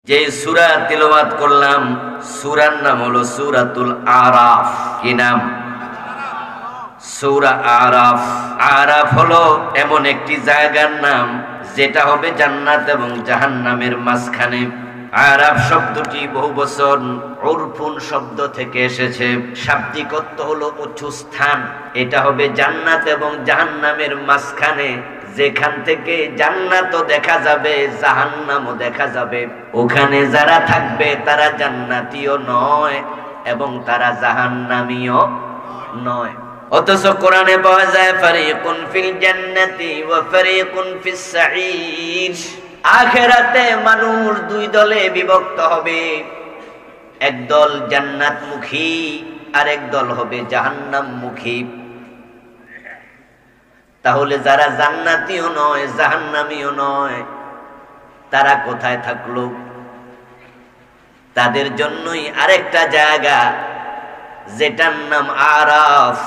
যে সূরা তিলাওয়াত করলাম সূরার নাম হলো সূরাতুল আরাফ। কি নাম? সূরা আরাফ। আরাফ হলো এমন একটি জায়গার নাম যেটা হবে জান্নাত এবং জাহান্নামের মাঝখানে। আরাফ শব্দটি বহু বছর উরফুন শব্দ থেকে এসেছে। শাব্দিক অর্থ হলো উঁচু স্থান। এটা হবে জান্নাত এবং জাহান্নামের মাঝখানে, যেখান থেকে জান্নাতও দেখা যাবে জাহান্নামও দেখা যাবে। ওখানে যারা থাকবে তারা জান্নাতীয় নয় এবং তারা জাহান্নামীও নয়। অথচ কোরআনে পাওয়া যায় ফারিকুন ফিল জান্নাতি ওয়া ফারিকুন ফিস সাঈর। আখিরাতে মানুষ দুই দলে বিভক্ত হবে, একদল জান্নাতমুখী আর একদল হবে জাহান্নামমুখী। তাহলে যারা জান্নাতীও নয় জাহান্নামীও নয় তারা কোথায় থাকলো? তাদের জন্যই আরেকটা জায়গা যেটার নাম আরাফ।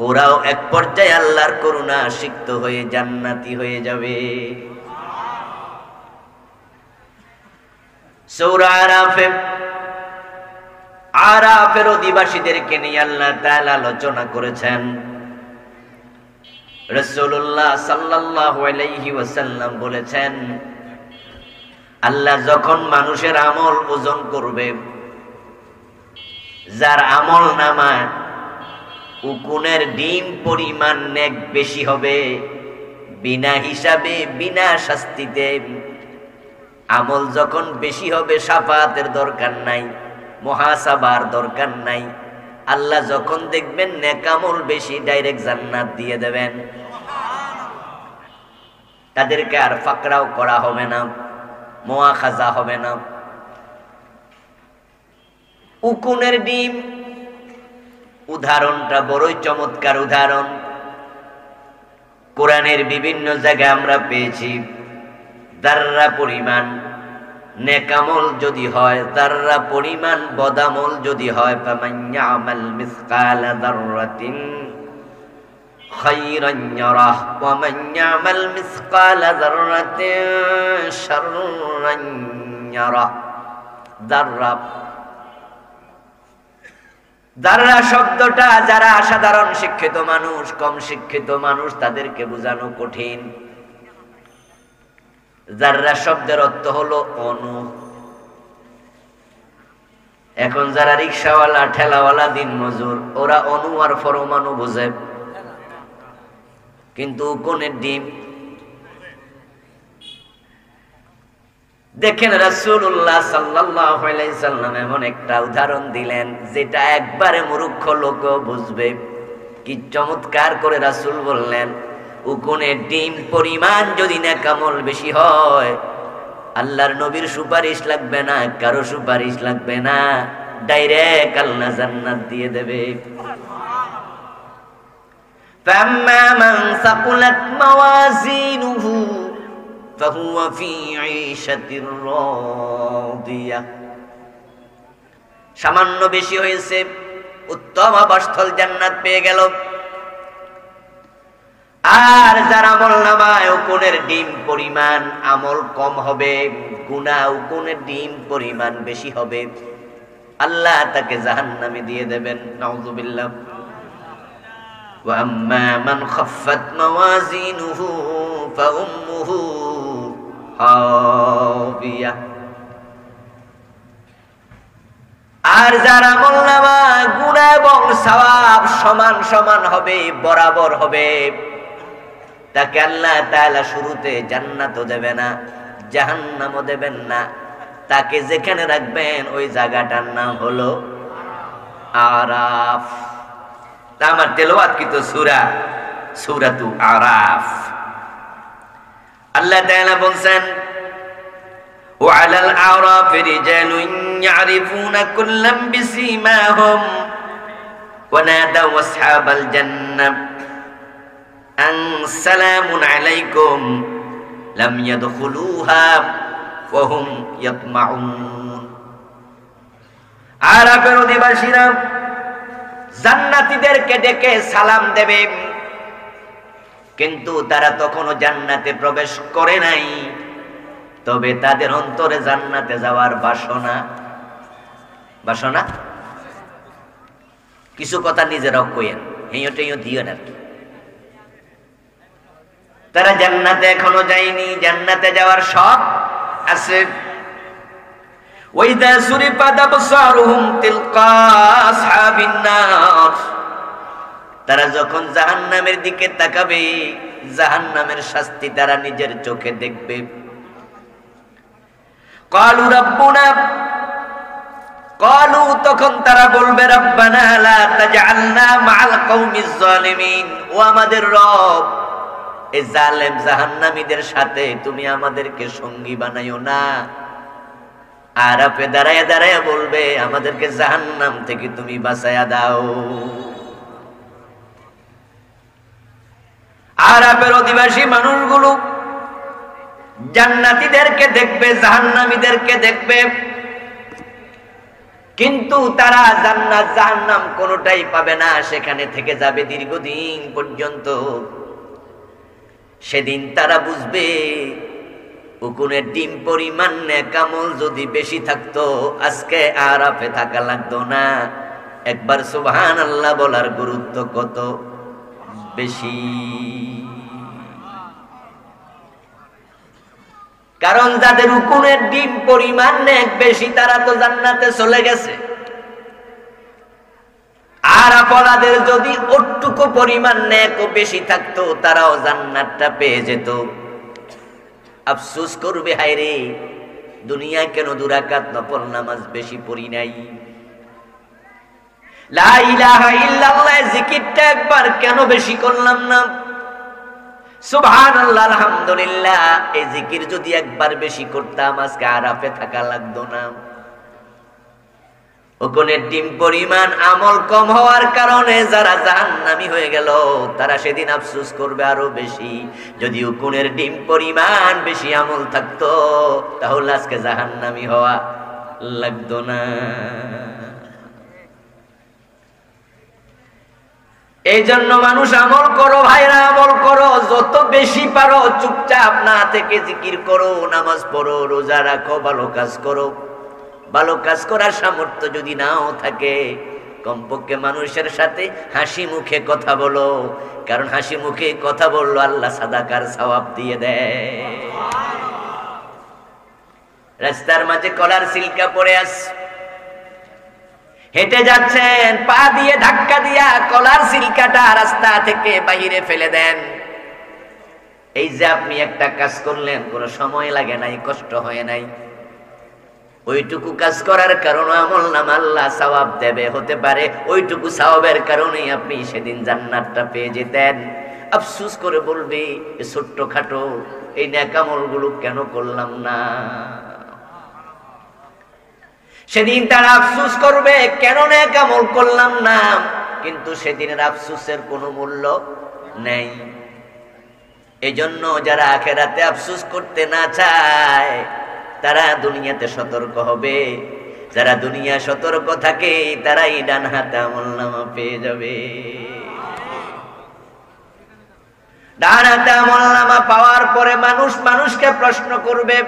ওরাও এক পর্যায়ে আল্লাহর করুণা সিক্ত হয়ে জান্নাতি হয়ে যাবে। সূরা আরাফের অধিবাসীদেরকে নিয়ে আল্লাহ তাআলা আলোচনা করেছেন। রাসূলুল্লাহ সাল্লাল্লাহু আলাইহি ওয়াসাল্লাম বলেছেন, আল্লাহ যখন মানুষের আমল ওজন করবে, যার আমল নামায় উকুনের ডিম পরিমাণ নেক বেশি হবে, বিনা হিসাবে বিনা শাস্তিতে। আমল যখন বেশি হবে শাফাতের দরকার নাই, মুহাসাবার দরকার নাই। আল্লাহ যখন দেখবেন নেক আমল বেশি, ডাইরেক্ট জান্নাত দিয়ে দেবেন। তাদেরকে আর ফাকরাও করা হবে না, মুআখাযা হবে না। উকুনের ডিম উদাহরণটা বড়ই চমৎকার উদাহরণ। কোরআনের বিভিন্ন জায়গায় আমরা পেয়েছি যাররা পরিমাণ নেকামল যদি হয়, যাররা পরিমাণ বদামল যদি হয়, ফামান ইয়ামাল মিসকালা যাররাতিন খায়রান ইয়ারাহ ওয়া মান ইয়ামাল মিসকালা যাররাতিন শাররান ইয়ারাহ। যাররা শব্দটা যারা সাধারণ শিক্ষিত মানুষ, কম শিক্ষিত মানুষ তাদেরকে বোঝানো কঠিন। যাররা শব্দের অর্থ হলো অণু। এখন যারা রিকশাওয়ালা ঠেলাওয়ালা দিন মজুর, ওরা অণু আর পরমাণু বোঝে, কিন্তু কোনের ডিম। দেখেন রাসূলুল্লাহ সাল্লাল্লাহু আলাইহি সাল্লাম এমন একটা উদাহরণ দিলেন যেটা একবারে মূর্খ লোকও বুঝবে। কি চমৎকার করে রাসূল বললেন, উকুনের ডিম পরিমাণ যদি নেকামল বেশি হয়, আল্লাহর নবীর সুপারিশ লাগবে না, কারো সুপারিশ লাগবে না, ডাইরেক্ট আল্লাহ জান্নাত দিয়ে দেবে। ফাম্মা মান সাকুলাত মাওয়াজিনুহু ফাহুয়া ফি ঈশাতির রাদিয়াহ। সামান্য বেশি হয়েছে, উত্তম আবাসস্থল জান্নাত পেয়ে গেল। আর যার আমল নামায় উকুনের ডিম পরিমাণ আমল কম হবে, গুনাহ উকুনের ডিম পরিমাণ বেশি হবে, আল্লাহ তাকে জাহান্নামে দিয়ে দেবেন। নাউযুবিল্লাহ। ওয়া আম্মা মান খাফফাত মাওয়াজিনুহু ফাউম্মুহু হাবিয়া। আর যার আমল নামায় গুনাহ এবং সওয়াব সমান সমান হবে, বরাবর হবে, তাকে আল্লাহ তাআলা শুরুতে জান্নাতও দেবে না, জাহান্নামও দেবেন না। তাকে যেখানে রাখবেন ওই জায়গাটার নাম হলো আরাফ। আমার তেলাওয়াতকৃত সূরা সূরাতু আরাফ। আল্লাহ তাআলা বলেন, ওয়া আলাল আরাফি রিজালুন ইয়ারিফুনা কুল্লাম বিসীমাহুম ওয়া নাদাউ আসহাবাল জান্নাহ আন সালামুন আলাইকুম লাম ইয়াদখুলুহা ওয়া হুম ইয়াতমাউন। আরাফের অধিবাসীরা জান্নাতীদেরকে ডেকে সালাম দেবে, কিন্তু তারা তখনও জান্নাতে প্রবেশ করে নাই। তবে তাদের অন্তরে জান্নাতে যাওয়ার বাসনা বাসনা কিছু কথা নিজেরাও কইেন, হেঁটেও দিও না। তারা জান্নাতে এখনো যায়নি, জান্নাতে যাওয়ার শখ আছে। ওয়াইদা সুরিফাত আবসারুহুম তিলকা আসহাবিন নার, তারা যখন জাহান্নামের দিকে তাকাবে, জাহান্নামের শাস্তি তারা নিজের চোখে দেখবে। ক্বালু রাব্বুনা, ক্বালু তখন তারা বলবে রাব্বানা লা তাজআলনা মাআল কওমিজ জালিমিন, ও আমাদের রব, এই জালেম জাহান্নামীদের সাথে তুমি আমাদেরকে সঙ্গী বানাইও না। আরাফে দাঁড়ায় দাঁড়ায় বলবে আমাদেরকে জাহান্নাম থেকে তুমি বাঁচায়া দাও। আরাফের অধিবাসী মানুষগুলো জান্নাতীদেরকে দেখবে, জাহান্নামীদেরকে দেখবে, কিন্তু তারা জান্নাত জাহান্নাম কোনোটাই পাবে না, সেখানে থেকে যাবে দীর্ঘদিন পর্যন্ত। সেদিন তারা বুঝবে উকুনের ডিম পরিমাণ নেক আমল যদি বেশি থাকতো আজকে আরাফে থাকা লাগতো না। একবার সুবহানাল্লাহ বলার গুরুত্ব কত বেশি। কারণ যাদের উকুনের ডিম পরিমাণ নেক বেশি তারা তো জান্নাতে চলে গেছে। আর আপনাদের যদি ওটুকু পরিমাণ নেকও বেশি থাকতো তারাও জান্নাতটা পেয়ে যেত। আফসোস করবে, হায় রে দুনিয়ায় কেন দুরাকাত নফল নামাজ বেশি পড়ি নাই, লা ইলাহা ইল্লাল্লাহ জিকিরটা একবার কেন বেশি করলাম না, সুবহানাল্লাহ আলহামদুলিল্লাহ এই জিকির যদি একবার বেশি করতাম আজকে আরাফে থাকা লাগতো না। ওকনের ডিম পরিমাণ আমল কম হওয়ার কারণে যারা জাহান্নামী হয়ে গেল তারা সেদিন আফসোস করবে আরো বেশি। যদি ওকনের ডিম পরিমাণ বেশি আমল থাকতো তাহলে আজকে জাহান্নামী হওয়া লাগতো না। এই জন্য মানুষ আমল করো ভাইরা, আমল করো, যত বেশি পারো চুপচাপ না থেকে জিকির করো, নামাজ পড়ো, রোজা রাখো, ভালো কাজ করো। ভালো কাজ করার সামর্থ্য যদি নাও থাকে কমপক্ষে মানুষের সাথে হাসি মুখে কথা বলো, কারণ হাসি মুখে কথা বললো আল্লাহ সাদাকার সওয়াব দিয়ে দেয়। রাস্তার মাঝে কলার সিলকা পড়ে আস, হেঁটে যাচ্ছেন, পা দিয়ে ধাক্কা দিয়া কলার সিলকাটা রাস্তা থেকে বাইরে ফেলে দেন। এই যে আপনি একটা কাজ করলেন, কোনো সময় লাগে নাই, কষ্ট হয় নাই, ওইটুকু কাজ করার কারণে আমলনামা আল্লাহ সওয়াব দেবে। হতে পারে ওইটুকু সওয়াবের কারণেই আপনি সেদিন জান্নাতটা পেয়ে যেতেন। আফসোস করে বলবে এই ছোট্টখাটো এই নেক আমলগুলো কেন করলাম না। সেদিন তারা আফসোস করবে কেন নেক আমল করলাম না, কিন্তু সেদিনের আফসোসের কোনো মূল্য নেই। এজন্য যারা আখিরাতে আফসোস করতে না চায় তারা দুনিয়াতে সতর্ক হবে। যারা দুনিয়া সতর্ক থাকে তারাই ডান হাতে আমলনামা পেয়ে যাবে। ডান হাতে আমলনামা পাওয়ার পরে মানুষ মানুষকে প্রশ্ন করবে,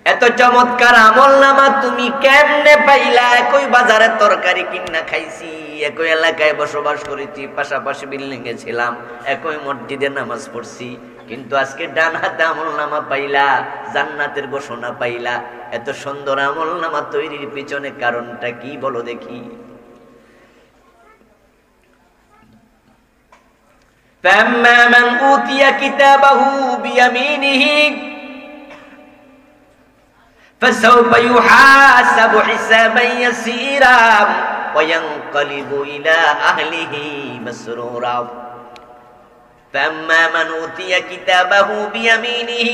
এত চমৎকার আমলনামা তুমি কেমনে পাইলা? একই বাজারে তরকারি কিনা খাইছি, একই এলাকায় বসবাস করেছি, পাশাপাশি বিল্ডিং এ ছিলাম, একই মসজিদে নামাজ পড়ছি, কিন্তু আজকে ডান হাতে আমলনামা পাইলা, জান্নাতের ঘোষণা পাইলা। এত সুন্দর আমলনামা তৈরির পিছনে কারণটা কি বলো দেখি? ফাম্মা মান উতিয়া কিতাবাহু বিয়ামিনিহি فسوف يحاسب حسابا يسيرا وينقلب إلى أهله مسرورا فأما من أوتي كتابه بيمينه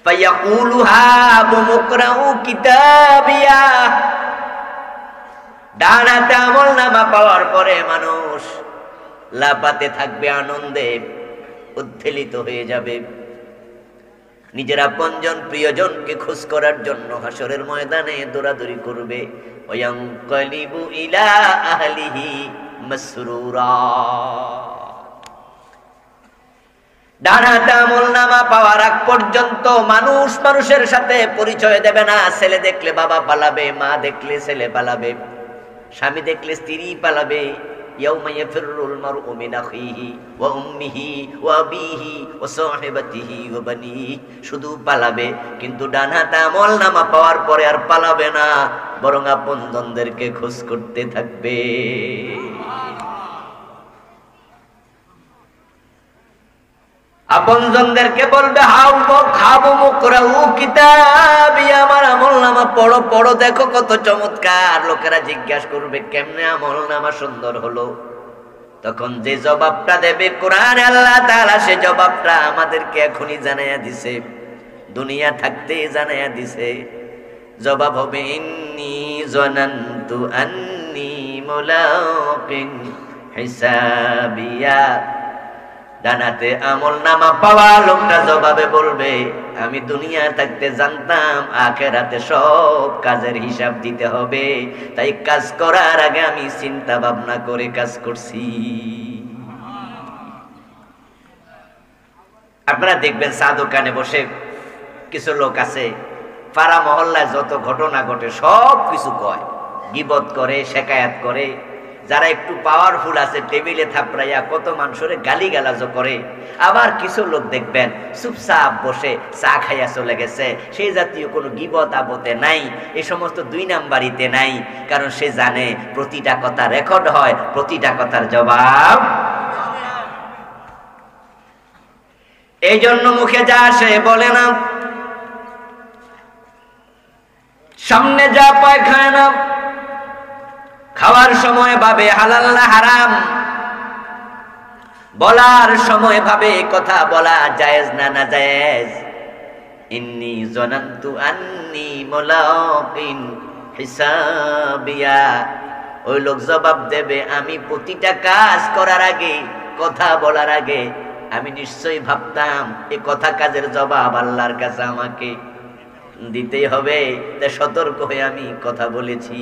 فيقول هاؤم اقرءوا كتابيه। ডান হাতে আমলনামা পাওয়ার পরে মানুষ লাফাতে থাকবে, আনন্দে উদ্বেলিত হয়ে যাবে। নিজের আপনজন প্রিয়জনকে খোঁজ করার জন্য হাসরের ময়দানে দৌড়াদৌড়ি করবে। ওয়ায়ানকালিবু ইলা আহলিহি মাসরুরা। ডান হাতে আমলনামা পাওয়ার আগ পর্যন্ত মানুষ মানুষের সাথে পরিচয় দেবে না। ছেলে দেখলে বাবা পালাবে, মা দেখলে ছেলে পালাবে, স্বামী দেখলে স্ত্রী পালাবে। ইয়াউমা ইয়াফিরুল মারউ মিন আখিহি ওয়া উম্মিহি ওয়া আবিহি ওয়া সাহিবাতিহি ওয়া বানিহি, শুধু পালাবে। কিন্তু ডান হাতে আমলনামা পাওয়ার পরে আর পালাবে না, বরং আপনজনদেরকে খোঁজ করতে থাকবে। আপনজনদেরকে বলবে খাবো মুকরাউ কিতাবি, আমার আমলনামা পড়ো পড়ো, দেখো কত চমৎকার। লোকেরা জিজ্ঞাসা করবে কেমনে আমলনামা সুন্দর হলো? তখন যে জবাবটা দেবে কোরআনে আল্লাহ তাআলা সে জবাবটা আমাদেরকে এখনই জানাইয়া দিছে, দুনিয়া থাকতে জানাইয়া দিছে। জবাব হবে ইন্নী জানান্তু আন্নী মুলাকিন হিসাবিয়া। ডানাতে আমলনামা পাওয়া লোকটা জবাবে বলবে আমি দুনিয়া থাকতে জানতাম আখিরাতে সব কাজের হিসাব দিতে হবে, তাই কাজ করার আগে আমি চিন্তা ভাবনা করে কাজ করছি। আপনারা দেখবেন চা দোকানে বসে কিছু লোক আছে, পাড়া মহল্লায় যত ঘটনা ঘটে সব কিছু কয়, গীবত করে, শেকায়াত করে। যারা একটু পাওয়ারফুল আছে টেবিলে থাপড়াইয়া কত মানুষের গালিগালাজও করে। আবার কিছু লোক দেখবেন চুপচাপ বসে চা খাইয়া চলে গেছে, সেই জাতীয় কোনো গীবত আপতে নাই, এ সমস্ত দুই নাম্বারিতে নাই। কারণ সে জানে প্রতিটা কথা রেকর্ড হয়, প্রতিটা কথার জবাব। এই জন্য মুখে যা আসে বলে না, সামনে যা পায় খায় না, খাওয়ার সময় ভাবে হালাল না হারাম, বলার সময় ভাবে কথা বলা জায়েজ না না জায়েজ। ইন্নী জানান্তু আন্নী মুলাকিন হিসাবিয়া, ওই লোক জবাব দেবে আমি প্রতিটা কাজ করার আগে, কথা বলার আগে আমি নিশ্চয়ই ভাবতাম এই কথা কাজের জবাব আল্লাহর কাছে আমাকে দিতেই হবে, তাই সতর্ক হয়ে আমি কথা বলেছি।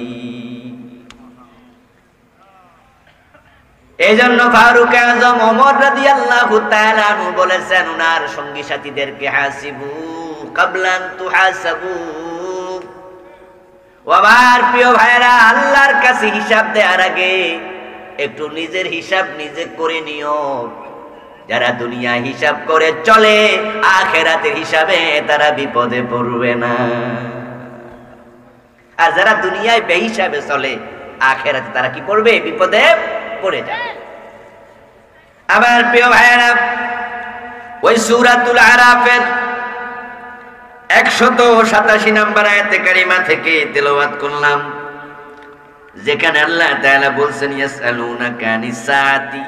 এই জন্য ফারুক আজম ওমর রাদিয়াল্লাহু তাআলা আনহু বলেছেন উনার সঙ্গী সাথীদেরকে হাসিবু কাবলা আন তুহাসাবু। ও আমার প্রিয় ভাইরা, আল্লাহর কাছে হিসাব দেওয়ার আগে একটু নিজের হিসাব নিজে করে নিও। যারা দুনিয়া হিসাব করে চলে আখিরাতের হিসাবে তারা বিপদে পড়বে না, আর যারা দুনিয়ায় বেহিসাবে চলে আখিরাতে তারা কি করবে? বিপদে পড়ে যাবে। আমার প্রিয় ভাইরা, ওই সূরাতুল আরাফের 187 নম্বর আয়াতে কারিমা থেকে তেলাওয়াত করলাম, যেখানে আল্লাহ তাআলা বলছেন ইয়াসআলুনাকা আনিস সাআতি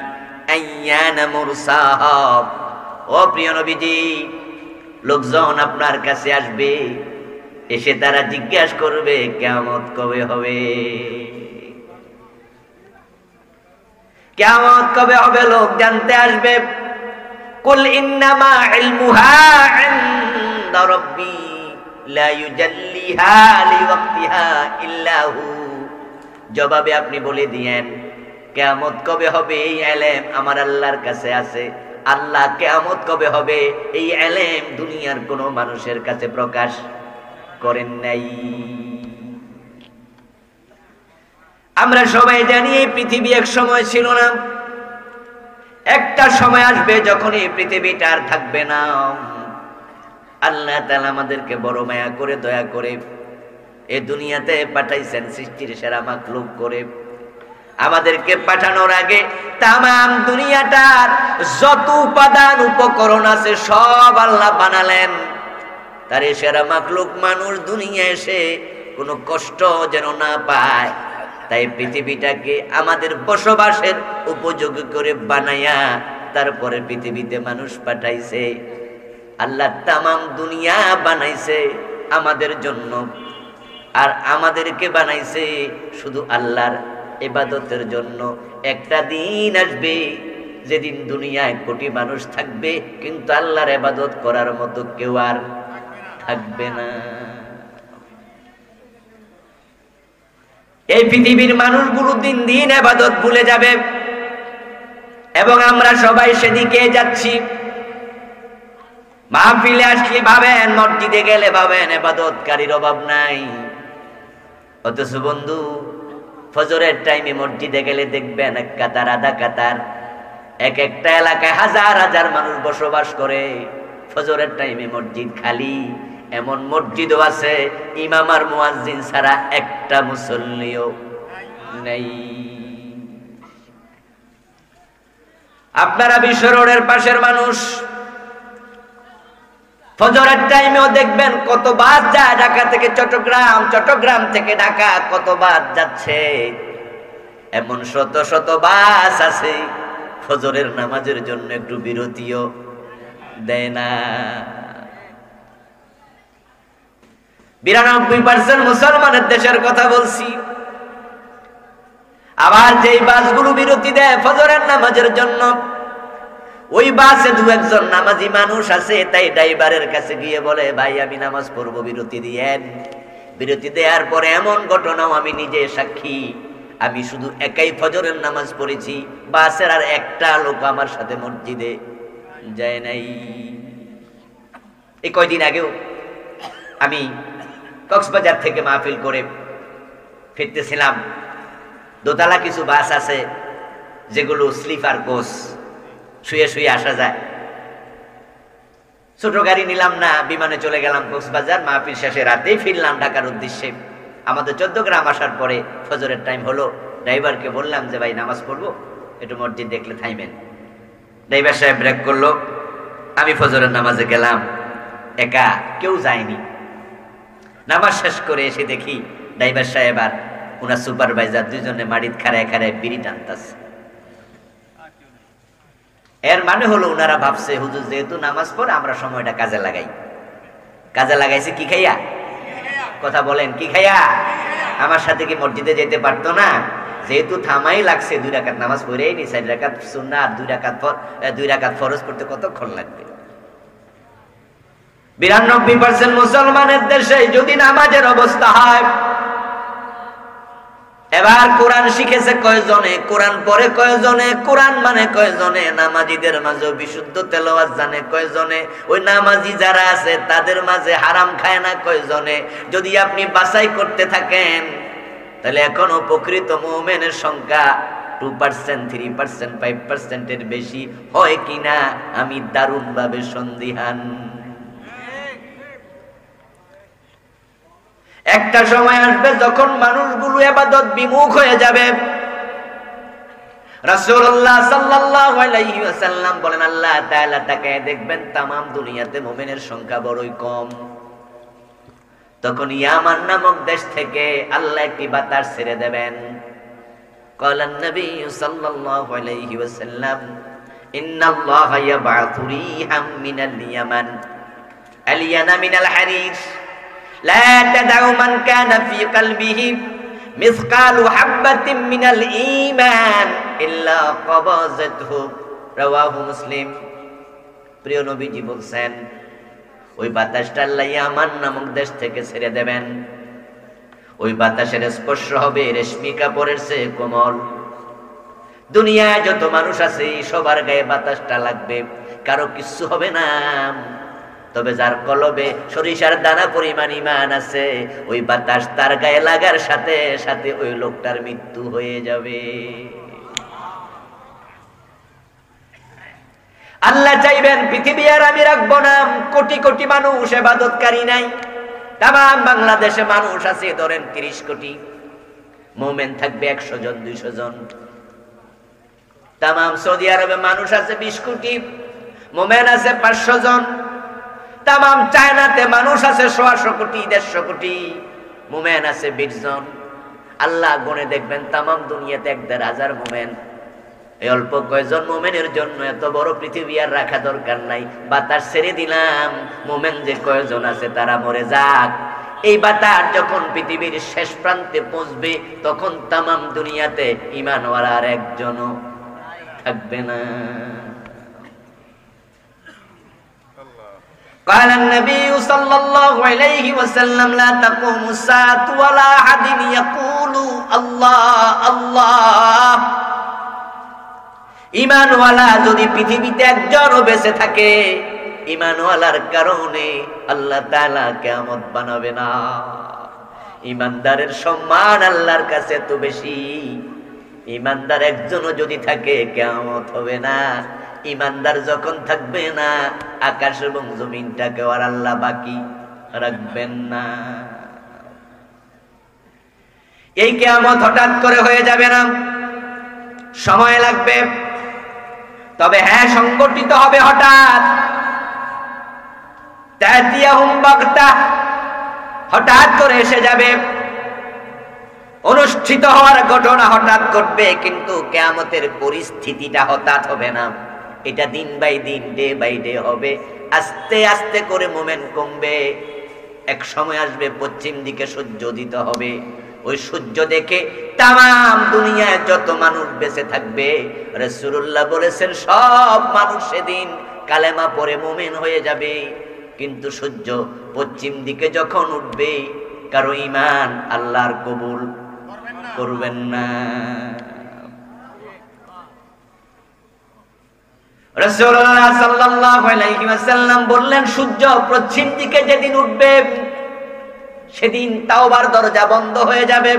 আইয়ানা মুরসাহা। ও প্রিয় নবীজি, লোকজন আপনার কাছে আসবে, এসে তারা জিজ্ঞাসা করবে কিয়ামত কবে হবে, কিয়ামত কবে হবে? লোক জানতে আসবে। কুল ইন্নামা ইলমুহা ইনদা রাব্বি লা ইউজাল্লিহা লিওয়াক্তিহা ইল্লা হু। জবাবে আপনি বলে দিয়েন কিয়ামত কবে হবে এই ইলম আমার আল্লাহর কাছে আছে। আল্লাহ কিয়ামত কবে হবে এই ইলম দুনিয়ার কোনো মানুষের কাছে প্রকাশ করেন নাই। আমরা সবাই জানি এই পৃথিবী এক সময় ছিল না, একটা সময় আসবে যখন এই পৃথিবীটা আর থাকবে না। আল্লাহ তাআলা আমাদেরকে বড় মায়া করে দয়া করে এই দুনিয়াতে পাঠাইছেন সৃষ্টির সেরা মাখলুক করে। আমাদেরকে পাঠানোর আগে তামাম দুনিয়াটার যত উপাদান উপকরণ আছে সব আল্লাহ বানালেন। তার এই সেরা মাখলুক মানুষ দুনিয়া এসে কোনো কষ্ট যেন না পায়, তাই পৃথিবীটাকে আমাদের বসবাসের উপযোগী করে বানায়া তারপরে পৃথিবীতে মানুষ পাঠাইছে। আল্লাহ তামাম দুনিয়া বানাইছে আমাদের জন্য, আর আমাদেরকে বানাইছে শুধু আল্লাহর ইবাদতের জন্য। একটা দিন আসবে যেদিন দুনিয়ায় কোটি মানুষ থাকবে, কিন্তু আল্লাহর ইবাদত করার মতো কেউ আর থাকবে না। এই পৃথিবীর মানুষগুলো দিন দিন ইবাদত ভুলে যাবে, এবং আমরা সবাই সেদিকে যাচ্ছি। মাহফিলে আসলে ভাবেন, মসজিদে গেলে ভাবেন ইবাদতকারীর অভাব নাই। অথচ বন্ধু ফজরের টাইমে মসজিদে গেলে দেখবেন এক কাতার আধা কাতার, এক একটা এলাকায় হাজার হাজার মানুষ বসবাস করে। ফজরের টাইমে মসজিদ খালি। এমন মসজিদও আছে ইমাম আর মুয়াজ্জিন ছাড়া একটা মুসল্লিও নেই। আপনারা বিশ্ব রোডের পাশের মানুষ, ফজরের টাইমেও দেখবেন কত বাস যায় ঢাকা থেকে চট্টগ্রাম, চট্টগ্রাম থেকে ঢাকা কত বাস যাচ্ছে। এমন শত শত বাস আছে ফজরের নামাজের জন্য একটু বিরতিও দেয় না। 92% মুসলমানের দেশের কথা বলছি। আবার যেই বাসগুলো বিরতি দেয় ফজরের নামাজের জন্য, ওই বাসে দু একজন নামাজি মানুষ আছে, তাই ড্রাইভারের কাছে গিয়ে বলে, ভাই আমি নামাজ পড়বো, বিরতি দিয়েন। বিরতি দেওয়ার পরে এমন ঘটনাও আমি নিজে সাক্ষী, আমি শুধু একাই ফজরের নামাজ পড়েছি, বাসের আর একটা লোক আমার সাথে মসজিদে যায় নাই। এই কয়দিন আগেও আমি কক্সবাজার থেকে মাহফিল করে ফিরতেছিলাম। দোতলা কিছু বাস আছে যেগুলো স্লিপার কোচ, শুয়ে শুয়ে আসা যায়। ছোট গাড়ি নিলাম না, বিমানে চলে গেলাম কক্সবাজার। মাহফিল শেষে রাতেই ফিরলাম ঢাকার উদ্দেশ্যে। আমাদের 14 গ্রাম আসার পরে ফজরের টাইম হলো। ড্রাইভারকে বললাম যে ভাই নামাজ পড়বো, একটু মসজিদ দেখলে থাইমেন। ড্রাইভার সাহেব ব্রেক করলো। আমি ফজরের নামাজে গেলাম, একা, কেউ যায়নি। নামাজ শেষ করে এসে দেখি ড্রাইভার সাহেব আর উনার সুপারভাইজার দুইজনে মাটিত খাড়ায় খাড়ায় বিড়ি টানতেছে। এর মানে হলো উনারা ভাবছে হুজুর যেহেতু নামাজ পড়ে আমরা সময়টা কাজে লাগাই। কাজে লাগাইছে কি খাইয়া? কথা বলেন, কি খাইয়া? আমার সাথে কি মসজিদে যেতে পারতো না? যেহেতু থামাই লাগছে, 2 রাকাত নামাজ পড়েই নি, 4 রাকাত সুন্নাহ আর 2 রাকাত ফরজ পড়তে কতক্ষণ লাগবে? 92% মুসলমানের দেশে যদি নামাজের অবস্থা হয়, এবার কোরআন শিখেছে কয়জনে, কোরআন পড়ে কয়জনে, কোরআন মানে কয়জনে, নামাজিদের মাঝে বিশুদ্ধ তেলাওয়াত জানে কয়জনে, ওই নামাজি যারা আছে তাদের মাঝে হারাম খায় না কয়জনে। যদি আপনি বাছাই করতে থাকেন তাহলে এখনো প্রকৃত মুমিনের সংখ্যা 2%, 3%, 5% এর বেশি হয় কিনা আমি দারুণভাবে সন্দিহান। একটা সময় আসবে যখন মানুষগুলো ইবাদত বিমুখ হয়ে যাবে। রাসূলুল্লাহ সাল্লাল্লাহু আলাইহি ওয়াসাল্লাম বলেন, আল্লাহ তাআলা তাকায় দেখবেন তাম দুনিয়াতে মুমিনের সংখ্যা বড়ই কম। তখন ইয়ামান নামক দেশ থেকে আল্লাহ একটি বাতাস ছেড়ে দেবেন। ক্বালান নবী সাল্লাল্লাহু আলাইহি ওয়াসাল্লাম, ইন্নাল্লাহা ইয়াবআথু রিহাম মিনাল ইয়ামান আলিয়ানা মিনাল হারিস لا تدع من كان في قلبه مثقال حبة من الإيمان إلا قبضته رواه مسلم। প্রিয় নবীজি বলছেন, ওই বাতাসটা আল্লাহ ইয়ামান নামক দেশ থেকে ছেড়ে দেবেন। ওই বাতাসের স্পর্শ হবে রেশমি কাপড়ের চেয়ে কোমল। দুনিয়ায় যত মানুষ আছে সবার গায়ে বাতাসটা লাগবে, কারো কিচ্ছু হবে না। তবে যার কলবে সরিষার দানা পরিমাণ ঈমান আছে, ওই বাতাস তার গায়ে লাগার সাথে সাথে ওই লোকটার মৃত্যু হয়ে যাবে। আল্লাহ চাইবেন পৃথিবী আর আমি রাখবো না। কোটি কোটি মানুষ ইবাদতকারী নাই। তাম বাংলাদেশে মানুষ আছে ধরেন 30 কোটি, মুমিন থাকবে 100 জন 200 জন। তাম সৌদি আরবে মানুষ আছে 20 কোটি, মুমিন আছে 500 জন। তাম চায়নাতে মানুষ আছে 100 কোটি 150 কোটি, মুমিন আছে 20 জন। আল্লাহ গুনে দেখবেন তাম দুনিয়াতে 1,500 মুমিন। এই অল্প কয়জন মুমিনের জন্য এত বড় পৃথিবী আর রাখা দরকার নাই। বাতাস ছেড়ে দিলাম, মুমিন যে কয়জন আছে তারা মরে যাক। এই বাতাস যখন পৃথিবীর শেষ প্রান্তে পৌঁছবে তখন তাম দুনিয়াতে ঈমানওয়ালা আর একজনও থাকবে না। قال النبي صلى الله عليه وسلم لا تقوم الساعة ولا أحد يقول الله الله। ঈমানওয়ালা যদি পৃথিবীতে একজনও বেঁচে থাকে ঈমানওয়ালার কারণে আল্লাহ তাআলা কিয়ামত বানাবে না। ঈমানদারের সম্মান আল্লাহর কাছে এত বেশি, ঈমানদার একজনও যদি থাকে কিয়ামত হবে না। ঈমানদার যখন থাকবে না, আকাশ এবং জমিনটাকে আর আল্লাহ বাকি রাখবেন না। এই কিয়ামত হঠাৎ করে হয়ে যাবে না, সময় লাগবে। তবে হ্যাঁ, সংগঠিত হবে হঠাৎ। তাতিয়াহুম বাগতাহ, হঠাৎ করে এসে যাবে। অনুষ্ঠিত হওয়ার ঘটনা হঠাৎ ঘটবে, কিন্তু কিয়ামতের পরিস্থিতিটা হঠাৎ হবে না। এটা দিন বাই দিন, ডে বাই ডে হবে। আস্তে আস্তে করে মোমেন্ট কমবে। এক সময় আসবে পশ্চিম দিকে সূর্য উদিত হবে। ওই সূর্য দেখে তামাম দুনিয়ায় যত মানুষ বেঁচে থাকবে, রাসূলুল্লাহ বলেছেন সব মানুষ সেদিন কালেমা পড়ে মুমিন হয়ে যাবে। কিন্তু সূর্য পশ্চিম দিকে যখন উঠবে, কারো ঈমান আল্লাহর কবুল করবেন না। রাসূলুল্লাহ সাল্লাল্লাহু আলাইহি ওয়াসাল্লাম বললেন, সূর্য পশ্চিম দিকে যেদিন উঠবে সেদিন তাওবার দরজা বন্ধ হয়ে যাবে।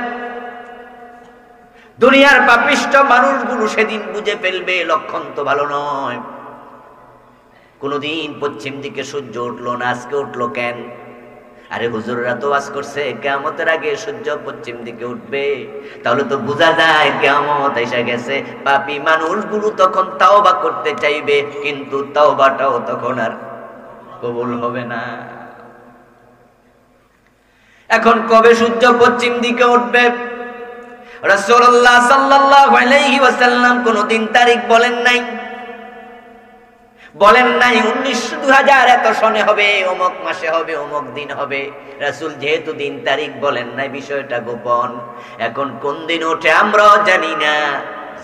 দুনিয়ার পাপিষ্ঠ মানুষগুলো সেদিন বুঝে ফেলবে লক্ষণ তো ভালো নয়। কোনদিন পশ্চিম দিকে সূর্য উঠলো না, আজকে উঠলো কেন? আরে হুজুররা তো ওয়াজ করছে কিয়ামতের আগে সূর্য পশ্চিম দিকে উঠবে, তাহলে তো বোঝা যায় কিয়ামত এসে গেছে। পাপী মানুষগুলো তখন তাওবা করতে চাইবে, কিন্তু তাওবাটাও তখন আর কবুল হবে না। এখন কবে সূর্য পশ্চিম দিকে উঠবে? রাসূলুল্লাহ সাল্লাল্লাহু আলাইহি ওয়াসাল্লাম কোনদিন তারিখ বলেন নাই। 2000 এত সনে হবে, অমুক মাসে হবে, অমুক দিন হবে। রাসূল যেহেতু দিন তারিখ বলেন নাই, বিষয়টা গোপন। এখন কোন দিন ওঠে আমরাও জানি না।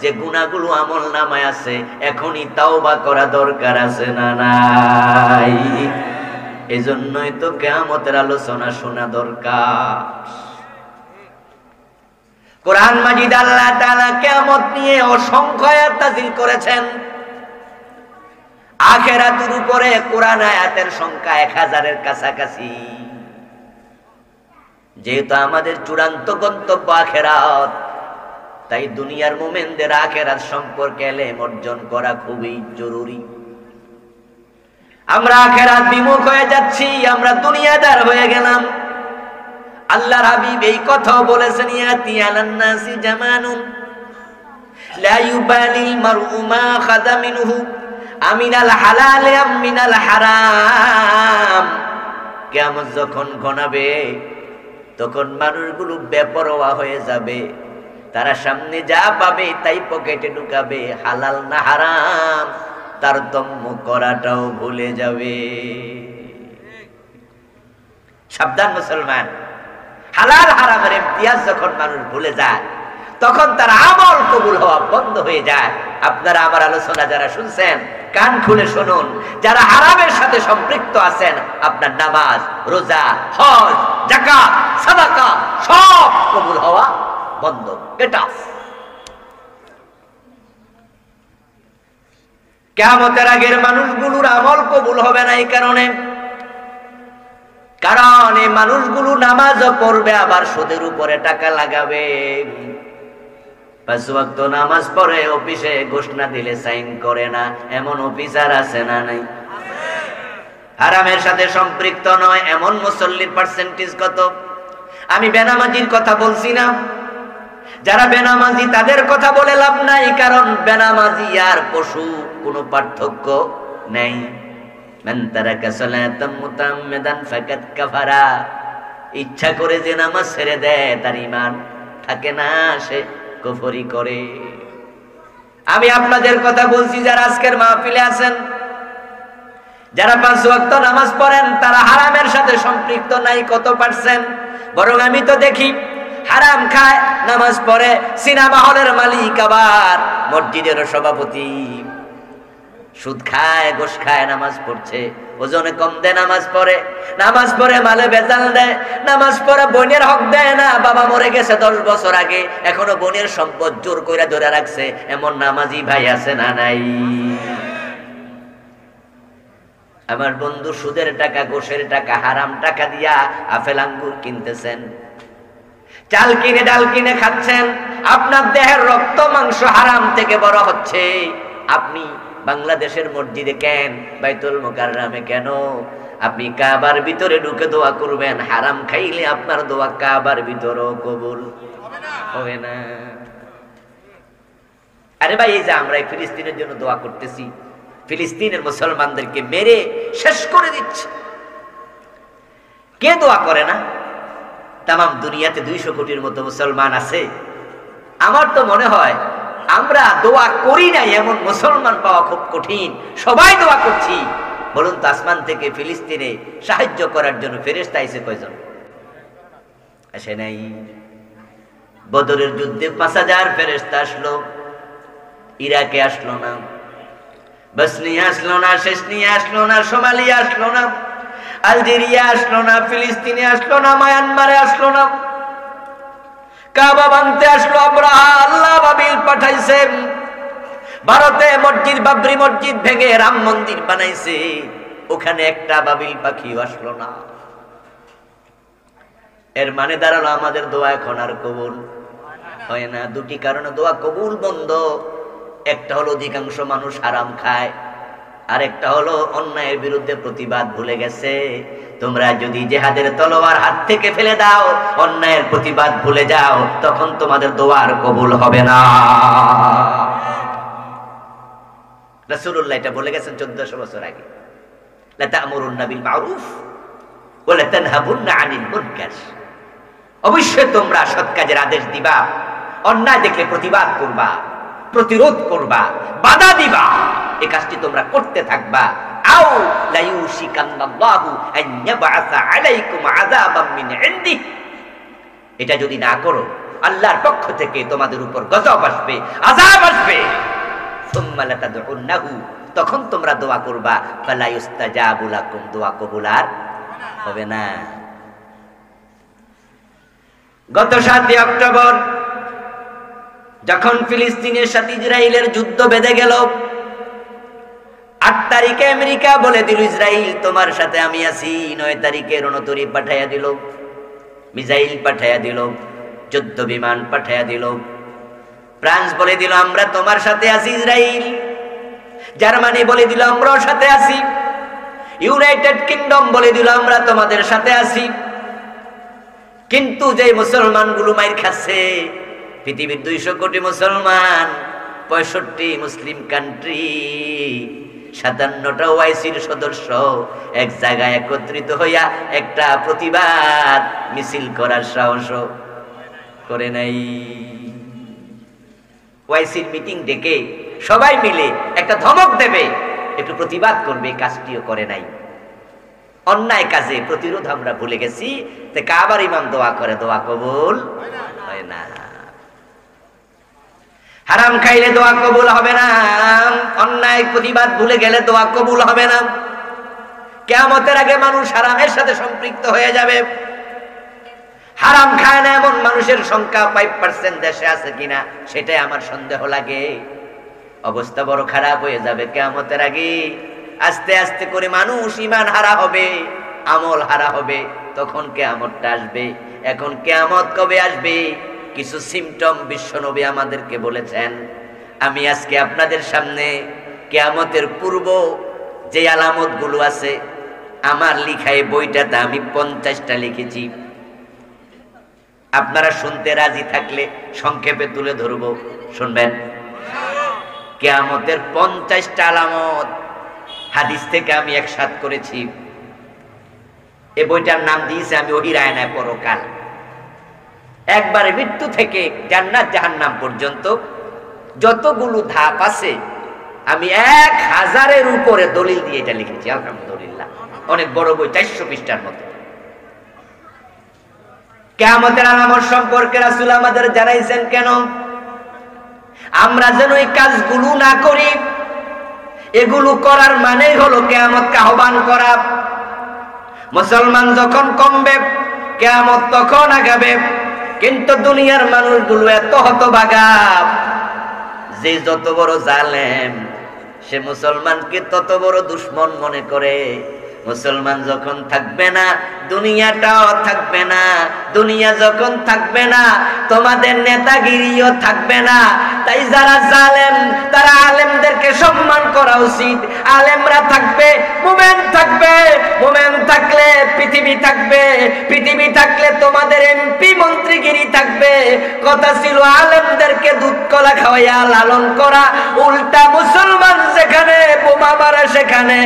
যে গুনাহগুলো আমল নামায় আছে, এখনই তাওবা করা দরকার আছে না নাই? এজন্যই তো কিয়ামতের আলোচনা শোনা দরকার। কোরআন মাজিদ আল্লাহ তাআলা কিয়ামত নিয়ে অসংখ্য আয়াত নাযিল করেছেন। আখিরাতের উপরে কোরআন আয়াতের সংখ্যা 1000-এর কাছাকাছি। যেহেতু আমাদের চূড়ান্ত গন্তব্য আখিরাত, তাই দুনিয়ার মুমিনদের আখিরাত সম্পর্কে ইলম অর্জন করা খুবই জরুরি। আমরা আখিরাত বিমুখ হয়ে যাচ্ছি, আমরা দুনিয়াদার হয়ে গেলাম। আল্লাহর হাবিব এই কথা বলেছেন, ইয়াতি আলান নাসি জামানুন লা ইউবালিল মারউ মা খাযা মিনহু আমিনাল হালাল আম মিনাল হারাম। কিয়ামত যখন ঘনাবে, তখন মানুষগুলো বেপরোয়া হয়ে যাবে। তারা সামনে যা পাবে তাই পকেটে ঢুকাবে, হালাল না হারাম তারতম্য করাটাও ভুলে যাবে। সাবধান মুসলমান, হালাল হারামের ইমতিয়াজ যখন মানুষ ভুলে যায়, তখন তার আমল কবুল হওয়া বন্ধ হয়ে যায়। আপনারা আমার আলোচনা যারা শুনছেন, কান খুলে শুনুন। যারা হারামের সাথে সম্পৃক্ত আছেন, আপনার নামাজ, রোজা, হজ, যাকাত, সাদাকা সব কবুল হওয়া বন্ধ। এটা কিয়ামতের আগের মানুষগুলোর আমল কবুল হবে না। এই কারণে, কারণ এই মানুষগুলো নামাজও পড়বে, আবার সুদের উপরে টাকা লাগাবে। 5 ওয়াক্ত নামাজ পড়ে, অফিসে ঘোষণা দিলে সাইন করে না, এমন অফিসার আছে না নাই? হারামের সাথে সম্পৃক্ত নয় এমন মুসল্লির পার্সেন্টেজ কত? আমি বেনামাজির কথা বলছি না। যারা বেনামাজি তাদের কথা বলে লাভ নাই, কারণ বেনামাজি আর পশু কোনো পার্থক্য নেই। মান তারাকা সালাতাম মুতাআম্মিদান ফাকাদ কাফারা। ইচ্ছা করে যে নামাজ ছেড়ে দেয়, তার ঈমান থাকে না, সে কুফরি করে। আমি আপনাদের কথা বলছি যারা আজকের মাহফিলে আছেন, যারা 5 ওয়াক্ত নামাজ পড়েন, তারা হারামের সাথে সম্পৃক্ত নাই কত পার্সেন্ট? বরং আমি তো দেখি হারাম খায়, নামাজ পড়ে, সিনেমা হলের মালিক, আবার মসজিদের সভাপতি। সুদ খায়, ঘুষ খায়, নামাজ পড়ছে, ওজনে কম দেয়, নামাজ পড়ে মালে বেজাল দেয়, নামাজ পড়ে বোনের হক দেয় না। বাবা মরে গেছে 10 বছর আগে, এখনো বোনের সম্পদ জোর কইরা ধরে রাখছে, এমন নামাজি ভাই আছে না নাই? আমার বন্ধু সুদের টাকা, ঘোষের টাকা, হারাম টাকা দিয়া আপেল আঙ্গুর কিনতেছেন, চাল কিনে ডাল কিনে খাচ্ছেন, আপনার দেহের রক্ত মাংস হারাম থেকে বড় হচ্ছে। আপনি বাংলাদেশের মসজিদে কেন, বাইতুল মুকাররমে কেন? আপনি কাবার ভিতরে ঢুকে দোয়া করবেন, হারাম খাইলে আপনার দোয়া কাবার ভিতরেও কবুল হবে না। আরে ভাই, এই যে আমরা ফিলিস্তিনের জন্য দোয়া করতেছি, ফিলিস্তিনের মুসলমানদেরকে মেরে শেষ করে দিচ্ছে, কে দোয়া করে না? তাম দুনিয়াতে 200 কোটির মতো মুসলমান আছে। আমার তো মনে হয় আমরা দোয়া করি নাই এমন মুসলমান পাওয়া খুব কঠিন। সবাই দোয়া করছি। বলুন তো, আসমান থেকে ফিলিস্তিনে সাহায্য করার জন্য ফেরেশতা আইছে কয়জন? আসে নাই। বদরের যুদ্ধে 5000 ফেরেশতা আসলো, ইরাকে আসলো না, বসনিয়া আসলো না, শেষনিয়া আসলো না, সোমালিয়া আসলো না, আলজেরিয়া আসলো না, ফিলিস্তিনে আসলো না, মায়ানমারে আসলো না, কাবা ভাঙতে আসলো আব্রাহা, আল্লাহ বাবিল পাঠাইছেন। ভারতে মসজিদ, বাবরি মসজিদ ভেঙে রাম মন্দির বানাইছে, ওখানে একটা বাবিল পাখিও আসলো না। এর মানে দাঁড়ালো আমাদের দোয়া এখন আর কবুল হয় না। দুটি কারণে দোয়া কবুল বন্ধ। একটা হলো অধিকাংশ মানুষ হারাম খায়, আর একটা হলো অন্যায়ের বিরুদ্ধে প্রতিবাদ ভুলে গেছে। তোমরা যদি জিহাদের তলোয়ার হাত থেকে ফেলে দাও, অন্যায়ের প্রতিবাদ ভুলে যাও, তখন তোমাদের দোয়ার কবুল হবে না। রাসূলুল্লাহ এটা বলে গেছেন 1400 বছর আগে, লা তা'মুরুন্না বিল মা'রুফ ওয়া লা তানহাবুন্না আনিল মুনকার। অবশ্যই তোমরা সৎ কাজের আদেশ দিবা, অন্যায় দেখলে প্রতিবাদ করবা, প্রতিরোধ করবা, বাধা দিবা, এই কাজটি তোমরা করতে থাকবা। আও লা ইউশিকান্নাল্লাহু আন ইয়াবআসা আলাইকুম আযাবাম মিন ইনদি। এটা যদি না করো, আল্লাহর পক্ষ থেকে তোমাদের উপর গজব আসবে, আযাব আসবে। সুম্মা লা তাদউন্নাহু, তখন তোমরা দোয়া করবা, ফালা ইউস্তাজাবু লাকুম, দোয়া কবুল আর হবে না। গত 7 অক্টোবর যখন ফিলিস্তিনের সাথে ইসরায়েলের যুদ্ধ বেঁধে গেল, 8 তারিখে আমেরিকা বলে দিল ইসরায়েল তোমার সাথে আমি আছি। 9 তারিখে রণতরী পাঠাইয়া দিল, মিসাইল পাঠাইয়া দিল, যুদ্ধ বিমান পাঠাইয়া দিল। ফ্রান্স বলে দিল আমরা তোমার সাথে আছি ইসরায়েল। জার্মানি বলে দিল আমরাও সাথে আছি। ইউনাইটেড কিংডম বলে দিল আমরা তোমাদের সাথে আছি। কিন্তু যে মুসলমানগুলো মাইর খাচ্ছে, পৃথিবীর 200 কোটি মুসলমান, 65 মুসলিম কান্ট্রি, 57টা ওআইসির সদস্য এক জায়গায় একত্রিত হইয়া একটা প্রতিবাদ মিছিল করার সাহস করে নাই। ওআইসির মিটিং ডেকে সবাই মিলে একটা ধমক দেবে, একটু প্রতিবাদ করবে, কাজটিও করে নাই। অন্যায় কাজে প্রতিরোধ আমরা ভুলে গেছি। তে কাবার ইমাম দোয়া করে, দোয়া কবুল হয় না। হারাম খাইলে দোয়া কবুল হবে না, অন্যায় প্রতিবাদ ভুলে গেলে দোয়া কবুল হবে না। কিয়ামতের আগে মানুষ হারামের সাথে সম্পৃক্ত হয়ে যাবে। হারাম খায় না এমন মানুষের সংখ্যা 5% দেশে আছে কিনা সেটাই আমার সন্দেহ লাগে। অবস্থা বড় খারাপ হয়ে যাবে কিয়ামতের আগে। আস্তে আস্তে করে মানুষ ঈমান হারা হবে, আমল হারা হবে, তখন কিয়ামতটা আসবে। এখন কিয়ামত কবে আসবে? কিছু সিমটম বিশ্বনবী আমাদেরকে বলেছেন। আমি আজকে আপনাদের সামনে কিয়ামতের পূর্ব যে আলামতগুলো আছে, আমার লিখা এই বইটাতে আমি 50টা লিখেছি। আপনারা শুনতে রাজি থাকলে সংক্ষেপে তুলে ধরবো, শুনবেন? কিয়ামতের 50টা আলামত হাদিস থেকে আমি একসাথ করেছি। এই বইটার নাম দিয়েছি আমি ওহির আয়নায় পরকাল। একবারে মৃত্যু থেকে জান্নাত জাহান্নাম পর্যন্ত যতগুলো ধাপ আছে আমি 1000-এর উপরে দলিল দিয়ে এটা লিখেছি। আলহামদুলিল্লাহ, অনেক বড় বই, 400 পৃষ্ঠার মতো। কিয়ামতের আলামত সম্পর্কে রাসূল আমাদের জানাইছেন কেন? আমরা যেন এই কাজগুলো না করি। এগুলো করার মানে হলো কিয়ামতকে আহ্বান করা। মুসলমান যখন কমবে কিয়ামত তখন আগাবে। কিন্তু দুনিয়ার মানুষগুলো এত হতভাগা যে যত বড় জালেম সে মুসলমানকে তত বড় দুশ্মন মনে করে। মুসলমান যখন থাকবে না দুনিয়াটাও থাকবে না, দুনিয়া যখন থাকবে না তোমাদের নেতাগিরিও থাকবে না। তাই যারা জালেম তারা আলেমদেরকে সম্মান করা উচিত। আলেমরা থাকবে, মুমিন থাকবে, মুমিন থাকলে পৃথিবী থাকবে, পৃথিবী থাকলে তোমাদের এমপি মন্ত্রীগিরি থাকবে। কথা ছিল আলেমদেরকে দুধ কলা খাওয়াইয়া লালন করা, উল্টা মুসলমান যেখানে বোমা মারে সেখানে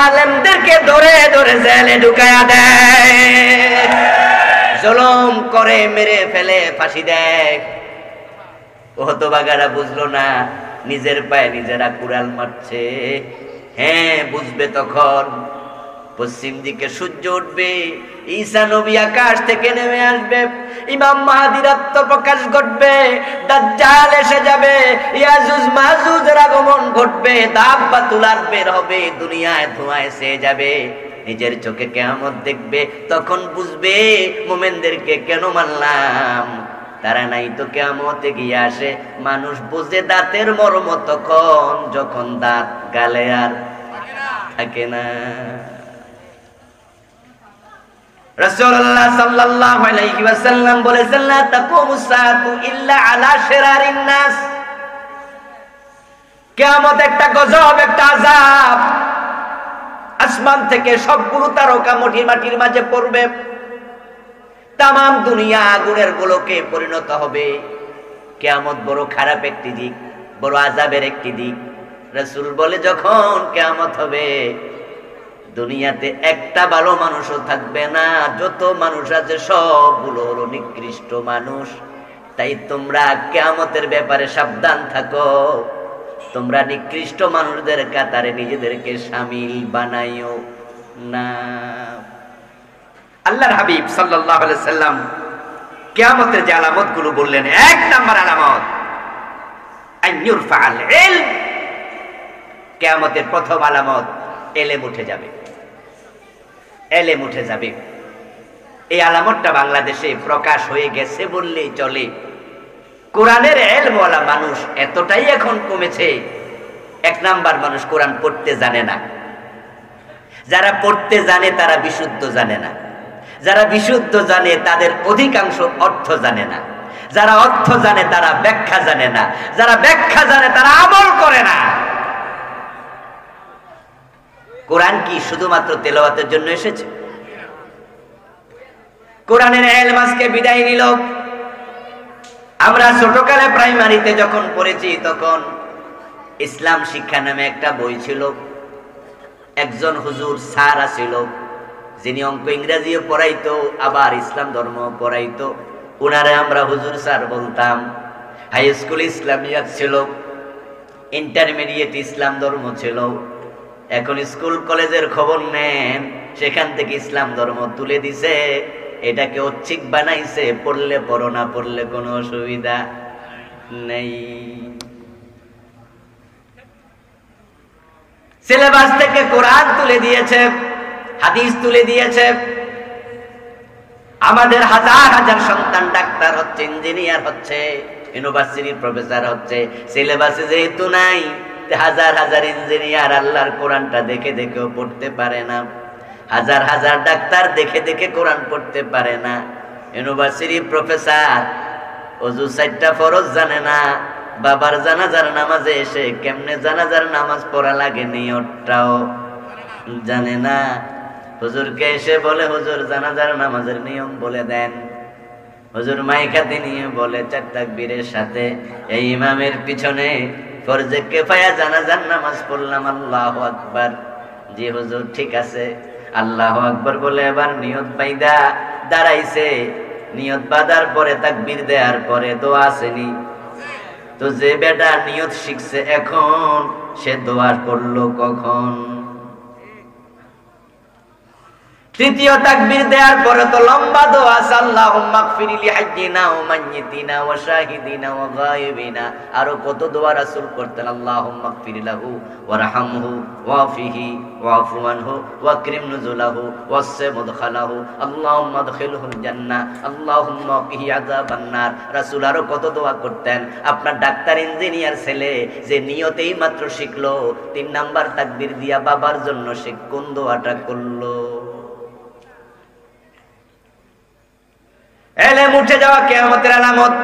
আলেমদেরকে ধরে ধরে জেলে ঢুকায়া দেয়, জুলুম করে মেরে ফেলে ফাঁসি দেয়। ও হতভাগারা বুঝলো না, নিজের পায়ে নিজেরা কুড়াল মারছে। হ্যাঁ বুঝবে তখন, পশ্চিম দিকে সূর্য উঠবে, ঈসা নবী আকাশ থেকে নেমে আসবে, ইমাম মাহদীর আত্মপ্রকাশ ঘটবে, দাজ্জাল এসে যাবে, ইয়াজুজ মাজুজের আগমন ঘটবে, দাব্বাতুল আরদ বের হবে, দুনিয়ায় ধোঁয়ায় ছেয়ে যাবে। নিজের চোখে কিয়ামত দেখবে, তখন বুঝবে মুমিনদেরকে কেন মানলাম। তারা নাই তো কিয়ামতে গিয়ে আসে, মানুষ বুঝে দাঁতের মর্ম তখন, যখন দাঁত গালে আর থাকে না। রাসূলুল্লাহ সাল্লাল্লাহু আলাইহি ওয়াসাল্লাম বলেছেন, লা তাকুমুস সাআতু ইল্লা আলা শিরারিন নাস। কিয়ামত একটা গজব, একটা আযাব। আসমান থেকে সবগুলো তারকা মাটির মাঝে পড়বে, তামাম দুনিয়া আগুনের গোলকে পরিণত হবে। কিয়ামত বড় খারাপ একটি দিক, বড় আযাবের একটি দিক। রাসূল বলে, যখন কিয়ামত হবে দুনিয়াতে একটা ভালো মানুষও থাকবে না, যত মানুষ আছে সবগুলো হলো নিকৃষ্ট মানুষ। তাই তোমরা কিয়ামতের ব্যাপারে সাবধান থাকো, তোমরা নিকৃষ্ট মানুষদের কাতারে নিজেদেরকে শামিল বানাইও না। আল্লাহর হাবিব সাল্লাল্লাহু আলাইহি সাল্লাম কিয়ামতের যে আলামতগুলো বললেন, এক নাম্বার আলামত আইয়ুরফাল ইলম। কিয়ামতের প্রথম আলামত এলেম উঠে যাবে, এলেম উঠে যাবে। এই আলামতটা বাংলাদেশে প্রকাশ হয়ে গেছে বললেই চলে। কোরআনের ইলমওয়ালা মানুষ এতটাই এখন কমেছে, এক নাম্বার মানুষ কোরআন পড়তে জানে না। যারা পড়তে জানে তারা বিশুদ্ধ জানে না, যারা বিশুদ্ধ জানে তাদের অধিকাংশ অর্থ জানে না, যারা অর্থ জানে তারা ব্যাখ্যা জানে না, যারা ব্যাখ্যা জানে তারা আমল করে না। কোরআন কি শুধুমাত্র তেলাওয়াতের জন্য এসেছে? কোরআনের ইলম আজকে বিদায় নিল। আমরা ছোটকালে প্রাইমারিতে যখন পড়েছি তখন ইসলাম শিক্ষা নামে একটা বই ছিল। একজন হুজুর স্যার ছিল, যিনি অঙ্ক ইংরেজিও পড়াইতো আবার ইসলাম ধর্ম পড়াইতো। উনারে আমরা হুজুর স্যার বলতাম। হাই স্কুল ইসলামিয়াত ছিল, ইন্টারমিডিয়েট ইসলাম ধর্ম ছিল। এখন স্কুল কলেজের খবর নেন, সেখান থেকে ইসলাম ধর্ম তুলে দিছে, এটাকে ঐচ্ছিক বানাইছে। পড়লে পড়ো, না পড়লে কোনো অসুবিধা নেই। সিলেবাস থেকে কোরআন তুলে দিয়েছে, হাদিস তুলে দিয়েছে। আমাদের হাজার হাজার সন্তান ডাক্তার হচ্ছে, ইঞ্জিনিয়ার হচ্ছে, ইউনিভার্সিটির প্রফেসর হচ্ছে। সিলেবাসে যেহেতু নাই, হাজার হাজার ইঞ্জিনিয়ার আল্লাহর কোরআনটা দেখে দেখেও পড়তে পারে না। হাজার হাজার ডাক্তার দেখে দেখে কোরআন পড়তে পারে না। ইউনিভার্সিটি প্রফেসর ওযু 4টা ফরজ জানে না। বাবার জানাজার নামাজে এসে কেমনে জানাজার নামাজ পড়া লাগে নিয়তটাও জানে না। হুজুরকে এসে বলে, হুজুর জানাজার নামাজের নিয়ম বলে দেন। হুজুর মাইকাতে নিয়ে বলে 4 তাকবীরের সাথে এই ইমামের পিছনে ফরজে কিফায়া জানাজার নামাজ পড়লাম, আল্লাহু আকবার। জি হুজুর, ঠিক আছে। আল্লাহু আকবার বলে এবার নিয়ত বাইদা দাঁড়াইছে। নিয়ত বাঁধার পরে তাকবীর দেওয়ার পরে দোয়া আসেনি। তো যে বেটা নিয়ত শিখছে এখন, সে দোয়া পড়লো কখন? তৃতীয় তাকবীর দেওয়ার পরে তো লম্বা দোয়া আছে, আল্লাহুম্মা গফির লি হাজ্জিনা ওয়া মাইয়িতিনা ওয়া শাহিদিনা ওয়া গায়িবিনা। আরো কত দোয়া রাসূল করতেন, আল্লাহুম্মা গফির লাহু ওয়ারহামহু ওয়াফিহি ওয়াফু আনহু ওয়াকরিম নুজুলাহু ওয়াসসি মুদখালাহু আল্লাহুম্মা আদখিলহুল জান্নাহ আল্লাহুম্মা কিহি আযাবান নার। রাসূল আরো কত দোয়া করতেন। আপনার ডাক্তার ইঞ্জিনিয়ার ছেলে যে নিয়তেই মাত্র শিখলো, 3 নাম্বার তাকবীর দিয়া বাবার জন্য সে কোন দোয়াটা করলো? এলেম উঠে যাওয়া কিয়ামতের আলামত।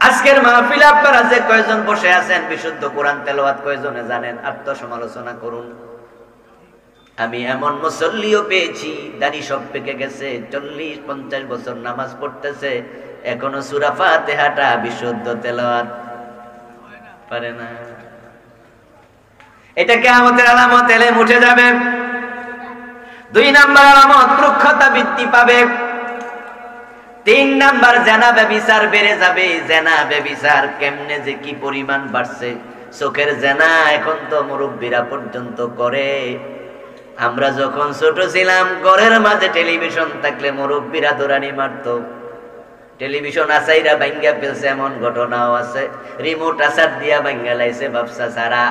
আজকের মাহফিলে আপনারা যে কয়জন বসে আছেন, বিশুদ্ধ কোরআন তেলাওয়াত কয়জনে জানেন? আত্মসমালোচনা করুন। আমি এমন মুসল্লিও পেয়েছি, দাড়ি সব পেকে গেছে, 40-50 বছর নামাজ পড়তেছে, এখনো সূরা ফাতিহাটা বিশুদ্ধ তেলাওয়াত পারে না। এটা কিয়ামতের আলামত। এলেম উঠে যাবে। 2 নাম্বার আলামত, মূর্খতা বৃদ্ধি পাবে। 3 নাম্বার, জেনা ব্যভিচার বেড়ে যাবে। জেনা ব্যভিচার কেমনে যে কি পরিমাণ বাড়ছে। চোখের জেনা এখন তো মুরব্বীরা পর্যন্ত করে। আমরা যখন ছোট ছিলাম, ঘরের মাঝে টেলিভিশন থাকলে মুরব্বীরা দৌড়ানি মারতো। টেলিভিশন আসাইরা ভাঙ্গা ফেলছে, এমন ঘটনাও আছে। রিমোট আসার দিয়া ভাঙ্গা লাইছে ব্যবসা ছাড়া।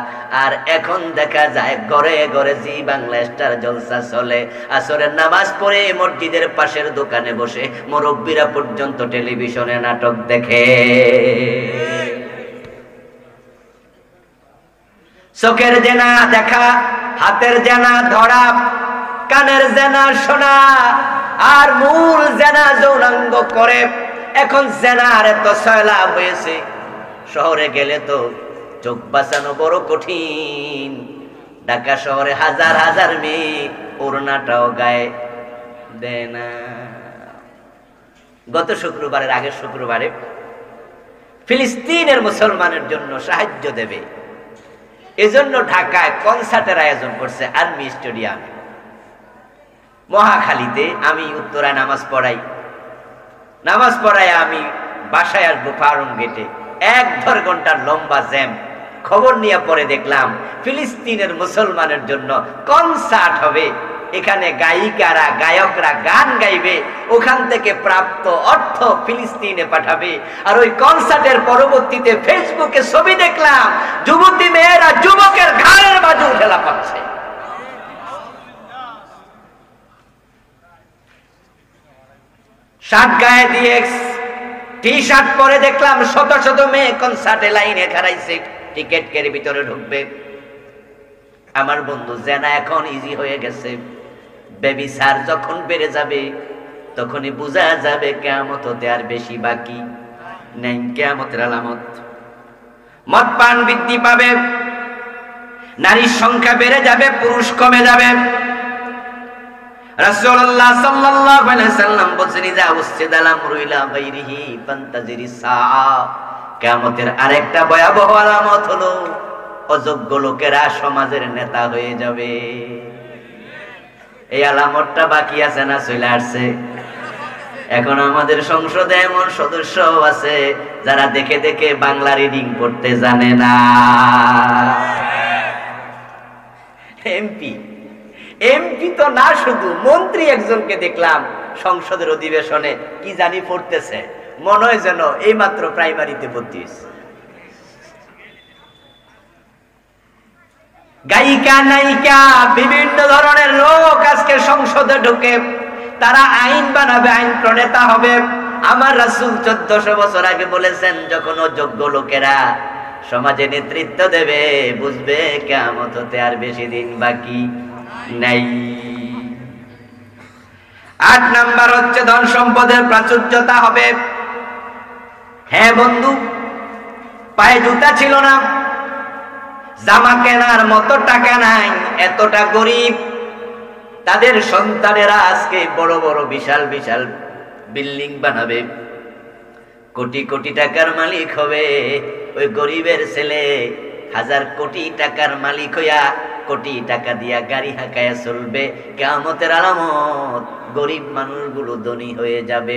আর এখন দেখা যায় ঘরে ঘরে জি বাংলা স্টার জলসা চলে। আসরের নামাজ পড়ে মসজিদের পাশের দোকানে বসে মুরব্বীরা পর্যন্ত টেলিভিশনে নাটক দেখে। চোখের জেনা দেখা, হাতের জেনা ধরা, কানের জেনা শোনা, আর মূল জেনা যৌনাঙ্গ করে। এখন জেনার এত সয়লাভ হয়েছে, শহরে গেলে তো চোখ বাঁচানো বড় কঠিন। ঢাকা শহরে হাজার হাজার মেয়ে ওড়নাটাও গায়ে দেয় না। গত শুক্রবারের আগের শুক্রবারে ফিলিস্তিনের মুসলমানের জন্য সাহায্য দেবে, এজন্য ঢাকায় কনসার্টের আয়োজন করছে আর্মি স্টেডিয়ামে। মহাখালীতে আমি উত্তরায় নামাজ পড়াই আমি বাসায় আসবো ফার্ম গেটে, 1-1.5 ঘন্টার লম্বা জ্যাম। খবর নিয়ে পরে দেখলাম ফিলিস্তিনের মুসলমানের জন্য কনসার্ট হবে। এখানে গায়িকারা গায়করা গান গাইবে, ওখান থেকে প্রাপ্ত অর্থ ফিলিস্তিনে পাঠাবে। আর ওই কনসার্টের পরবর্তীতে ফেসবুকে ছবি দেখলাম, যুবতী মেয়েরা যুবকের ঘাড়ের মাঝে উঠে লাফাচ্ছে। শার্ট গায়ে দিয়ে টি শার্ট পরে দেখলাম শত শত মেয়ে কনসার্টে লাইনে খাড়াইছে, টিকিট কেড়ে ভিতরে ঢুকবে। আমার বন্ধু, জেনা এখন ইজি হয়ে গেছে। ব্যভিচার যখন বেড়ে যাবে তখনই বোঝা যাবে কিয়ামত হতে আর বেশি বাকি নেই। কিয়ামতের আলামত। মদ পান বৃদ্ধি পাবে, নারীর সংখ্যা বেড়ে যাবে, পুরুষ কমে যাবে। রাসূলুল্লাহ সাল্লাল্লাহু আলাইহি সাল্লাম বলেছেন, ইযা উসিদাল আমরু ইলা গায়রিহি ফান্তাজিরিস সাআ। কিয়ামতের আরেকটা ভয়াবহ আলামত হলো অযোগ্য লোকেরা সমাজের নেতা হয়ে যাবে। এই আলামতটা বাকি আছে না চলে আসছে? এখন আমাদের সংসদে এমন সদস্য আছে যারা দেখে দেখে বাংলা রিডিং পড়তে জানে না। এমপি তো না, শুধু মন্ত্রী একজনকে দেখলাম সংসদের অধিবেশনে কি জানি পড়তেছে, মনে হয় যেন এই মাত্র প্রাইমারিতে ভর্তি হয়েছে। গায়িকা নায়িকা বিভিন্ন ধরনের লোক আজকে সংসদে ঢুকে, তারা আইন বানাবে, আইন প্রণেতা হবে। আমার রাসূল 1400 বছর আগে বলেছেন, যখন যোগ্য লোকেরা সমাজে নেতৃত্ব দেবে বুঝবে কিয়ামত হতে আর বেশি দিন বাকি নাই। 8 নাম্বার হচ্ছে ধন সম্পদের প্রাচুর্যতা হবে। হ্যাঁ বন্ধু, পায়ে জুতা ছিল না, জামা কেনার মতো টাকা নাই, এতটা গরিব। তাদের সন্তানেরা আজকে বড় বড় বিশাল বিশাল বিল্ডিং বানাবে, কোটি কোটি টাকার মালিক হবে। ওই গরিবের ছেলে 1000 কোটি টাকার মালিক হইয়া কোটি টাকা দিয়া গাড়ি হাঁকায়া চলবে। কিয়ামতের আলামত, গরিব মানুষগুলো ধনী হয়ে যাবে।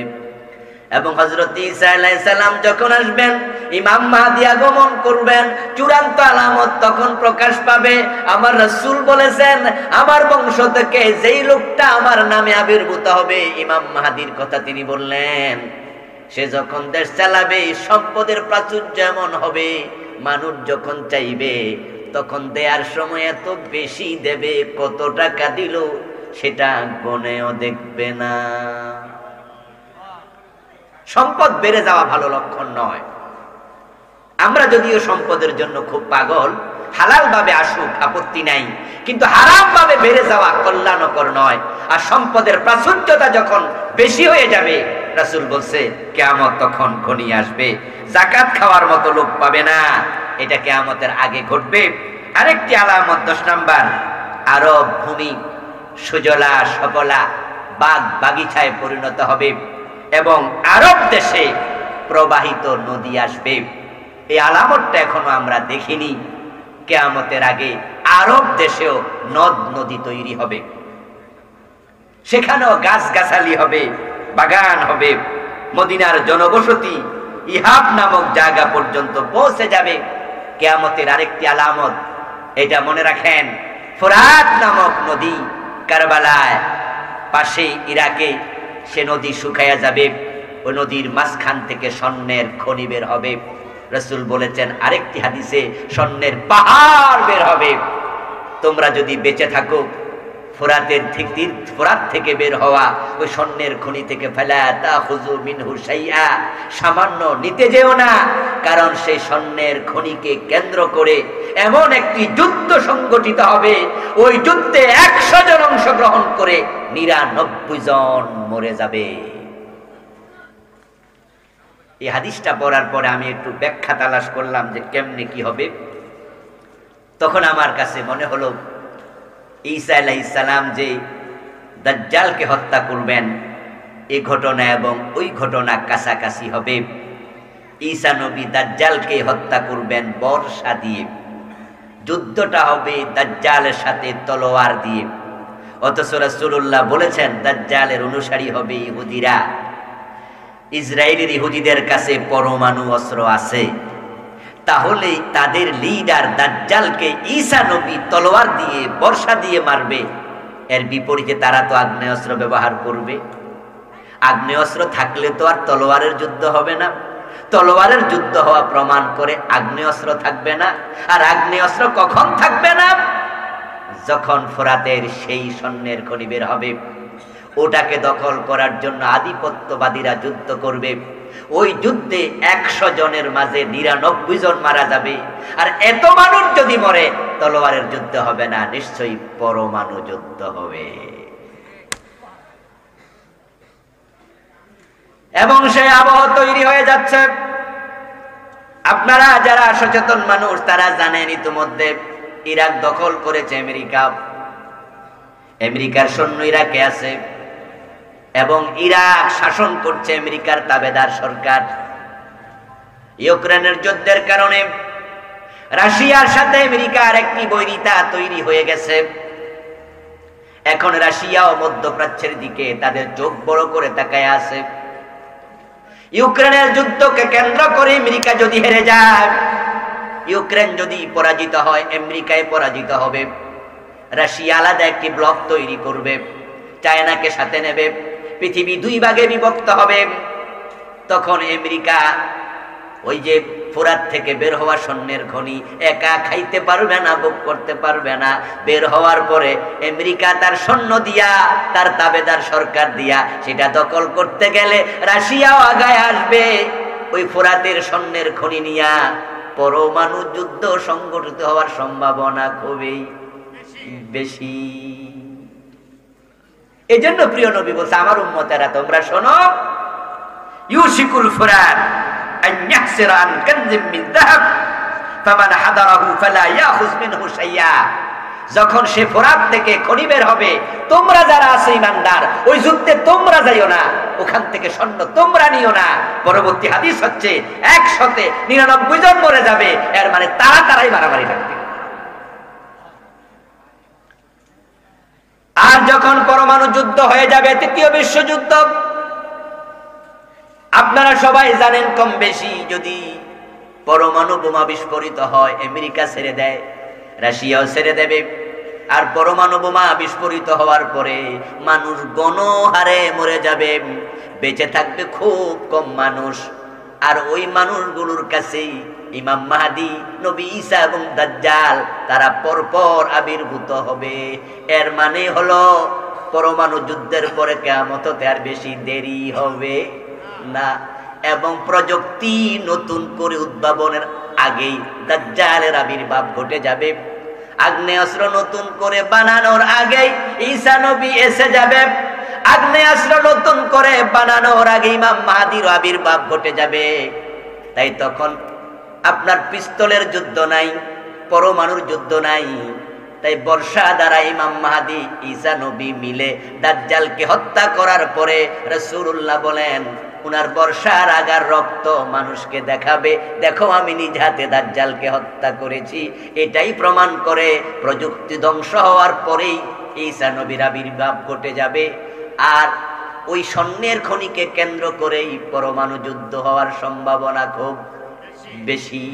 এবং হযরত ঈসা আলাইহিস সালাম যখন আসবেন, ইমাম মাহদী আগমন করবেন, চূড়ান্ত আলামত তখন প্রকাশ পাবে। আমার রাসূল বলেছেন, আমার বংশ থেকে যেই লোকটা আমার নামে আবির্ভূত হবে, ইমাম মাহদীর কথা তিনি বললেন, সে যখন দেশ চালাবে সম্পদের প্রাচুর্য এমন হবে, মানুষ যখন চাইবে তখন দেয়ার সময় এত বেশি দেবে, কত টাকা দিল সেটা গনেও দেখবে না। সম্পদ বেড়ে যাওয়া ভালো লক্ষণ নয়। আমরা যদিও সম্পদের জন্য খুব পাগল, হালাল ভাবে আসুক আপত্তি নাই, কিন্তু হারাম ভাবে বেড়ে যাওয়া কল্যাণকর নয়। আর সম্পদের প্রাচুর্যতা যখন বেশি হয়ে যাবে, রাসূল বলছে কিয়ামত তখন ঘনিয়ে আসবে, যাকাত খাওয়ার মতো লোক পাবে না। এটা কিয়ামতের আগে ঘটবে। আরেকটি আলামত 10 নাম্বার, আরব ভূমি সুজলা সবলা বাগ বাগিচায় পরিণত হবে এবং আরব দেশে প্রবাহিত নদী আসবে। এই আলামতটা এখনো আমরা দেখিনি। কিয়ামতের আগে আরব দেশেও নদ নদী তৈরি হবে, সেখানেও গাছগাছালি হবে, বাগান হবে, মদিনার জনবসতি ইহাব নামক জায়গা পর্যন্ত পৌঁছে যাবে। কিয়ামতের আরেকটি আলামত, এটা মনে রাখেন, ফোরাত নামক নদী কারবালায় পাশে ইরাকে, সে নদী শুকায়া যাবে, ওই নদীর মাঝখান থেকে স্বর্ণের খনি বের হবে। রাসূল বলেছেন আরেকটি হাদিসে, স্বর্ণের পাহাড় বের হবে। তোমরা যদি বেঁচে থাকো, ফোরাত থেকে বের হওয়া ওই স্বর্ণের খনি থেকে ফালা তাখুযু মিনহু শাইআ, সামান্য নিতে যেও না, কারণ সেই স্বর্ণের খনিকে কেন্দ্র করে এমন একটি যুদ্ধ সংগঠিত হবে, ওই যুদ্ধে 100 জন অংশগ্রহণ করে 99 জন মরে যাবে। এই হাদিসটা পড়ার পরে আমি একটু ব্যাখ্যা তালাশ করলাম যে কেমনে কি হবে। তখন আমার কাছে মনে হলো, ঈসা আলাইহিস সালাম যে দাজ্জালকে হত্যা করবেন, এই ঘটনা এবং ওই ঘটনা কাছাকাছি হবে। ঈসা নবী দাজ্জালকে হত্যা করবেন বর্শা দিয়ে, যুদ্ধটা হবে দাজ্জালের সাথে তলোয়ার দিয়ে। অথচ রাসূলুল্লাহ বলেছেন দাজ্জালের অনুসারী হবে ইহুদিরা। ইসরায়েলের ইহুদিদের কাছে পরমাণু অস্ত্র আছে, তাহলে তাদের লিডার দাজ্জালকে ঈসা নবী তলোয়ার দিয়ে বর্শা দিয়ে মারবে। এর বিপরীতে তারা তো আগ্নেয়াস্ত্র ব্যবহার করবে। আগ্নেয়াস্ত্র থাকলে তো আর তলোয়ারের যুদ্ধ হবে না। তলোয়ারের যুদ্ধ হওয়া প্রমাণ করে আগ্নেয়াস্ত্র থাকবে না। আর আগ্নেয়াস্ত্র কখন থাকবে না? যখন ফোরাতের সেই স্বর্ণের খনি বের হবে, ওটাকে দখল করার জন্য আধিপত্যবাদীরা যুদ্ধ করবে। ওই যুদ্ধে 100 জনের মাঝে 99 জন মারা যাবে। আর এত মানুষ যদি মরে, তলোয়ারের যুদ্ধ হবে না, নিশ্চয়ই পরমাণু যুদ্ধ হবে। এবং সেই আবহ তৈরি হয়ে যাচ্ছে। আপনারা যারা সচেতন মানুষ, তারা জানেন ইতিমধ্যে ইরাক দখল করেছে আমেরিকা। আমেরিকার সৈন্য ইরাকে আছে এবং ইরাক শাসন করছে আমেরিকার তাবেদার সরকার। ইউক্রেনের যুদ্ধের কারণে রাশিয়ার সাথে আমেরিকার একটি বৈরিতা তৈরি হয়ে গেছে। এখন রাশিয়া ও মধ্যপ্রাচ্যের দিকে তাদের চোখ বড় করে তাকায় আছে। ইউক্রেনের যুদ্ধকে কেন্দ্র করে আমেরিকা যদি হেরে যায়, ইউক্রেন যদি পরাজিত হয়, আমেরিকায় পরাজিত হবে। রাশিয়া আলাদা একটি ব্লক তৈরি করবে, চায়নাকে সাথে নেবে, পৃথিবী 2 ভাগে বিভক্ত হবে। তখন আমেরিকা ওই যে ফোরাত থেকে বের হওয়া স্বর্ণের খনি একা খাইতে পারবে না, ভোগ করতে পারবে না। বের হওয়ার পরে আমেরিকা তার সৈন্য দিয়া, তার তাবেদার সরকার দিয়া সেটা দখল করতে গেলে রাশিয়াও আগায় আসবে ওই ফোরাতের স্বর্ণের খনি নিয়া। পরমাণু যুদ্ধ সংগঠিত হওয়ার সম্ভাবনা খুবই বেশি। এজন্য প্রিয় নবী বলছে, আমার উম্মতেরা তোমরা শোনো, ইউশিকুল ফুরাত আন ইয়াহসিরা আন কানজিম মিন যাহাব ফামান হাদারাহু ফালা ইয়াখুয মিনহু শাইয়া। যখন সে ফোরাত থেকে খনি বের হবে, তোমরা যারা আছো ঈমানদার, ওই যুদ্ধে তোমরা যাইও না, ওখান থেকে স্বর্ণ তোমরা নিও না। পরবর্তী হাদিস হচ্ছে 199 জন মরে যাবে, এর মানে তারাই মারামারি থাকবে। আর যখন পরমাণু যুদ্ধ হয়ে যাবে, 3য় বিশ্বযুদ্ধ, আপনারা সবাই জানেন কম বেশি, যদি পরমাণু বোমা বিস্ফোরিত হয়, আমেরিকা ছেড়ে দেয়, রাশিয়াও ছেড়ে দেবে। আর পরমাণু বোমা বিস্ফোরিত হওয়ার পরে মানুষ গণহারে মরে যাবে, বেঁচে থাকবে খুব কম মানুষ। আর ওই মানুষগুলোর কাছেই ইমাম মাহদী, নবী ঈসা এবং দাজ্জাল তারা পরপর আবির্ভূত হবে। এর মানে হলো পরমাণু যুদ্ধের পরে কিয়ামত হতে আর বেশি দেরি হবে না। এবং প্রযুক্তি নতুন করে উদ্ভাবনের আগেই দাজ্জালের আবির্ভাব ঘটে যাবে। আগ্নেয়াস্ত্র নতুন করে বানানোর আগেই ঈসা নবী এসে যাবে। আগ্নেয়াস্ত্র নতুন করে বানানোর আগে ইমাম মাহদীর আবির্ভাব ঘটে যাবে। তাই তখন আপনার পিস্তলের যুদ্ধ নাই, পরমাণুর যুদ্ধ নাই। তাই বর্ষা দ্বারা ইমাম মাহদী ঈসা নবী মিলে দাজ্জালকে হত্যা করার পরে রাসূলুল্লাহ বলেন, উনার বর্ষার আগার রক্ত মানুষকে দেখাবে, দেখো আমি নিজ হাতে দাজ্জালকে হত্যা করেছি। এটাই প্রমাণ করে প্রযুক্তি ধ্বংস হওয়ার পরেই ঈসা নবীর আবির্ভাব ঘটে যাবে। আর ওই স্বর্ণের খনিকে কেন্দ্র করেই পরমাণু যুদ্ধ হওয়ার সম্ভাবনা খুব বেশি।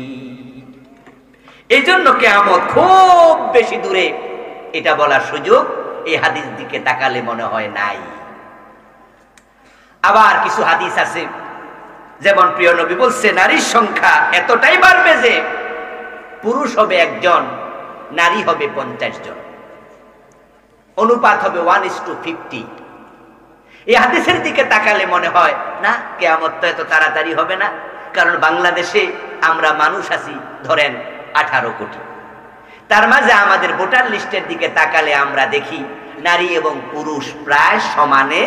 এই জন্য কিয়ামত খুব বেশি দূরে, এটা বলার সুযোগ এই হাদিস দিকে তাকালে মনে হয় নাই। আবার কিছু হাদিস আছে, যেমন প্রিয় নবী বলছে নারীর সংখ্যা এতটাই বাড়বে যে পুরুষ হবে 1 জন, নারী হবে 50 জন, অনুপাত হবে 1:50। এই হাদিসের দিকে তাকালে মনে হয় না, কিয়ামত তো এত তাড়াতাড়ি হবে না। কারণ বাংলাদেশে আমরা মানুষ আছি ধরেন 18 কোটি, তার মাঝে আমাদের ভোটার লিস্টের দিকে তাকালে আমরা দেখি নারী এবং পুরুষ প্রায় সমানে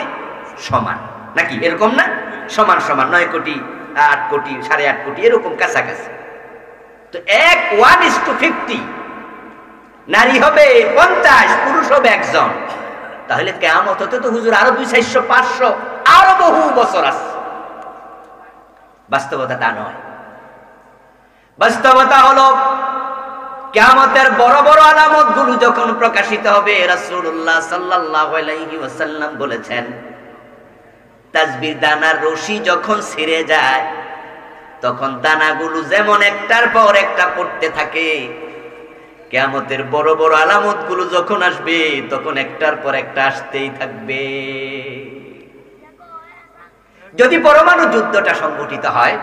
সমান, নাকি এরকম না? সমান সমান, 9 কোটি, 8 কোটি, 8.5 কোটি, এরকম কাছাকাছি। তো 1:50, নারী হবে 50, পুরুষ হবে 1 জন। তাহলে কিয়ামত হতে তো হুজুর আরো 200, 400, 500 আরো বহু বছর আছে। বাস্তবতা তা নয়। বাস্তবতা হলো কিয়ামতের বড় বড় আলামত গুলো যখন প্রকাশিত হবে, রাসূলুল্লাহ সাল্লাল্লাহু আলাইহি ওয়াসাল্লাম বলেছেন, তাসবির দানার রশি যখন ছিঁড়ে যায় তখন দানাগুলো যেমন একটার পর একটা পড়তে থাকে, কিয়ামতের বড় বড় আলামত গুলো যখন আসবে তখন একটার পর একটা আসতেই থাকবে। যদি পরমাণু যুদ্ধটা সংঘটিত হয়,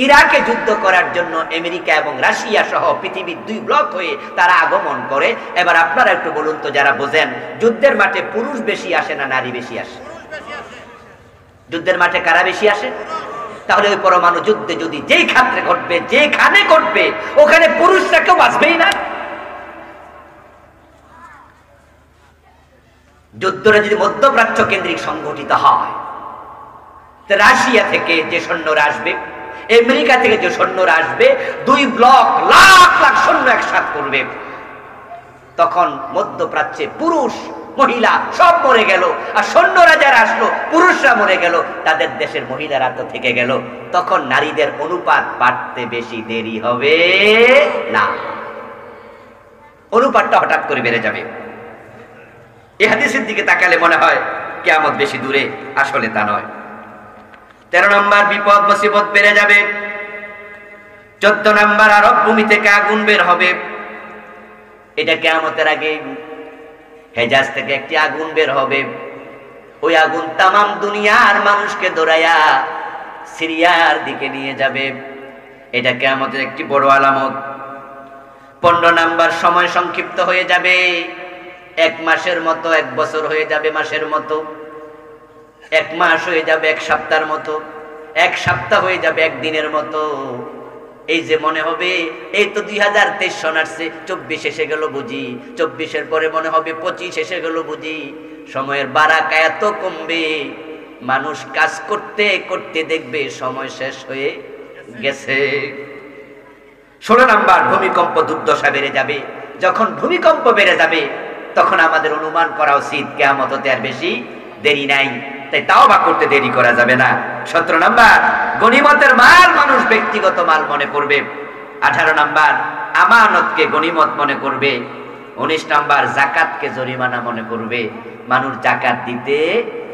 ইরাকে যুদ্ধ করার জন্য আমেরিকা এবং রাশিয়া সহ পৃথিবীর 2 ব্লক হয়ে তারা আগমন করে। এবার আপনারা একটু বলুন তো, যারা বোঝেন, যুদ্ধের মাঠে পুরুষ বেশি আসে না নারী বেশি আসে? যুদ্ধের মাঠে কারা বেশি আসে? তাহলে ওই পরমাণু যুদ্ধে যদি যেই ক্ষেত্রে ঘটবে, যেখানে ঘটবে, ওখানে পুরুষরা কেউ বাঁচবেই না। যুদ্ধটা যদি মধ্যপ্রাচ্য কেন্দ্রিক সংঘটিত হয়, রাশিয়া থেকে যে সৈন্যরা আসবে, আমেরিকা থেকে যে সৈন্যরা আসবে, 2 ব্লক লাখ লাখ সৈন্য একসাথ করবে, তখন মধ্যপ্রাচ্যে পুরুষ মহিলা সব মরে গেল। আর সৈন্যরা যারা আসলো, পুরুষরা মরে গেল, তাদের দেশের মহিলারা তো থেকে গেল। তখন নারীদের অনুপাত বাড়তে বেশি দেরি হবে না, অনুপাতটা হঠাৎ করে বেড়ে যাবে। এই হাদিসের দিকে তাকালে মনে হয় কিয়ামত বেশি দূরে, আসলে তা নয়। 13 নম্বর বিপদ মুসিবত বেড়ে যাবে। 14 নম্বর আরব ভূমি থেকে আগুন বের হবে। এটা কিয়ামতের আগে হেজাজ থেকে একটি আগুন বের হবে। ওই আগুন তামাম দুনিয়ার মানুষকে দৌড়াইয়া সিরিয়ার দিকে নিয়ে যাবে। এটা কিয়ামতের একটি বড় আলামত। 15 নম্বর সময় সংক্ষিপ্ত হয়ে যাবে। 1 মাসের মতো 1 বছর হয়ে যাবে মাসের মতো, 1 মাস হয়ে যাবে 1 সপ্তাহের মতো, 1 সপ্তাহ হয়ে যাবে 1 দিনের মতো। এই যে মনে হবে এই তো 2023 সন আসছে, 24 এসে গেল বুঝি, 24-এর পরে মনে হবে 25 এসে গেল বুঝি। সময়ের বারাকা এত কমবে, মানুষ কাজ করতে করতে দেখবে সময় শেষ হয়ে গেছে। 16 নম্বর ভূমিকম্প, দুর্দশা বেড়ে যাবে। যখন ভূমিকম্প বেড়ে যাবে তখন আমাদের অনুমান করা উচিত কিয়ামত হতে আর বেশি দেরি নাই। তাই তাওবা করতে দেরি করা যাবে না। 17 নম্বর গনিমতের মাল মানুষ ব্যক্তিগত মাল মনে করবে। 18 নম্বর আমানতকে গনিমত মনে করবে। 19 নম্বর যাকাতকে জরিমানা মনে করবে। মানুষ যাকাত দিতে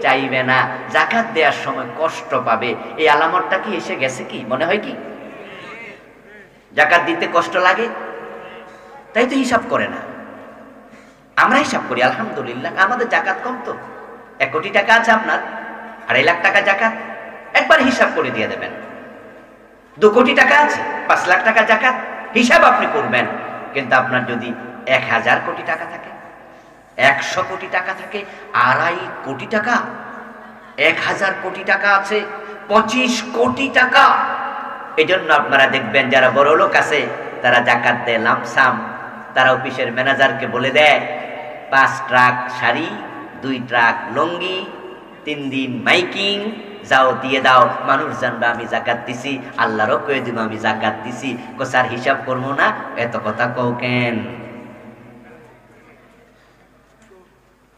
চাইবে না, যাকাত দেওয়ার সময় কষ্ট পাবে। এই আলামতটা কি এসে গেছে? কি মনে হয়? কি জাকাত দিতে কষ্ট লাগে, তাই তো হিসাব করে না। আমরা হিসাব করি, আলহামদুলিল্লাহ আমাদের জাকাত কম তো, 1 কোটি টাকা আছে আপনার, 2.5 লাখ টাকা জাকাত, একবার হিসাব করে দিয়ে দেবেন। 2 কোটি টাকা আছে, 5 লাখ টাকা জাকাত, হিসাব আপনি করবেন। কিন্তু আপনার যদি 1000 কোটি টাকা থাকে, 100 কোটি টাকা থাকে, 2.5 কোটি টাকা, 1000 কোটি টাকা আছে, 25 কোটি টাকা। এই জন্য আপনারা দেখবেন যারা বড় লোক আছে তারা জাকাত দেয় লামসাম। তারা অফিসের ম্যানেজারকে বলে দেয় 5 ট্রাক শাড়ি, 2 ট্রাক লুঙ্গি, 3 দিন মাইকিং, যাও দিয়ে দাও, মানুষ জানবে আমি জাকাত দিছি, আল্লাহরও কয়ে দিব আমি জাকাত দিছি। স্যার হিসাব করবো না, এত কথা কও কেন?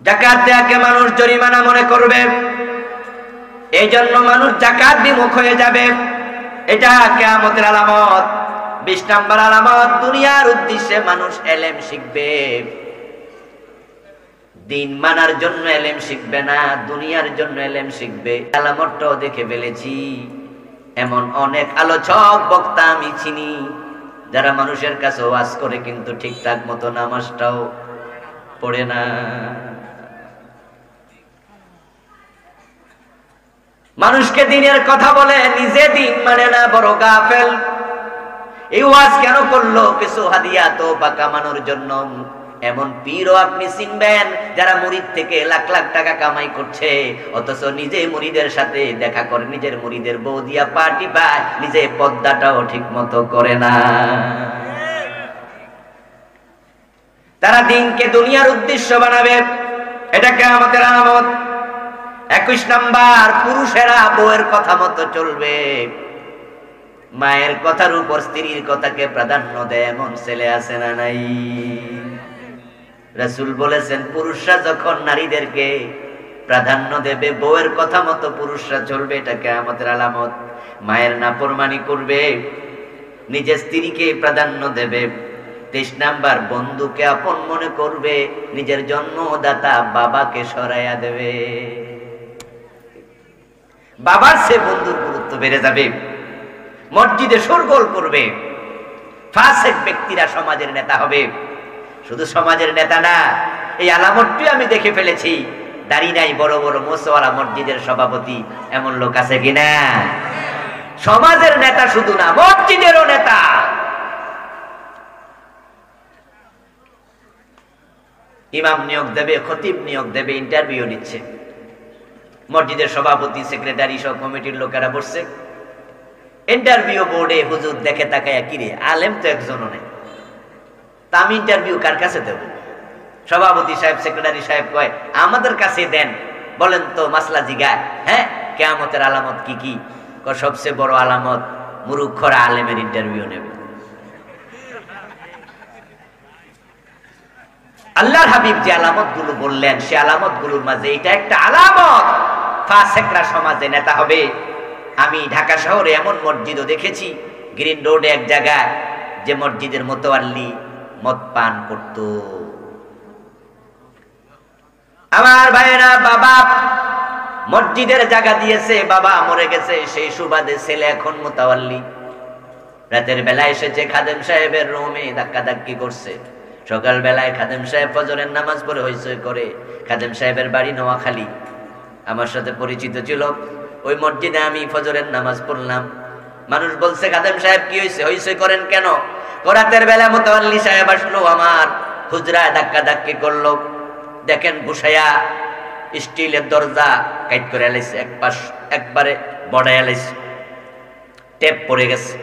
জাকাত দেয়াকে মানুষ জরিমানা মনে করবে, এই জন্য মানুষ জাকাত বিমুখ হয়ে যাবে। এটা কিয়ামতের আলামত। 20 নম্বর আলামত, দুনিয়ার উদ্দেশ্যে মানুষ এলেম শিখবে, দিন মানার জন্য এলেম শিখবে না, দুনিয়ার জন্য এলেম শিখবে। আলামতটাও দেখে ফেলেছি। এমন অনেক আলোচক বক্তা আমি চিনি যারা মানুষের কাছে ওয়াজ করে কিন্তু ঠিকঠাক মতো নামাজটাও পড়ে না। মানুষকে দিনের কথা বলে, নিজে দিন মানে না, বড় গাফেল। এই ওয়াজ কেন করলো? কিছু হাদিয়া তো বা কামানোর জন্য। এমন পীরও আপনি চিনবেন যারা মুরিদ থেকে লাখ লাখ টাকা কামাই করছে, অথচ নিজে মুরিদের সাথে দেখা করে, নিজের মুরিদের বউ দিয়া পার্টি পায়, নিজে পর্দাটাও ঠিক মতো করে না। তারা দিনকে দুনিয়ার উদ্দেশ্য বানাবে, এটা কিয়ামতের আলামত। 21 নাম্বার, পুরুষেরা বউয়ের কথা মতো চলবে, মায়ের কথার উপর স্ত্রীর কথাকে প্রাধান্য দেয়, এমন ছেলে আছে না নাই? রাসূল বলেছেন পুরুষরা যখন নারীদেরকে প্রাধান্য দেবে, বউয়ের কথা মতো পুরুষরা চলবে, এটা কিয়ামতের আলামত। মায়ের নাফরমানি করবে, নিজের স্ত্রীকে প্রাধান্য দেবে। 23 নাম্বার, বন্ধুকে আপন মনে করবে, নিজের জন্মদাতা বাবাকে সরাইয়া দেবে। বাবার চেয়ে বন্ধুর গুরুত্ব বেড়ে যাবে। মসজিদে শোরগোল করবে। ফাসিক ব্যক্তিরা সমাজের নেতা হবে। শুধু সমাজের নেতা না, এই আলামতটি আমি দেখে ফেলেছি। দাড়ি নাই, বড় বড় মোছওয়ালা মসজিদের সভাপতি, এমন লোক আছে কিনা? সমাজের নেতা শুধু না, মসজিদেরও নেতা। ইমাম নিয়োগ দেবে, খতিব নিয়োগ দেবে, ইন্টারভিউ নিচ্ছে। মসজিদের সভাপতি, সেক্রেটারি সব কমিটির লোকেরা বসছে। ইন্টারভিউ বোর্ডে হুজুর দেখে তাকায়, কিরে আলেম তো একজনও নেই, তা আমি ইন্টারভিউ কার কাছে দেব? সভাপতি সাহেব, সেক্রেটারি সাহেব কয় আমাদের কাছে দেন, বলেন তো মাসলা জিগায়। হ্যাঁ, কিয়ামতের আলামত কি কি? সবচেয়ে বড় আলামত, মুরুক্ষরা আলেমের ইন্টারভিউ নেবে। আল্লাহর হাবিব যে আলামত গুলো বললেন, সে আলামত গুলোর মাঝে এটা একটা আলামত। ফাসিকরা সমাজে নেতা হবে। আমি ঢাকা শহরে এমন মসজিদও দেখেছি, গ্রিন রোডে এক জায়গায়, যে মসজিদের মোতাওয়াল্লি মদ পান করত। আমার ভাইয়েরা, বাবা মসজিদের জায়গা দিয়েছে, বাবা মরে গেছে, সেই সুবাদে ছেলে এখন মোতাওয়াল্লি। রাতের বেলা এসেছে খাদেম সাহেবের রুমে, ধাক্কাধাক্কি করছে। সকাল বেলায় খাদেম সাহেব ফজরের নামাজ পড়ে হইচই করে। খাদেম সাহেবের বাড়ি নোয়াখালী, আমার সাথে পরিচিত ছিল। ওই মসজিদে আমি ফজরের নামাজ পড়লাম। মানুষ বলছে খাদেম সাহেব কি হয়েছে, হইচই করেন কেন? রাতের বেলা মোতাওয়াল্লি সাহেব আসলো, আমার হুজরায় ধাক্কাধাক্কি করলো। দেখেন ঘুষাইয়া স্টিলের দরজা কাইট করে এলাইছে, এক পাশ একবারে বড়াই এলাইছে, টেপ পড়ে গেছে।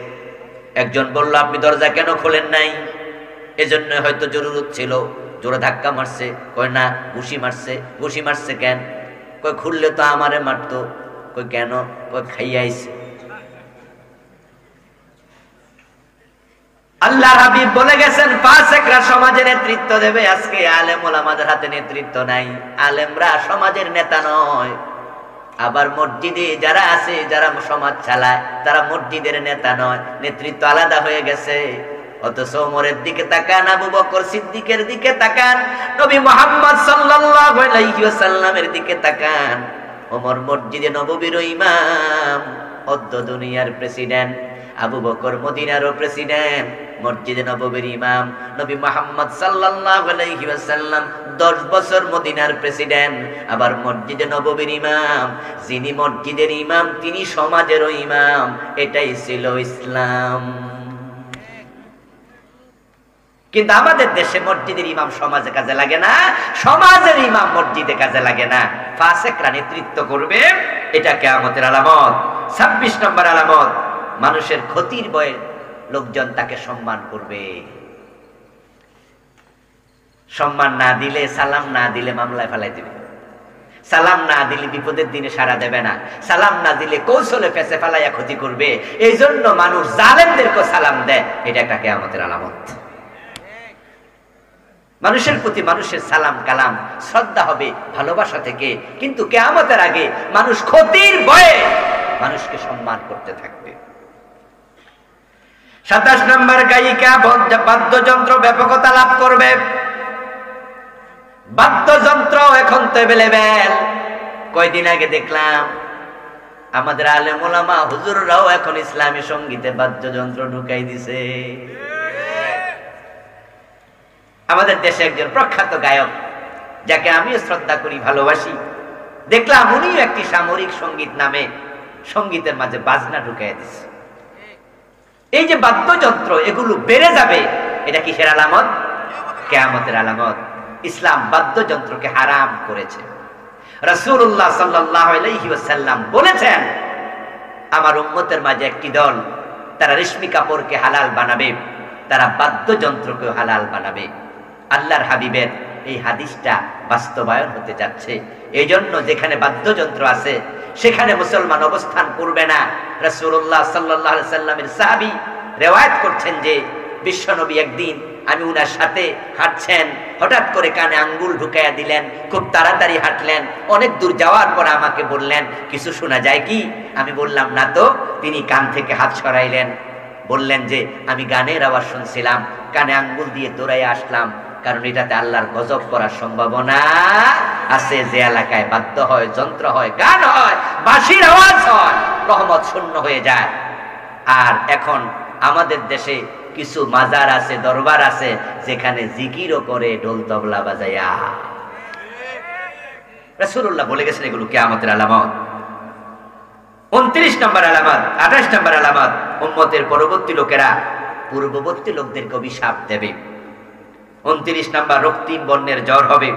একজন বলল আপনি দরজা কেন খোলেন নাই? এজন্য হয়তো জরুরত ছিল। জোরে ধাক্কা মারছে? কয় না, ঘুষি মারছে। ঘুষি মারছে কেন? কয় খুললে তো আমারে মারতো। কই কেন? কই খাইয়াইছে। আল্লাহর হাবিব বলে গেছেন ফাসিকরা সমাজে নেতৃত্ব দেবে। আজকে আলেম ওলামাদের হাতে নেতৃত্ব নাই, আলেমরা সমাজের নেতা নয়। আবার মসজিদে যারা আছে, যারা সমাজ চালায়, তারা মসজিদের নেতা নয়, নেতৃত্ব আলাদা হয়ে গেছে। অথচ ওমরের দিকে তাকান, আবু বকর সিদ্দিকের দিকে তাকান, নবী মুহাম্মদ সাল্লাল্লাহু আলাইহি ওয়াসাল্লামের দিকে তাকান। ওমর মসজিদে নববীর ইমাম, অদ্য দুনিয়ার প্রেসিডেন্ট। আবু বকর মদিনারও প্রেসিডেন্ট, মসজিদে নববীর ইমাম। নবী মুহাম্মদ সাল্লাল্লাহু আলাইহি ওয়াসাল্লাম 10 বছর মদিনার প্রেসিডেন্ট, আবার মসজিদে নববীর ইমাম। যিনি মসজিদের ইমাম তিনি সমাজেরও ইমাম। এটাই ছিল ইসলাম। কিন্তু আমাদের দেশে মসজিদের ইমাম সমাজে কাজে লাগে না, সমাজের ইমাম মসজিদে কাজে লাগে না। ফাসেকরা নেতৃত্ব করবে, এটা কিয়ামতের আলামত। 26 নম্বর আলামত, মানুষের ক্ষতির ভয়ে লোকজন তাকে সম্মান করবে। সম্মান না দিলে, সালাম না দিলে মামলায় ফেলাই দিবে, সালাম না দিলে বিপদের দিনে সাড়া দেবে না, সালাম না দিলে কৌশলে ফেসে ফেলাইয়া ক্ষতি করবে। এই জন্য মানুষ জালেমদেরকে সালাম দেয়, এটা একটা কিয়ামতের আলামত। মানুষের প্রতি মানুষের সালাম কালাম শ্রদ্ধা হবে ভালোবাসা থেকে, কিন্তু কিয়ামতের আগে মানুষ ক্ষতির ভয়ে মানুষকে সম্মান করতে থাকবে। 27 নম্বর, গায়িকা বাদ্যযন্ত্র ব্যাপকতা লাভ করবে। বাদ্যযন্ত্র এখন তো অ্যাভেলেবেল। কয়দিন আগে দেখলাম আমাদের আলেম ওলামা হুজুররাও এখন ইসলামী সঙ্গীতে বাদ্যযন্ত্র ঢুকাই দিছে। আমাদের দেশে একজন প্রখ্যাত গায়ক, যাকে আমিও শ্রদ্ধা করি ভালোবাসি, দেখলাম উনিও একটি সামরিক সঙ্গীত নামে সঙ্গীতের মাঝে বাজনা ঢুকাই দিছে। এই যে বাদ্যযন্ত্র এগুলো বেড়ে যাবে, এটা কিসের আলামত? কিয়ামতের আলামত। ইসলাম বাদ্যযন্ত্রকে হারাম করেছে। রাসূলুল্লাহ সাল্লাল্লাহু আলাইহি ওয়াসাল্লাম বলেছেন, আমার উম্মতের মাঝে একটি দল, তারা রেশমি কাপড়কে হালাল বানাবে, তারা বাদ্যযন্ত্রকে হালাল বানাবে। আল্লাহর হাবিবের এই হাদিসটা বাস্তবায়ন হতে যাচ্ছে। এই জন্য যেখানে বাদ্যযন্ত্র আছে সেখানে মুসলমান অবস্থান করবে না। রাসূলুল্লাহ সাল্লাল্লাহু আলাইহি ওয়াসাল্লামের সাহাবী রিওয়ায়াত করছেন যে বিশ্বনবী একদিন, আমি উনার সাথে হাঁটছেন, হঠাৎ করে কানে আঙ্গুল ঢুকাইয়া দিলেন, খুব তাড়াতাড়ি হাঁটলেন। অনেক দূর যাওয়ার পর আমাকে বললেন, কিছু শোনা যায় কি? আমি বললাম না তো। তিনি কান থেকে হাত সরাইলেন, বললেন যে আমি গানের আওয়াজ শুনছিলাম, কানে আঙ্গুল দিয়ে দৌড়াইয়া আসলাম, কারণ এটাতে আল্লাহর গজব করার সম্ভাবনা আছে। যে এলাকায় বাদ্য হয়, যন্ত্র হয়, গান হয়, বাঁশির আওয়াজ হয়, রহমত শূন্য হয়ে যায়। আর এখন আমাদের দেশে কিছু মাজার আছে, দরবার আছে, যেখানে জিকিরও করে ঢোল তবলা বাজাইয়া। রাসূলুল্লাহ বলে গেছেন এগুলো কিয়ামতের আলামত। 29 নম্বর আলামত, 28 নম্বর আলামত, উম্মতের পরবর্তী লোকেরা পূর্ববর্তী লোকদেরকে অভিশাপ দেবে। 29 নম্বর, রক্তিম বর্ণের জ্বর হবে।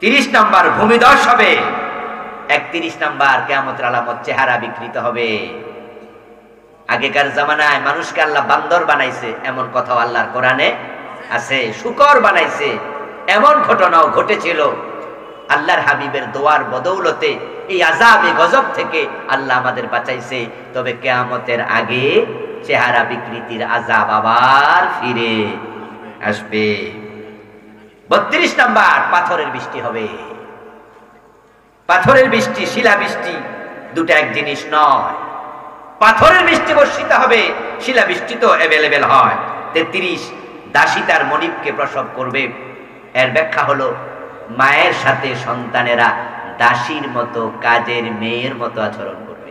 30 নম্বর, ভূমিধস হবে। 31 নম্বর, কিয়ামতের আলামত, চেহারা বিকৃত হবে। আগেকার জামানায় মানুষকে আল্লাহ বান্দর বানাইছে, এমন কথাও আল্লাহর কোরআনে আছে। শুকর বানাইছে, এমন ঘটনাও ঘটেছিল। আল্লাহর হাবিবের দোয়ার বদৌলতে এই আযাবে গজব থেকে আল্লাহ আমাদের বাঁচাইছে। তবে কিয়ামতের আগে চেহারা বিকৃতির আযাব আবার ফিরে আসবে। 32 নম্বর, পাথরের বৃষ্টি হবে। পাথরের বৃষ্টি, শিলা বৃষ্টি, দুটো এক জিনিস নয়। পাথরের বৃষ্টি বর্ষিত হবে, শিলা বৃষ্টি তো অ্যাভেলেবেল হয়। 33, দাসী তার মনিবকে প্রসব করবে। এর ব্যাখ্যা হলো, মায়ের সাথে সন্তানেরা দাসীর মতো, কাজের মেয়ের মতো আচরণ করবে।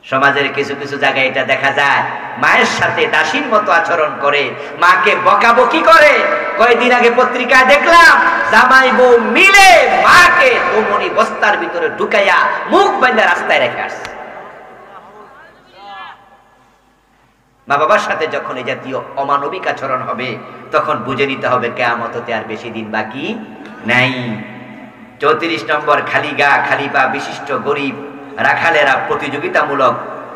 সমাজের কিছু কিছু জায়গায় এটা দেখা যায়, মায়ের সাথে দাসীর মতো আচরণ করে, মাকে বকাবকি করে। কয়েকদিন আগে পত্রিকায় দেখলাম, জামাই বউ মিলে মাকে ওমনি বস্তার ভিতরে ঢুকাইয়া মুখ বাঁধা রাস্তায় রেখে আসছে। মা বাবার সাথে যখন এই জাতীয় অমানবিক আচরণ হবে, তখন বুঝে নিতে হবে কিয়ামত হতে আর বেশি দিন বাকি নাই। 34 নম্বর, খালি গা খালি পা বিশিষ্ট গরিব রাখালেরা প্রতিযোগিতামূলক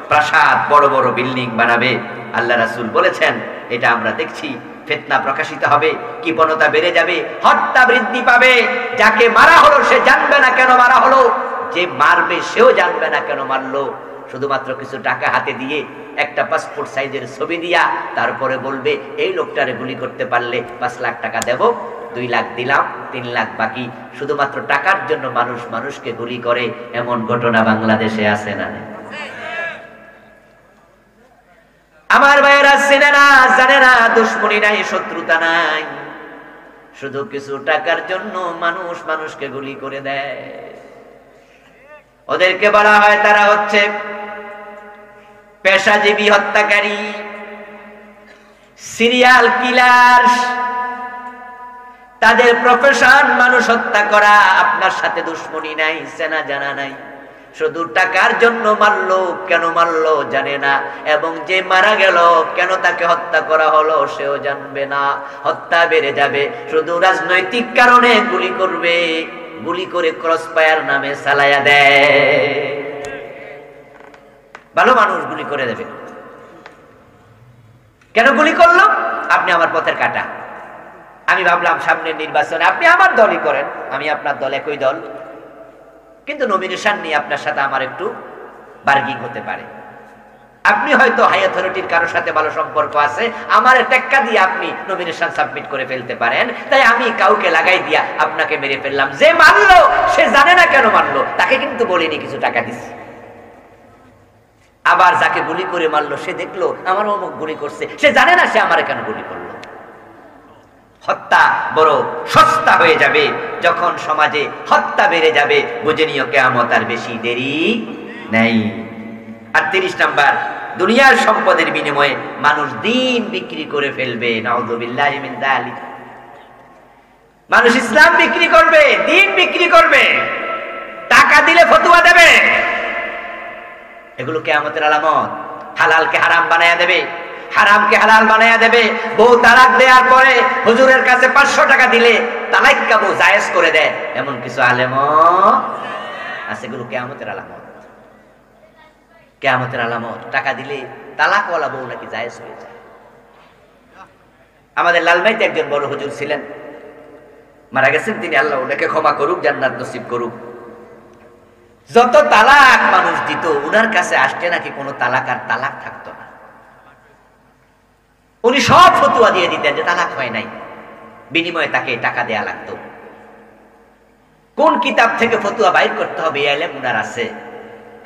প্রাসাদ, বড় বড় বিল্ডিং বানাবে। আল্লাহ রাসূল বলেছেন, এটা আমরা দেখছি। ফিতনা প্রকাশিত হবে, কৃপণতা বেড়ে যাবে, হত্যা বৃদ্ধি পাবে। যাকে মারা হলো সে জানবে না কেন মারা হলো, যে মারবে সেও জানবে না কেন মারলো। শুধুমাত্র কিছু টাকা হাতে দিয়ে, একটা পাসপোর্ট সাইজের ছবি দিয়া, তারপরে বলবে এই লোকটারে গুলি করতে পারলে 5 লাখ টাকা দেব, 2 লাখ দিলাম, 3 লাখ বাকি। শুধুমাত্র টাকার জন্য মানুষ মানুষকে গুলি করে, এমন ঘটনা বাংলাদেশে আছে না? আমার ভাইয়েরা চেনে না, জানে না, দুশ্মনী নাই, শত্রুতা নাই। শুধু কিছু টাকার জন্য মানুষ মানুষকে গুলি করে দেয়। ওদেরকে বলা হয় তারা হচ্ছে পেশাজীবী হত্যাকারী, সিরিয়াল কিলার, তাদের প্রফেশন মানুষ হত্যা করা। আপনার সাথে দুশ্মনী নাই, চেনা জানা নাই, শুধু টাকার জন্য মারলো। কেন মারলো জানে না, এবং যে মারা গেল কেন তাকে হত্যা করা হলো সেও জানবে না। হত্যা বেড়ে যাবে, শুধু রাজনৈতিক কারণে গুলি করবে, গুলি করে ক্রস ফায়ার নামে চালায়া দেয়। ভালো মানুষ গুলি করে দেবে। কেন গুলি করলো? আপনি আমার পথের কাটা। আমি ভাবলাম সামনের নির্বাচনে আপনি আমার দলই করেন, আমি আপনার দল, একই দল, কিন্তু নমিনেশন নিয়ে আপনার সাথে আমার একটু বার্গিং হতে পারে। আপনি হয়তো হাই অথরিটির কারোর সাথে ভালো সম্পর্ক আছে, আমার টেক্কা দিয়ে আপনি নমিনেশন সাবমিট করে ফেলতে পারেন, তাই আমি কাউকে লাগাই দিয়া আপনাকে মেরে ফেললাম। যে মারলো সে জানে না কেন মারলো, তাকে কিন্তু বলিনি কিছু টাকা দিছি। আবার যাকে গুলি করে মারলো সে দেখলো আমার অমুক গুলি করছে, সে জানে না সে আমার কেন গুলি করলো। হত্যা বড় সস্তা হয়ে যাবে যখন সমাজে হত্যা বেড়ে যাবে। বুঝে নিও কিয়ামত আর বেশি দেরি নেই। আর 30 নাম্বার, দুনিয়ার সম্পদের বিনিময়ে মানুষ দিন বিক্রি করে ফেলবে। নাউযুবিল্লাহি মিন যালিক। মানুষ ইসলাম বিক্রি করবে, দিন বিক্রি করবে, টাকা দিলে ফতোয়া দেবে। এগুলো কিয়ামতের আলামত। হালালকে হারাম বানায়া দেবে, হারামকে হালাল বানায়া দেবে। বউ তালাক দেওয়ার পরে হুজুরের কাছে 500 টাকা দিলে তালাক্কা বউ জায়েজ করে দেয়, এমন কিছু আলেম আছে। এগুলো কিয়ামতের আলামত। কিয়ামতের আলামত। টাকা দিলে তালাকওয়ালা বউ নাকি জায়েজ হয়ে যায়। আমাদের লালমাইতে একজন বড় হুজুর ছিলেন, মারা গেছেন তিনি, আল্লাহ ওনাকে ক্ষমা করুক, জান্নাত নসিব করুক। যত তালাক মানুষ দিত উনার কাছে আসতে নাকি কোনো তালাক আর তালাক থাকতো না। উনি সব ফতোয়া দিয়ে দিতেন যে তালাক হয় নাই, বিনিময়ে তাকে টাকা দেয়া লাগতো। কোন কিতাব থেকে ফতোয়া বাইর করতে হবে এই ইলম উনার আছে।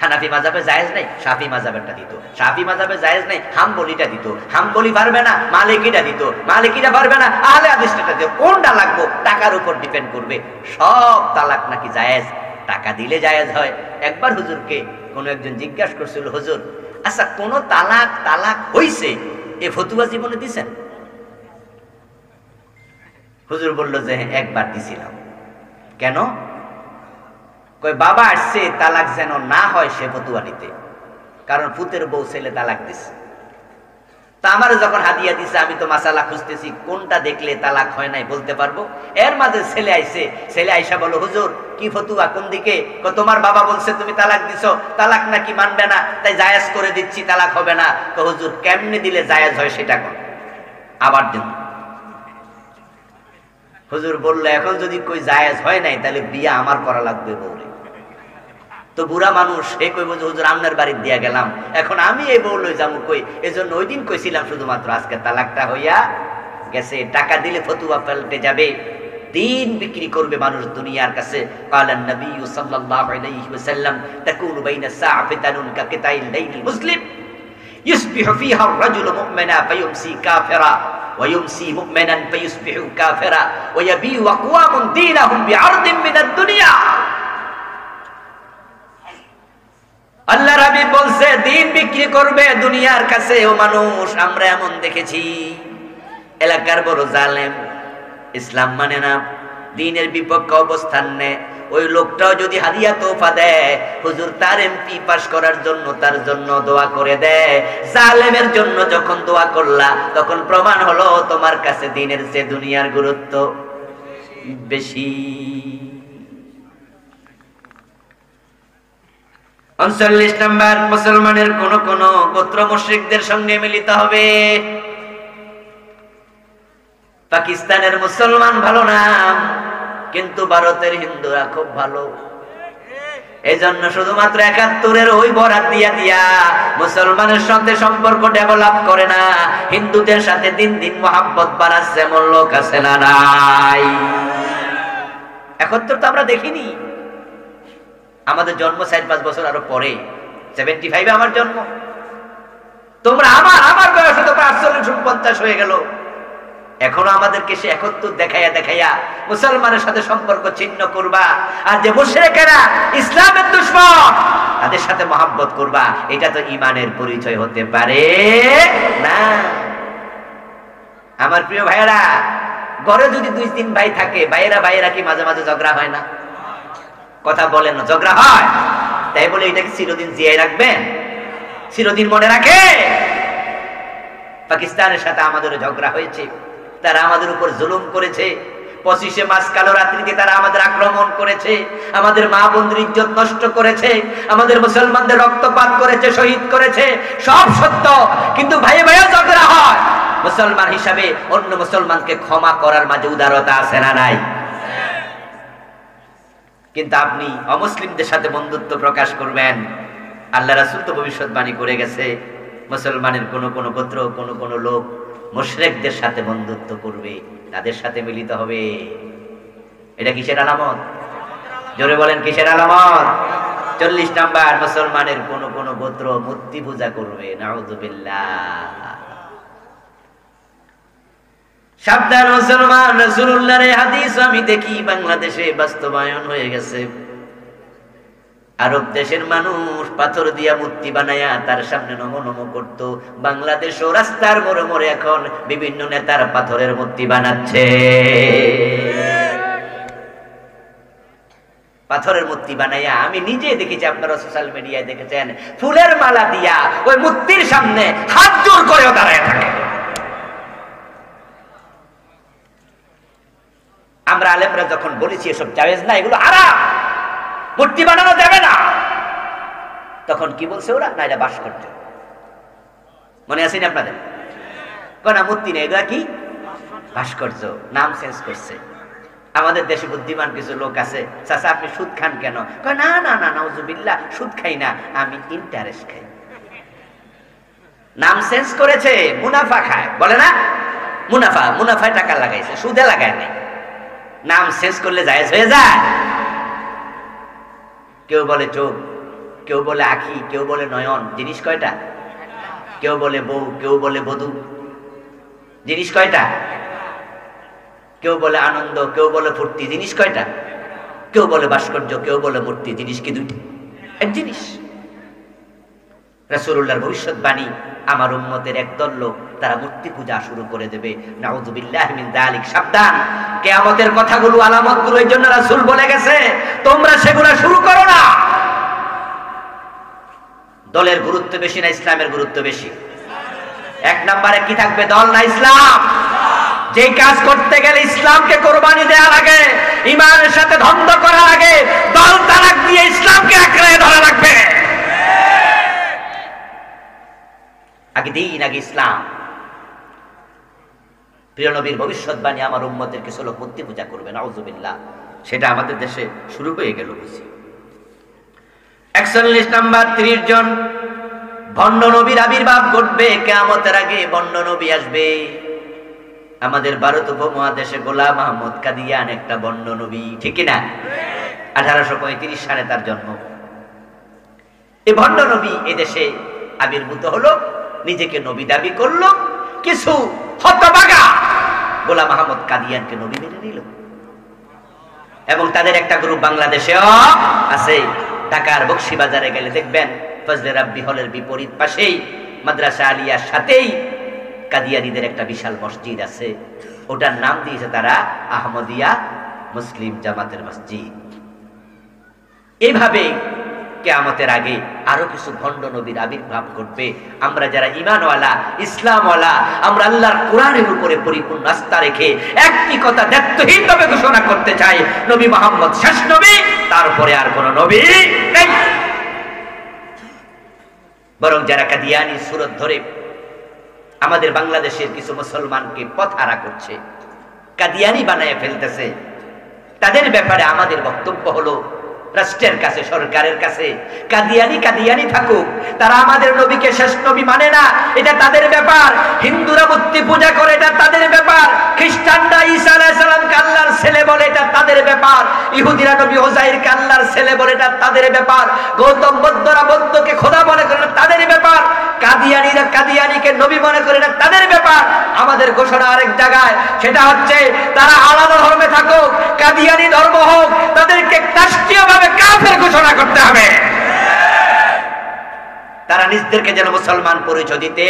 হানাফি মাযহাবে জায়েজ নাই, শাফি মাযহাবেরটা দিত। শাফি মাযহাবে জায়েজ নাই, হাম্বলিটা দিত। হাম্বলি পারবে না, মালিকিটা দিত। মালিকিটা পারবে না, আহলে হাদিসটা দিত। কোনটা লাগবে টাকার উপর ডিপেন্ড করবে। সব তালাক নাকি জায়েজ, টাকা দিলে জায়েজ হয়। একবার হুজুরকে কোন একজন জিজ্ঞাসা করছিল, হুজুর আচ্ছা কোন তালাক হইছে এ ফতোয়া জীবনে দিছেন? হুজুর বলল যে একবার দিছিলাম। কেন? কই বাবা আসছে তালাক যেন না হয় সে ফতোয়া নিতে, কারণ পুতের বউ ছেলে তালাক দিছে। তা আমার যখন হাদিয়া দিছে আমি তো মাসালা খুঁজতেছি কোনটা দেখলে তালাক হয় নাই বলতে পারবো। এর মাঝে ছেলে আইছে, ছেলে আইসা বলো হুজুর কি ফতোয়া কোন দিকে? তোমার বাবা বলছে তুমি তালাক দিছো, তালাক নাকি মানবে না, তাই জায়েজ করে দিচ্ছি, তালাক হবে না। তো হুজুর কেমনে দিলে জায়েজ হয় সেটা কোন? আবার দিন। হুজুর বলল এখন যদি কই জায়েজ হয় নাই তাহলে বিয়া আমার করা লাগবে বউরে। তো বুড়া মানুষ সে কইব যে হুজুর আমনের বাড়ি দিয়া গেলাম, এখন আমি এই বউ লই যাবো কই? এজন্য ওই দিন কইছিলাম শুধুমাত্র, আজকে তালাকটা হইয়া গেছে। টাকা দিলে ফতোয়া পাল্টে যাবে, দিন বিক্রি করবে মানুষ দুনিয়ার কাছে। কালান নবী সাল্লাল্লাহু আলাইহি ওয়াসাল্লাম তাকুনু বাইনা সা'ফাতানুন কাকিতাইল লাইলিল মুসলিম ইসবিহু ফিহা আর-রাজুলু মু'মিনা ফায়ুমসি কাফিরা ওয়া ইউমসি মু'মিনান ফায়ুসবিহু কাফিরা ওয়া ইয়াবিউ আকওয়ামুন দীনাহুম বি'আরদিন মিনাদ দুনিয়া। আল্লাহর হাবিব বলছে দিন বিক্রি করবে দুনিয়ার কাছে। ও মানুষ, আমরা এমন দেখেছি এলাকার বড় জালেম, ইসলাম মানে না, দ্বীনের বিপক্ষে অবস্থান নেয়, ওই লোকটাও যদি হাদিয়া তোফা দেয় হুজুর তার এমপি পাস করার জন্য তার জন্য দোয়া করে দেয়। জালেমের জন্য যখন দোয়া করলা তখন প্রমাণ হলো তোমার কাছে দ্বীনের চেয়ে দুনিয়ার গুরুত্ব বেশি। 39 নাম্বার, মুসলমানের কোন কোন গোত্র মুশরিকদের সঙ্গে মিলিত হবে। পাকিস্তানের মুসলমান ভালো না, কিন্তু ভারতের হিন্দুরা খুব ভালো। এই জন্য শুধুমাত্র 71-এর ওই বরাত দিয়া দিয়া মুসলমানের সাথে সম্পর্ক ডেভেলপ করে না, হিন্দুদের সাথে দিন দিন মহাব্বত বাড়াচ্ছে। এমন লোক আছে না নাই? 71 তো আমরা দেখিনি। আমাদের জন্ম 4-5 বছর আরো পরে, 75 আমার জন্ম। তোমরা আমার বয়স তো 48-49 হয়ে গেল, এখনো আমাদেরকে সে 71 দেখাইয়া মুসলমানের সাথে সম্পর্ক ছিন্ন করবা। আর যে মুশরিকেরা ইসলামের দুশমন, তাদের সাথে মহব্বত করবা, এটা তো ঈমানের পরিচয় হতে পারে না। আমার প্রিয় ভাইয়েরা, ঘরে যদি 2-3 ভাই থাকে, ভাইয়েরা কি মাঝে মাঝে ঝগড়া হয় না? কথা বলেন না, ঝগড়া হয়। তাই বলে এটাকে চিরদিন জিয়ায় রাখবেন? চিরদিন মনে রাখে? পাকিস্তানের সাথে আমাদেরও ঝগড়া হয়েছে, তারা আমাদের উপর জুলুম করেছে। 25শে মাস কালো রাত্রিতে তারা আমাদের আক্রমণ করেছে, আমাদের মা বোনদের ইজ্জত নষ্ট করেছে, আমাদের মুসলমানদের রক্তপাত করেছে, শহীদ করেছে। সব সত্য, কিন্তু ভাই ভাইয়া ঝগড়া হয়। মুসলমান হিসাবে অন্য মুসলমানকে ক্ষমা করার মাঝে উদারতা আছে না নাই? কিন্তু আপনি অমুসলিমদের সাথে বন্ধুত্ব প্রকাশ করবেন, আল্লাহ রাসূল তো ভবিষ্যৎবাণী করে গেছে, মুসলমানের কোন গোত্র, কোন লোক মুশরিকদের সাথে বন্ধুত্ব করবে, তাদের সাথে মিলিত হবে। এটা কিসের আলামত? জোরে বলেন, কিসের আলামত? 40 নাম্বার, মুসলমানের কোন গোত্র মূর্তি পূজা করবে। নাউযুবিল্লাহ। সাবধান মুসলমান, রাসূলুল্লাহর এই হাদিস আমি দেখি বাংলাদেশে বাস্তবায়ন হয়ে গেছে। আরব দেশের মানুষ পাথর দিয়া মূর্তি বানায়া তার সামনে নমো নমো করত। বাংলাদেশও রাস্তার মোড়ে মোড়ে এখন বিভিন্ন নেতার পাথরের মূর্তি বানাচ্ছে। পাথরের মূর্তি বানাইয়া আমি নিজে দেখেছি, আপনারা সোশ্যাল মিডিয়ায় দেখেছেন, ফুলের মালা দিয়া ওই মূর্তির সামনে হাত জোর করেও দাঁড়ায় থাকে। আমরা আলেমরা যখন বলেছি এসব জায়েজ না, এগুলো হারাম, মূর্তি বানানো যাবে না, তখন কি বলছে ওরা? না, এটা ভাস্কর্য। মনে আছে না আপনাদের? কোন মূর্তি নেই, এটা কি ভাস্কর্য, নাম চেঞ্জ করছে। আমাদের দেশে বুদ্ধিমান কিছু লোক আছে, চাচা আপনি সুদ খান কেন? না না না, নাউযুবিল্লাহ, সুদ খাই না, আমি ইন্টারেস্ট খাই। নাম চেঞ্জ করেছে, মুনাফা খায়, বলে না? মুনাফায় টাকা লাগাইছে, সুদে লাগায় নাই। নাম চেঞ্জ করলে জায়েজ হয়ে যায়? কেউ বলে চোখ, কেউ বলে আখি, কেউ বলে নয়ন, জিনিস কয়টা? কেউ বলে বউ, কেউ বলে বধূ, জিনিস কয়টা? কেউ বলে আনন্দ, কেউ বলে ফুর্তি, জিনিস কয়টা? কেউ বলে ভাস্কর্য, কেউ বলে মূর্তি, জিনিস কি দুইটা? এক জিনিস। রাসূলুল্লাহর ভবিষ্যৎবাণী, আমার উম্মতের একদল লোক তারা মূর্তি পূজা শুরু করে দেবে। নাউযুবিল্লাহি মিন যালিক। সাবধান, কিয়ামতের কথাগুলো, আলামতগুলো এই জন্য রাসূল বলে গেছে, তোমরা সেগুলো শুরু করো না। দলের গুরুত্ব বেশি না ইসলামের গুরুত্ব বেশি? 1 নম্বরে কি থাকবে? দল না ইসলাম। যে কাজ করতে গেলে ইসলামকে কোরবানি দেয়া লাগে, ঈমানের সাথে দ্বন্দ্ব করা লাগে, দল তালাক দিয়ে ইসলামকে আঁকড়ে ধরা লাগবে। আগে দিন, আগে ইসলাম। প্রিয় নবীর ভবিষ্যৎবাণী, আমার উম্মতের কিছু লোক মূর্তি পূজা করবে, নাউযুবিল্লাহ। সেটা আমাদের দেশে শুরু হয়ে গেল বুঝি। 41 নাম্বার, 30 জন ভণ্ড নবীর আবির্ভাব ঘটবে। কিয়ামতের আগে ভণ্ড নবী আসবে। আমাদের ভারত উপমহাদেশে গোলাম আহমদ কাদিয়ান একটা ভণ্ড নবী, ঠিক না? 1835 সালে তার জন্ম। এই ভণ্ড নবী এদেশে আবির্ভূত হলো, নিজেকে নবী দাবি করলো। কিছু হতভাগা গোলাম আহমদ কাদিয়ানকে নবী মেনে নিল, এবং তাদের একটা গ্রুপ বাংলাদেশেও আছে। ঢাকার বকশীবাজারে গেলে দেখবেন ফজলে রাব্বি হলের বিপরীত পাশেই মাদ্রাসা আলিয়ার সাথেই কাদিয়ানীদের একটা বিশাল মসজিদ আছে। ওটার নাম দিয়েছে তারা আহমদিয়া মুসলিম জামাতের মসজিদ। এইভাবে কিয়ামতের আগে আরো কিছু ভণ্ড নবীর আবির্ভাব ঘটবে। আমরা যারা ঈমানওয়ালা, ইসলামওয়ালা, আমরা আল্লাহর কোরআনের উপরে পরিপূর্ণ আস্থা রেখে একটি কথা দায়িত্বহীনভাবে ঘোষণা করতে চাই, নবী মুহাম্মদ শেষ নবী, তারপরে আর কোন নবী নেই। বরং যারা কাদিয়ানীর সুরত ধরে আমাদের বাংলাদেশের কিছু মুসলমানকে পথহারা করছে, কাদিয়ানী বানায় ফেলতেছে, তাদের ব্যাপারে আমাদের বক্তব্য হলো, রাষ্ট্রের কাছে, সরকারের কাছে কাদিয়ানী থাকুক, তারা আমাদের নবীকে শেষ নবী মানে না, এটা তাদের ব্যাপার। হিন্দুরা মূর্তি পূজা করে, এটা তাদের ব্যাপার। খ্রিস্টানরা ঈসা আলাইহিস সালামকে আল্লাহর ছেলে বলে, এটা তাদের ব্যাপার। ইহুদিরা নবী উযাইরকে আল্লাহর ছেলে বলে, এটা তাদের ব্যাপার। গৌতম বুদ্ধরা বুদ্ধকে খোদা মনে করে, এটা তাদের ব্যাপার। কাদিয়ানীরা কাদিয়ানীকে নবী মনে করে, এটা তাদের ব্যাপার। আমাদের ঘোষণা আরেক জায়গায়, সেটা হচ্ছে তারা আলাদা ধর্মে থাকুক, কাদিয়ানী ধর্ম হোক, তাদেরকে রাষ্ট্রীয়ভাবে কাফের ঘোষণা করতে হবে। নিজদেরকে যেন মুসলমান পরিচয় দিতে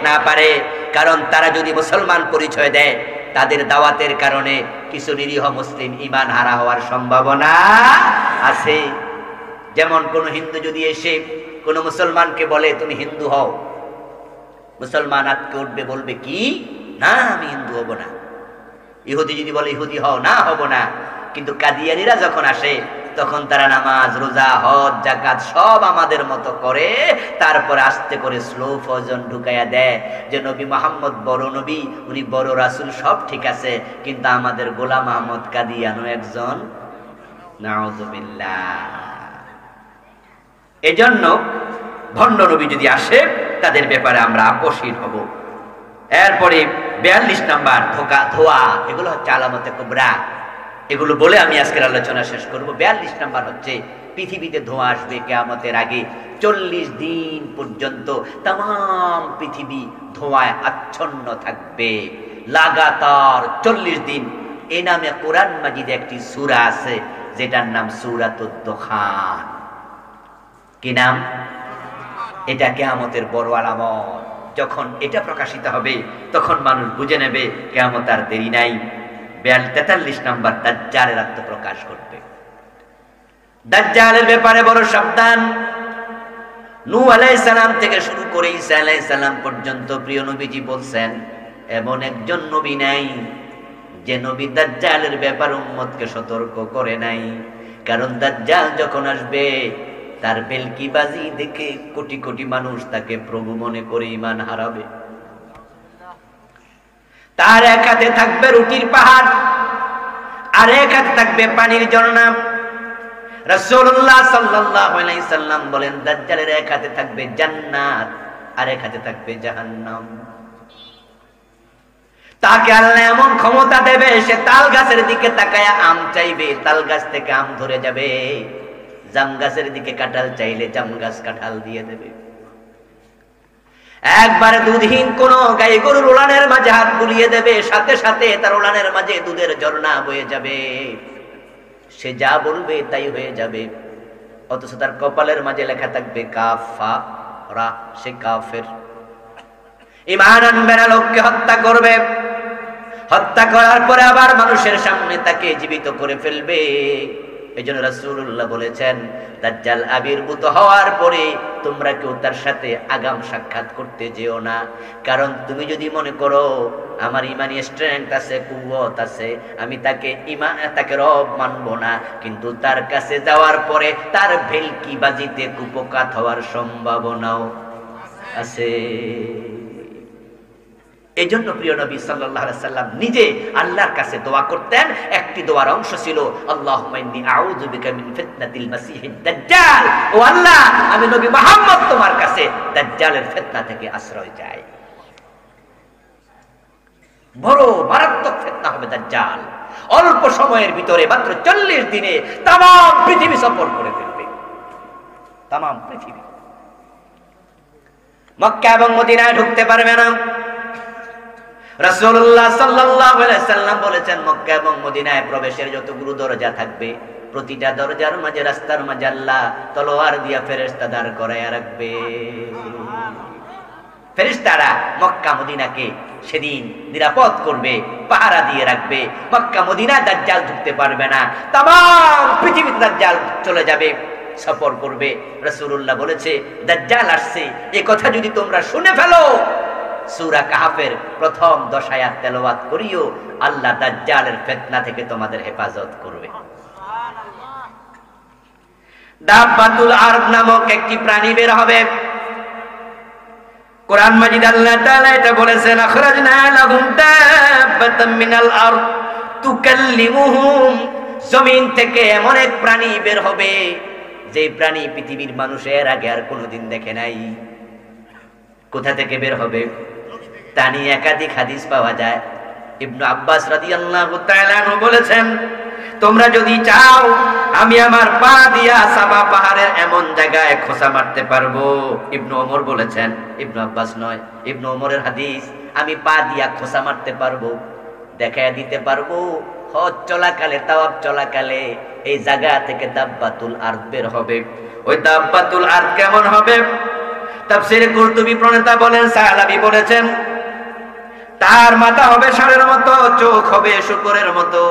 না পারে, কারণ তারা যদি মুসলমান পরিচয় দেয় তাদের দাওয়াতের কারণে কিছু নিরীহ মুসলিম ঈমান হারা হওয়ার সম্ভাবনা আছে। যেমন কোন হিন্দু যদি এসে কোন মুসলমানকে বলে তুমি হিন্দু হও, মুসলমান আটকে উঠবে, বলবে কি না আমি হিন্দু হব না। ইহুদি যদি বলে ইহুদি হও, না হব না। কিন্তু কাদিয়ানীরা যখন আসে তখন তারা নামাজ, রোজা, হজ, যাকাত সব আমাদের মতো করে, তারপরে আস্তে করে স্লো ফজন ঢুকাইয়া দেয় যে নবী মুহাম্মদ বড় নবী, উনি বড় রাসূল, সব ঠিক আছে, কিন্তু আমাদের গোলাম আহমদ কাদিয়ানও একজন। নাউযুবিল্লাহ। এজন্য ভণ্ড নবী যদি আসে তাদের ব্যাপারে আমরা আপোষহীন হব। এরপরে 42 নাম্বার ধোয়া, এগুলো হচ্ছে আলামতে কুবরা। এগুলো বলে আমি আজকের আলোচনা শেষ করব। 42 নাম্বার হচ্ছে পৃথিবীতে ধোঁয়া আসবে কিয়ামতের আগে। 40 দিন পর্যন্ত তাম পৃথিবী ধোঁয়ায় আচ্ছন্ন থাকবে, লাগাতার 40 দিন। এই নামে কোরআন মাজিদে একটি সূরা আছে যেটার নাম সূরাতুদ দুখান। কি নাম? এটা কিয়ামতের বড় আলামত। যখন এটা প্রকাশিত হবে তখন মানুষ বুঝে নেবে কিয়ামত আর দেরি নাই। 43 নাম্বার দাজ্জালের আত্মপ্রকাশ করবে। দাজ্জালের ব্যাপারে বড় সাবধান। নূহ আলাইহিস সালাম থেকে শুরু করে ঈসা আলাইহিস সালাম পর্যন্ত প্রিয় নবীজি বলছেন এমন একজন নবী নাই যে নবী দাজ্জালের ব্যাপারে উম্মতকে সতর্ক করে নাই। কারণ দাজ্জাল যখন আসবে তার বেলকিবাজি দেখে কোটি কোটি মানুষ তাকে প্রভু মনে করে ঈমান হারাবে। তার এক হাতে থাকবে রুটির পাহাড়, আর এক হাতে থাকবে পানির ঝর্ণা। রাসূলুল্লাহ সাল্লাল্লাহু আলাইহি সাল্লাম বলেন দাজ্জালের এক হাতে থাকবে জান্নাত, আর এক হাতে থাকবে জাহান্নাম। তাকে আল্লাহ এমন ক্ষমতা দেবে সে তাল গাছের দিকে তাকায়া আম চাইবে, তাল গাছ থেকে আম ধরে যাবে। জাম গাছের দিকে কাঁঠাল চাইলে জাম গাছ কাঁঠাল দিয়ে দেবে। একবারে দুধহীন কোন গাই গরুর উলানের মাঝে হাত বুলিয়ে দেবে, সাথে সাথে তার উলানের মাঝে দুধের ঝর্ণা বয়ে যাবে। সে যা বলবে তাই হয়ে যাবে। অথচ তার কপালের মাঝে লেখা থাকবে কাফারা, সে কাফের। ঈমান আনবে না, লোককে হত্যা করবে। হত্যা করার পরে আবার মানুষের সামনে তাকে জীবিত করে ফেলবে। এজন্য রাসূলুল্লাহ বলেছেন দাজ্জাল আবির্ভূত হওয়ার পরে তোমরা কেউ তার সাথে আগাম সাক্ষাৎ করতে যেও না। কারণ তুমি যদি মনে করো আমার ইমানি স্ট্রেংথ আছে, কুওয়াত আছে, আমি তাকে রব মানবো না, কিন্তু তার কাছে যাওয়ার পরে তার ভেলকিবাজিতে কুপকাত হওয়ার সম্ভাবনাও আছে। এই জন্য প্রিয় নবী সাল্লাল্লাহু আলাইহি সাল্লাম নিজে আল্লাহর কাছে দোয়া করতেন। একটি দোয়ার অংশ ছিল আল্লাহুম্মা ইন্নী আউযু বিকা মিন ফিতনাতিল মাসিহিদ দাজ্জাল। ও আল্লাহ, আমি নবী মুহাম্মদ তোমার কাছে দাজ্জালের ফিতনা থেকে আশ্রয় চাই। বড় মারাত্মক ফিতনা হবে দাজ্জাল। অল্প সময়ের ভিতরে মাত্র 40 দিনে তাম পৃথিবী সফর করে ফেলবে, তাম পৃথিবী। মক্কা এবং মদিনায় ঢুকতে পারবে না। রাসূলুল্লাহ সাল্লাল্লাহু আলাইহি সাল্লাম বলেছেন মক্কা এবং মদিনায় প্রবেশের যতগুলো দরজা থাকবে প্রতিটা দরজার মাঝে, রাস্তার মাঝে আল্লাহ তলোয়ার দিয়া ফেরেশতা দাঁড় করায়া রাখবে। ফেরেশতারা মক্কা মদিনাকে সেদিন নিরাপদ করবে, পাহারা দিয়ে রাখবে। মক্কা মদিনায় দাজ্জাল ঢুকতে পারবে না, তাম পৃথিবীতে দাজ্জাল চলে যাবে, সফর করবে। রাসূলুল্লাহ বলেছে দাজ্জাল আসছে, এই কথা যদি তোমরা শুনে ফেলো সূরা কাহফের প্রথম 10 আয়াত তেলাওয়াত করিও, আল্লাহ দাজ্জালের ফিতনা থেকে তোমাদের হেফাজত করবে। দাব্বাতুল আরদ নামক একটি প্রাণী বের হবে। কোরআন মাজিদ আল্লাহ তাআলা এটা বলেছেন আখরাজনা লাহুম দাব্বাতাম মিনাল আরদ তুকাল্লিমুহুম। জমিন থেকে এমন এক প্রাণী বের হবে যে প্রাণী পৃথিবীর মানুষের আগে আর কোনোদিন দেখে নাই। কোথা থেকে বের হবে তা নিয়ে একাধিক হাদিস পাওয়া যায়। ইবনে আব্বাস রাদিয়াল্লাহু তাআলা আনহু বলেছেন তোমরা যদি চাও আমি আমার পা দিয়া সাবা পাহাড়ের এমন জায়গায় খোঁচা মারতে পারবো। ইবনে ওমর বলেছেন, ইবনে আব্বাস নয়, ইবনে ওমরের হাদিস, আমি পা দিয়া খোঁচা মারতে পারবো, দেখায় দিতে পারবো। হজ চলাকালে, তাওয়াফ চলাকালে এই জায়গা থেকে দাব্বাতুল আরদ বের হবে। ওই দাব্বাতুল আরদ কেমন হবে? তাফসীরে কুরতুবী প্রণেতা বলেন, সাহালাবী বলেছেন, তার মাথা হবে ষাঁড়ের মতো, চোখ হবে শূকরের মতো,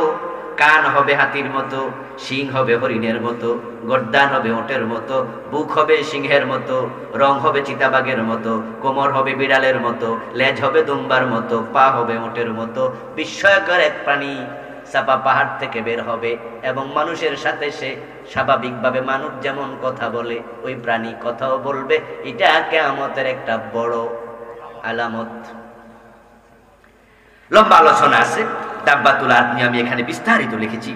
কান হবে হাতির মতো, শিং হবে হরিণের মতো, গর্দান হবে ওটের মতো, বুক হবে সিংহের মতো, রং হবে চিতাবাঘের মতো, কোমর হবে বিড়ালের মতো, লেজ হবে দুম্বার মতো, পা হবে ওটের মতো। বিস্ময়কর এক প্রাণী চাপা পাহাড় থেকে বের হবে এবং মানুষের সাথে সে স্বাভাবিকভাবে মানুষ যেমন কথা বলে ওই প্রাণী কথাও বলবে। এটা কিয়ামতের একটা বড় আলামত। লম্বা আলোচনা আছে, দাব্বাতুল আরদ নিয়ে আমি এখানে বিস্তারিত লিখেছি।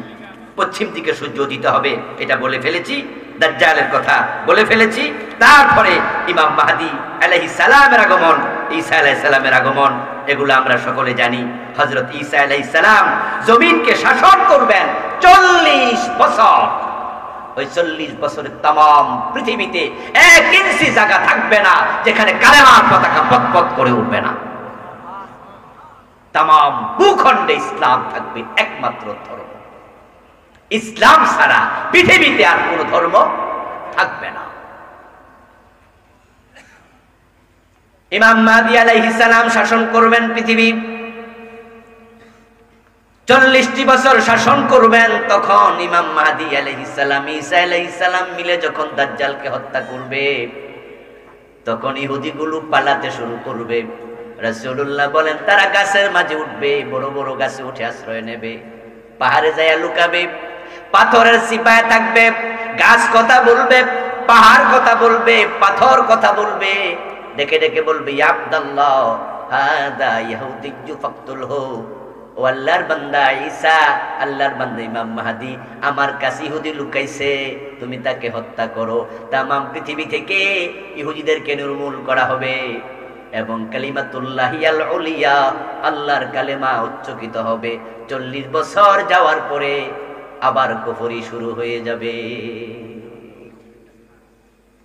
পশ্চিম দিকে সূর্য উদিত হবে এটা বলে ফেলেছি, দাজ্জালের কথা বলে ফেলেছি। তারপরে ইমাম মাহদী আলাইহিস সালামের আগমন, ঈসা আলাইহিস সালামের আগমন, এগুলো আমরা সকলে জানি। হযরত ঈসা আলাইহিস সালাম জমিনকে শাসন করবেন 40 বছর। ওই 40 বছরের तमाम পৃথিবীতে 1 ইঞ্চি জায়গা থাকবে না যেখানে কালেমার পতাকা পতপত করে উঠবে না। तमाम ভূখণ্ডে ইসলাম থাকবে, একমাত্র ধর্ম ইসলাম ছাড়া পৃথিবীতে আর কোনো ধর্ম থাকবে না। ইমাম মাহদী আলাইহিস সালাম শাসন করবেন পৃথিবী, 40টি বছর শাসন করবেন। তখন ইমাম মাহদী আলাইহিস সালাম, ঈসা আলাইহিস সালাম মিলে যখন দাজ্জালকে হত্যা করবে, তখন ইহুদিগুলো পালাতে শুরু করবে। রাসূলুল্লাহ বলেন, তারা গাছের মাঝে উঠবে, বড় বড় গাছে উঠে আশ্রয় নেবে, পাহাড়ে যায় লুকাবে, পাথরের সিপায় থাকবে। গাছ কথা বলবে, পাহাড় কথা বলবে, পাথর কথা বলবে, ডেকে ডেকে বলবে, ইয়া আব্দুল্লাহ হাদা ইহুদিয়্যু ফাকতুলহু। ও আল্লাহর বান্দা ঈসা, আল্লাহর বান্দা ইমাম মাহদী আমার কাছে ইহুদি লুকাইছে, তুমি তাকে হত্যা করো। তামাম পৃথিবী থেকে ইহুদিদেরকে নির্মূল করা হবে এবং কালিমাতুল্লাহিয়াল উলিয়া, আল্লাহর কালেমা উচ্চারিত হবে। 40 বছর যাওয়ার পরে আবার কুফরি শুরু হয়ে যাবে।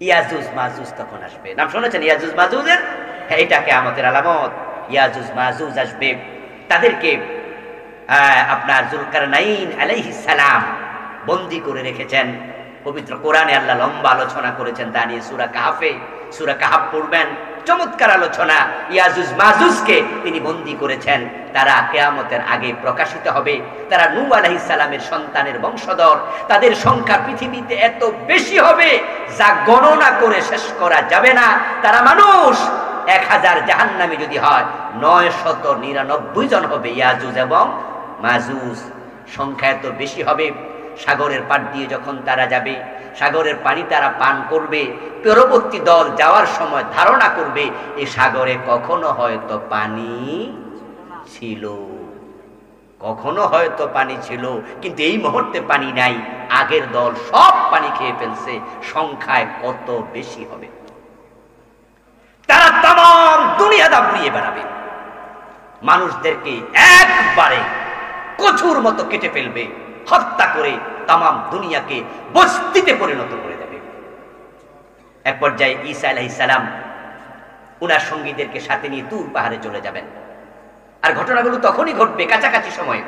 ইয়াজুজ মাজুজ তখন আসবে। নাম শুনেছেন ইয়াজুজ মাজুজের? হ্যাঁ, এটা কিয়ামতের আলামত। ইয়াজুজ মাজুজ আসবে, তাদেরকে আপনার যুলকারনাইন আলাইহিস সালাম বন্দী করে রেখেছেন। পবিত্র কোরআনে আল্লাহ লম্বা আলোচনা করেছেন তা নিয়ে। সূরা কাহাফ পড়বেন, চমৎকার আলোচনা। ইয়াজুজ মাজুজকে তিনি বন্দী করেছেন, তারা কিয়ামতের আগে প্রকাশিত হবে। তারা নূহ আলাইহিস সালামের সন্তানের বংশধর, তাদের সংখ্যা পৃথিবীতে এত বেশি হবে যা গণনা করে শেষ করা যাবে না। তারা মানুষ 1000 জাহান্নামী যদি হয় 999 জন হবে ইয়াজুজ এবং মাজুজ। সংখ্যা এত বেশি হবে, সাগরের পাড় দিয়ে যখন তারা যাবে, সাগরের পানি তারা পান করবে। পরবর্তী দল যাওয়ার সময় ধারণা করবে এই সাগরে কখনো হয়তো পানি ছিল, কখনো হয়তো পানি ছিল, কিন্তু এই মুহূর্তে পানি নাই। আগের দল সব পানি খেয়ে ফেলছে। সংখ্যায় কত বেশি হবে। তারা তাম দুনিয়া দাবড়িয়ে বেড়াবে, মানুষদেরকে একবারে কচুর মতো কেটে ফেলবে, হত্যা করে তাম দুনিয়াকে বস্তিতে পরিণত করে দেবে। এক পর্যায়ে ঈসা আলাইহিস সালাম উনার সঙ্গীদেরকে সাথে নিয়ে তুর পাহাড়ে চলে যাবেন। আর ঘটনাগুলো তখনই ঘটবে কাছাকাছি সময়ে।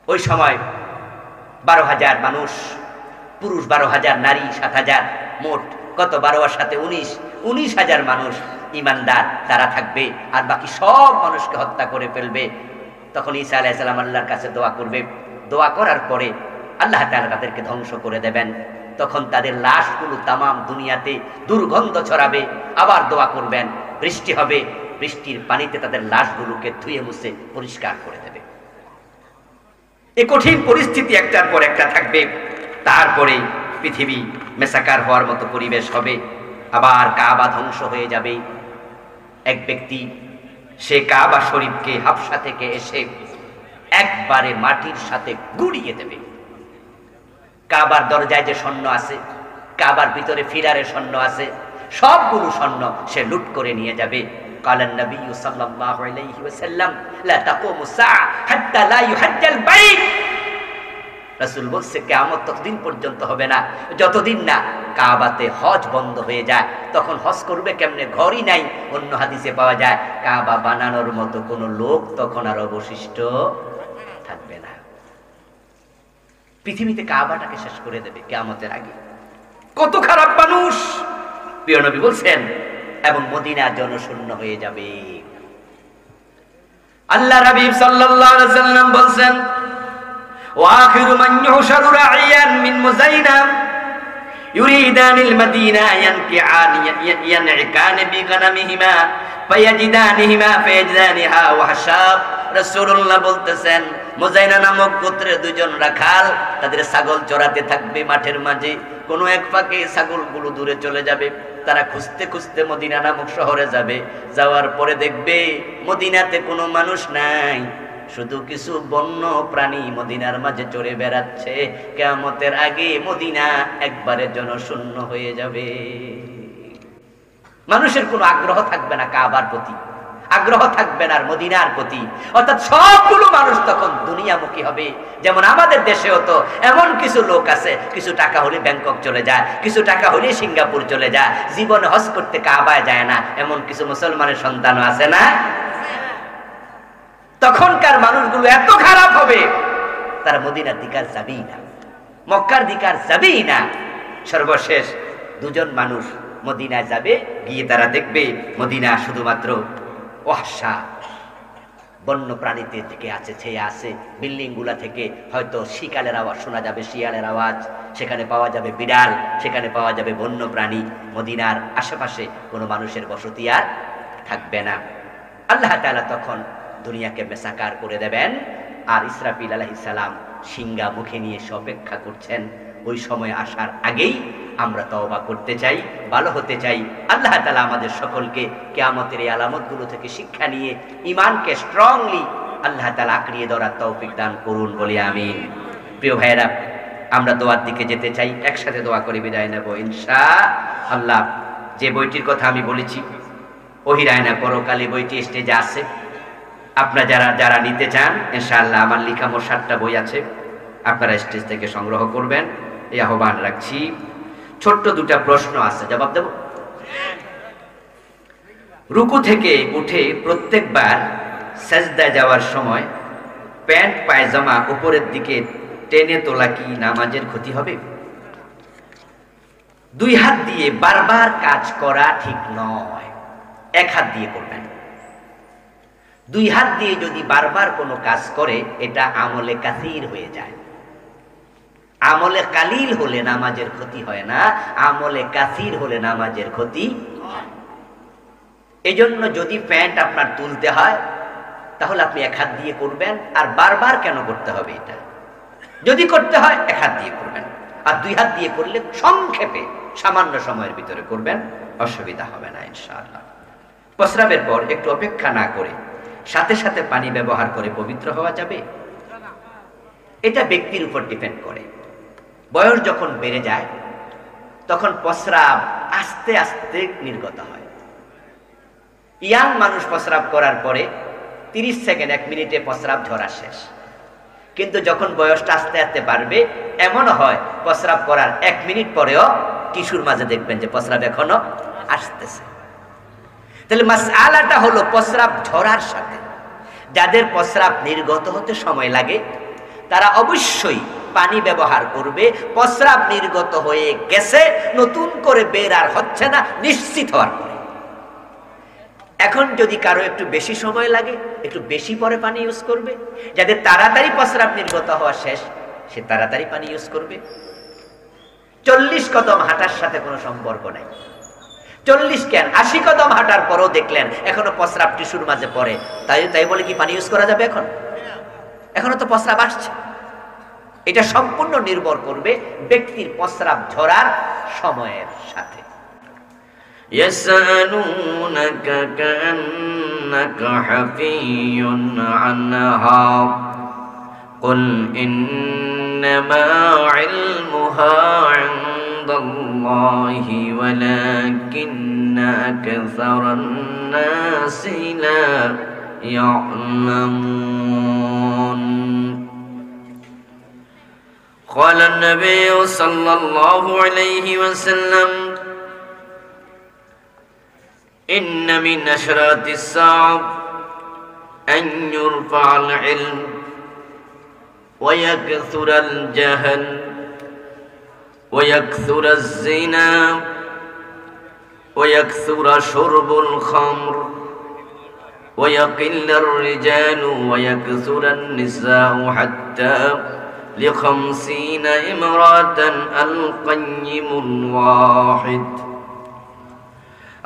ওই সময় 12,000 মানুষ, পুরুষ 12,000, নারী 7,000, মোট কত? 12 আর 7 19,000 মানুষ ইমানদার তারা থাকবে, আর বাকি সব মানুষকে হত্যা করে ফেলবে। তখন ঈসা আলাইহিস সালাম আল্লাহর কাছে দোয়া করবে। দোয়া করার পরে আল্লাহ তাআলা তাদেরকে ধ্বংস করে দেবেন। তখন তাদের লাশগুলো তামাম দুনিয়াতে দুর্গন্ধ ছড়াবে। আবার দোয়া করবেন, বৃষ্টি হবে, বৃষ্টির পানিতে তাদের লাশগুলোকে ধুয়ে মুছে পরিষ্কার করে দেবে। এই কঠিন পরিস্থিতি একটার পর একটা থাকবে। তারপরে পৃথিবী মেসাকার হওয়ার মতো পরিবেশ হবে। আবার কাবা ধ্বংস হয়ে যাবে। এক ব্যক্তি সে কাবা শরীফকে হাবশা থেকে এসে একবারে মাটির সাথে গুড়িয়ে দেবে। কাবার দরজায় যে স্বর্ণ আছে, কাবার ভিতরে ফিরারে স্বর্ণ আছে, সবগুলো স্বর্ণ সে লুট করে নিয়ে যাবে। কালান নবী সাল্লাল্লাহু আলাইহি ওয়াসাল্লাম লা তাকুমু সাআ হাত্তা লা ইউহাজ্জাল বাইত। রাসূল বলছে কিয়ামত ততদিন পর্যন্ত হবে না যতদিন না কাবাতে হজ বন্ধ হয়ে যায়। তখন হজ করবে কেমনে? ঘরই নাই। অন্য হাদিসে পাওয়া যায় কাবা বানানোর মতো কোনো লোক তখন আর অবশিষ্ট থাকবে না। পৃথিবীতে কাবাটাকে শেষ করে দেবে কিয়ামতের আগে। কত খারাপ মানুষ, প্রিয় নবী বলছেন এবং মদিনা জনশূন্য হয়ে যাবে। আল্লাহ হাবিব সাল্লাল্লাহু আলাইহি ওয়াসাল্লাম বলেন ওয়া আখিরু মান ইউশারু রাইয়ান মিন মুজাইনা ইউরিদানিল মাদিনা ইয়ানকিআন বিগানামিহিমা ফায়াজিদানিহিমা ফায়াজিদানিহা ওয়াহশাব। রাসূলুল্লাহ বলতেছেন মুজাইনা নামক গোত্রের দুজন রাখাল তাদের ছাগল চরাতে থাকবে মাঠের মাঝে। কোন এক ফাঁকে ছাগলগুলো দূরে চলে যাবে, তারা খুঁজতে খুঁজতে মদিনা নামক শহরে যাবে। যাওয়ার পরে দেখবে মদিনাতে কোনো মানুষ নাই, শুধু কিছু বন্য প্রাণী মদিনার মাঝে চড়ে বেড়াচ্ছে। কিয়ামতের আগে মদিনা একবারে জনশূন্য হয়ে যাবে। মানুষের কোনো আগ্রহ থাকবে না কাবার প্রতি, আগ্রহ থাকবে না মদিনার প্রতি, অর্থাৎ সবগুলো মানুষ তখন দুনিয়ামুখী হবে। যেমন আমাদের দেশেও তো এমন কিছু লোক আছে, কিছু টাকা হলে ব্যাংকক চলে যায়, কিছু টাকা হলে সিঙ্গাপুর চলে যায়, জীবনে হজ করতে কাবায় যায় না, এমন কিছু মুসলমানের সন্তানও আছে না? তখনকার মানুষগুলো এত খারাপ হবে, তারা মদিনার দিকে আর যাবেই না, মক্কার দিকে আর যাবেই না। সর্বশেষ দুজন মানুষ মদিনায় যাবে, গিয়ে তারা দেখবে মদিনা শুধুমাত্র ওয়াহশা বন্য প্রাণীতে থেকে আছে, ছেয়ে আছে। বিল্ডিং গুলা থেকে হয়তো শিকালের আওয়াজ শোনা যাবে, শিয়ালের আওয়াজ, সেখানে পাওয়া যাবে বিড়াল, সেখানে পাওয়া যাবে বন্য প্রাণী। মদিনার আশেপাশে কোনো মানুষের বসতি আর থাকবে না। আল্লাহ তাআলা তখন দুনিয়াকে মেসাকার করে দেবেন, আর ইসরাফিল আলাইহিস সালাম সিংহা মুখে নিয়ে অপেক্ষা করছেন। ওই সময় আসার আগেই আমরা তওবা করতে চাই, ভালো হতে চাই। আল্লাহ তাআলা আমাদের সকলকে কিয়ামতের এই আলামতগুলো থেকে শিক্ষা নিয়ে ঈমানকে স্ট্রংলি আল্লাহ তাআলা আঁকড়িয়ে ধরার তৌফিক দান করুন, বলি আমিন। প্রিয় ভাইয়েরা, আমরা দোয়ার দিকে যেতে চাই, একসাথে দোয়া করে বিদায় নেব ইনশাআল্লাহ। যে বইটির কথা আমি বলেছি, ওহীর আয়না পরকালে বইটি স্টেজে আছে। আপনারা যারা নিতে চান ইনশাআল্লাহ, আমার লেখা মোট 7টা বই আছে, আপনারা স্টেজ থেকে সংগ্রহ করবেন, এই আহ্বান রাখছি। ছোট্ট 2টা প্রশ্ন আছে, জবাব দেব। রুকু থেকে উঠে প্রত্যেকবার সেজদায় যাওয়ার সময় প্যান্ট পায়জামা উপরের দিকে টেনে তোলা কি নামাজের ক্ষতি হবে? 2 হাত দিয়ে বারবার কাজ করা ঠিক নয়, 1 হাত দিয়ে করবেন। 2 হাত দিয়ে যদি বারবার কোনো কাজ করে এটা আমলে কাসীর হয়ে যায়। আমলে কালিল হলে নামাজের ক্ষতি হয় না, আমলে কাসীর হলে নামাজের ক্ষতি হয়। এজন্য যদি প্যান্ট আপনার তুলতে হয় তাহলে আপনি 1 হাত দিয়ে করবেন। আর বারবার কেন করতে হবে এটা? যদি করতে হয় 1 হাত দিয়ে করবেন, আর 2 হাত দিয়ে করলে সংক্ষেপে সামান্য সময়ের ভিতরে করবেন, অসুবিধা হবে না ইনশাআল্লাহ। প্রস্রাবের পর একটু অপেক্ষা না করে সাথে সাথে পানি ব্যবহার করে পবিত্র হওয়া যাবে? এটা ব্যক্তির উপর ডিপেন্ড করে। বয়স যখন বেড়ে যায় তখন প্রস্রাব আস্তে আস্তে নির্গত হয়। ইয়াং মানুষ প্রস্রাব করার পরে 30 সেকেন্ড 1 মিনিটে প্রস্রাব ঝরা শেষ। কিন্তু যখন বয়সটা আস্তে আস্তে বাড়বে, এমনও হয় প্রস্রাব করার 1 মিনিট পরেও টিস্যুর মাঝে দেখবেন যে প্রস্রাব এখনো আসতেছে। তাহলে মাসআলাটা হলো প্রস্রাব ঝরার সাথে যাদের প্রস্রাব নির্গত হতে সময় লাগে তারা অবশ্যই পানি ব্যবহার করবে। প্রস্রাব নির্গত হয়ে গেছে, নতুন করে বের আর হচ্ছে না নিশ্চিত হওয়ার পরে। এখন যদি কারো একটু বেশি সময় লাগে, একটু বেশি পরে পানি ইউজ করবে। যাদের তাড়াতাড়ি প্রস্রাব নির্গত হওয়া শেষ, সে তাড়াতাড়ি পানি ইউজ করবে। 40 কদম হাঁটার সাথে কোনো সম্পর্ক নাই। 40 কেন 80 কদম হাঁটার পরও দেখলেন এখনো প্রস্রাব টিস্যুর মাঝে পড়ে, তাই বলে কি পানি ইউজ করা যাবে? এখনো তো প্রস্রাব আসছে। এটা সম্পূর্ণ নির্ভর করবে ব্যক্তির প্রস্রাব ঝরার সময়ের সাথে। ইয়াসআলুনাকা কান্নাকা হাফিয়ুন আনহা কুল ইন্নামা ইলমুহা ইনদাল্লাহি ওয়ালাকিন্না আকসারান নাসি লা ইয়ালামুন। قال النبي صلى الله عليه وسلم إن من أشراط الساعة أن يرفع العلم ويكثر الجهل ويكثر الزنا ويكثر شرب الخمر ويقل الرجال ويكثر النساء حتى ل50 امرأة القيم الواحد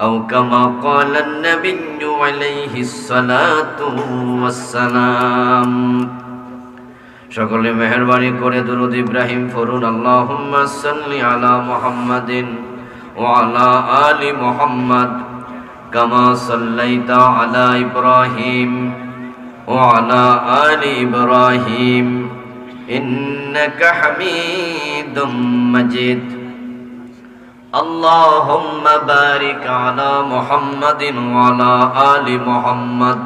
أو كما قال النبي عليه الصلاة والسلام সকলে মেহেরবানি করে দুরূদ ইব্রাহিম পড়ুন আল্লাহুম্মা সাল্লি আলা মুহাম্মাদিন ওয়া আলা আলি মুহাম্মাদ কামা সাল্লাইতা আলা ইব্রাহিম ওয়া আলা আলি ইব্রাহিম ইন্নাকা হামিদুম মাজিদ আল্লাহুম্মা বারিক আলা মুহাম্মাদিন ওয়া আলা আলি মুহাম্মাদ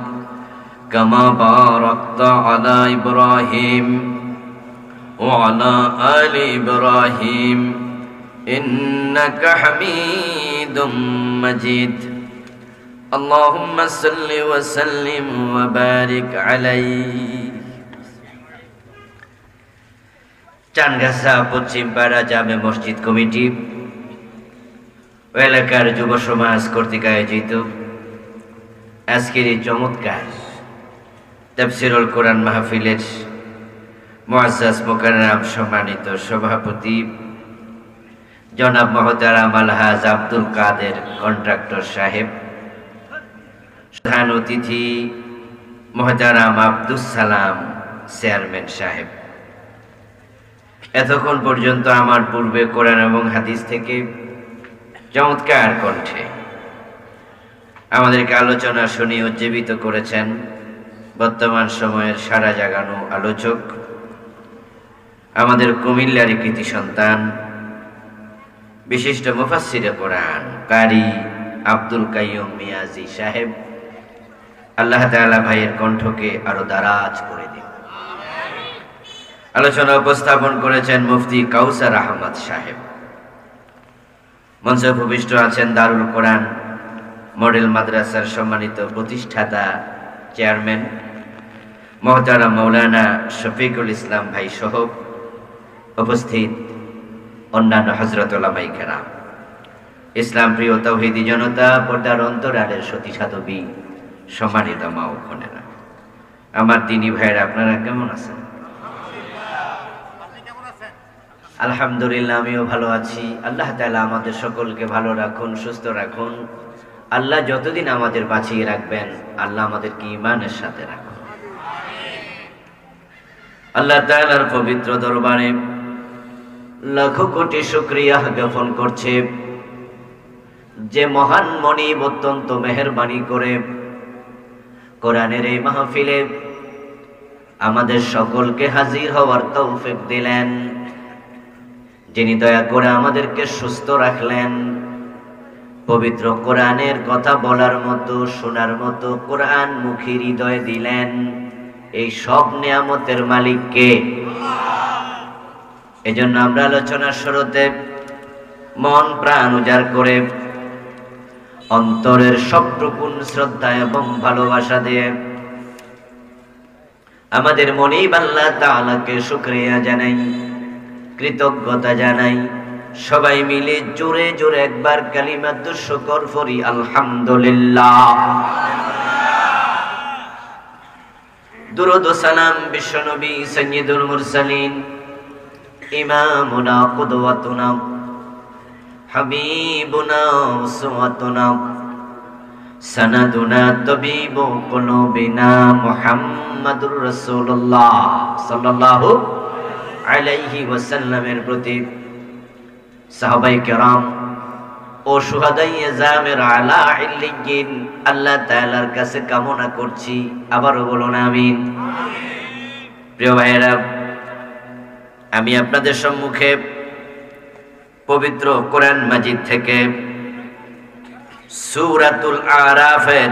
كما باركت على إبراهيم وعلى آل إبراهيم إنك حميد مجيد اللهم صل وسلم وبارك عليه চানগাছা পশ্চিম পাড়া জামে মসজিদ কমিটি ও এলাকার যুব সমাজ কর্তৃক আয়োজিত আজকের এই চমৎকার তাফসীরুল কোরআন মাহফিলের মুআজ্জাজ মুকাররম সম্মানিত সভাপতি জনাব মুহতারাম আলহাজ আব্দুল কাদের কন্ট্রাক্টর সাহেব, প্রধান অতিথি মুহতারাম আব্দুস সালাম চেয়ারম্যান সাহেব, এতক্ষণ পর্যন্ত আমার পূর্বে কোরআন এবং হাদিস থেকে চমৎকার কণ্ঠে আমাদেরকে আলোচনা শুনিয়ে উজ্জীবিত করেছেন বর্তমান সময়ের সারা জাগানো আলোচক, আমাদের কুমিল্লারই কৃতি সন্তান, বিশিষ্ট মুফাসসিরে কোরআন কারি আব্দুল কাইয়ুম মিয়াজি সাহেব। আল্লাহ তাআলা ভাইয়ের কণ্ঠকে আরো দারাজ করে দিন। আলোচনা উপস্থাপন করেছেন মুফতি কাউসার আহমদ সাহেব। মঞ্চে উপবিষ্ট আছেন দারুল কোরআন মডেল মাদ্রাসার সম্মানিত প্রতিষ্ঠাতা চেয়ারম্যান মুহতারাম মাওলানা শফিকুল ইসলাম ভাই সহ উপস্থিত অন্যান্য হযরত উলামায়ে কেরাম, ইসলাম প্রিয় তাওহীদি জনতা, পর্দার অন্তরালের সতী সাধবী, সম্মানিত মা ও বোনেরা, আমার দিনী ভাইয়েরা, আপনারা কেমন আছেন? আলহামদুলিল্লাহ, আমিও ভালো আছি। আল্লাহ তাআলা আমাদের সকলকে ভালো রাখুন, সুস্থ রাখুন। আল্লাহ যতদিন আমাদের বাঁচিয়ে রাখবেন, আল্লাহ আমাদেরকে ঈমানের সাথে রাখুন। আল্লাহ তাআলার পবিত্র দরবারে লাখো কোটি শুকরিয়া জ্ঞাপন করছে যে মহান মনিব অত্যন্ত মেহেরবানি করে কোরআনের এই মাহফিলে আমাদের সকলকে হাজির হওয়ার তৌফিক দিলেন, যিনি দয়া করে আমাদেরকে সুস্থ রাখলেন, পবিত্র কোরআনের কথা বলার মতো, শোনার মতো কোরআন মুখী হৃদয় দিলেন। এই সব নিয়ামতের মালিক কে? এজন্য আমরা আলোচনার শুরুতে মন প্রাণ উজাড় করে অন্তরের সবটুকুন শ্রদ্ধা এবং ভালোবাসা দিয়ে আমাদের মনিব আল্লাহ তাআলাকে শুকরিয়া জানাই, কৃতজ্ঞতা জানাই। সবাই মিলে জোরে জোরে একবার কালিমাতুশ শুকর পড়ি, আলহামদুলিল্লাহ। দুরূদ ও সালাম বিশ্বনবী সাইয়্যিদুল মুরসালিন, ইমামুনা কুদওয়াতুনা হাবিবুনা উসওয়াতুনা সানাদুনা তাবিবু কুলুবিনা মুহাম্মাদুর রাসূলুল্লাহ সাল্লাল্লাহু আলাইহি ওয়াসাল্লামের প্রতি, সাহাবায়ে কেরাম ও শুহাদায়ে জামের আলা ইল্লিয়িন আল্লাহ তাআলার কাছে কামনা করছি। আবারও বলুন আমিন। প্রিয় ভাইয়েরা, আমি আপনাদের সম্মুখে পবিত্র কোরআন মাজিদ থেকে সূরাতুল আরাফের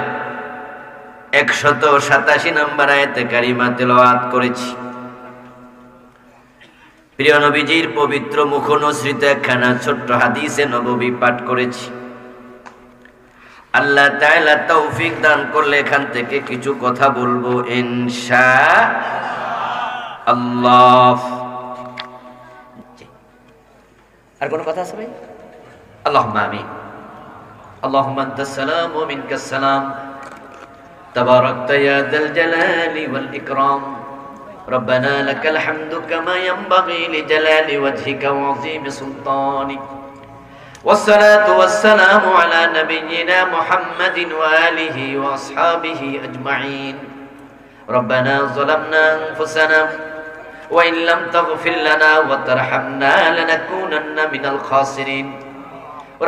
187 নম্বর আয়াতে কারিমা তেলাওয়াত করেছি। প্রিয় নবীজির পবিত্র মুখনসৃত একখানা ছোট্ট হাদিসে নববী পাঠ করেছি। আল্লাহ তাআলা তৌফিক দান করলে এখান থেকে কিছু কথা বলবো ইনশাআল্লাহ। আর কোনো কথা আছে ভাই? আল্লাহুম্মা আমিন। আল্লাহুম্মা আনতাস সালাম ওয়া মিনকাস সালাম তাবারাকতা ইয়া যাল জালালি ওয়াল ইকরাম ربنا لك الحمد كما ينبغي لجلال وجهك وعظيم سلطانك والصلاة والسلام على نبينا محمد وآله وأصحابه أجمعين ربنا ظلمنا أنفسنا وإن لم تغفر لنا وترحمنا لنكونن من الخاسرين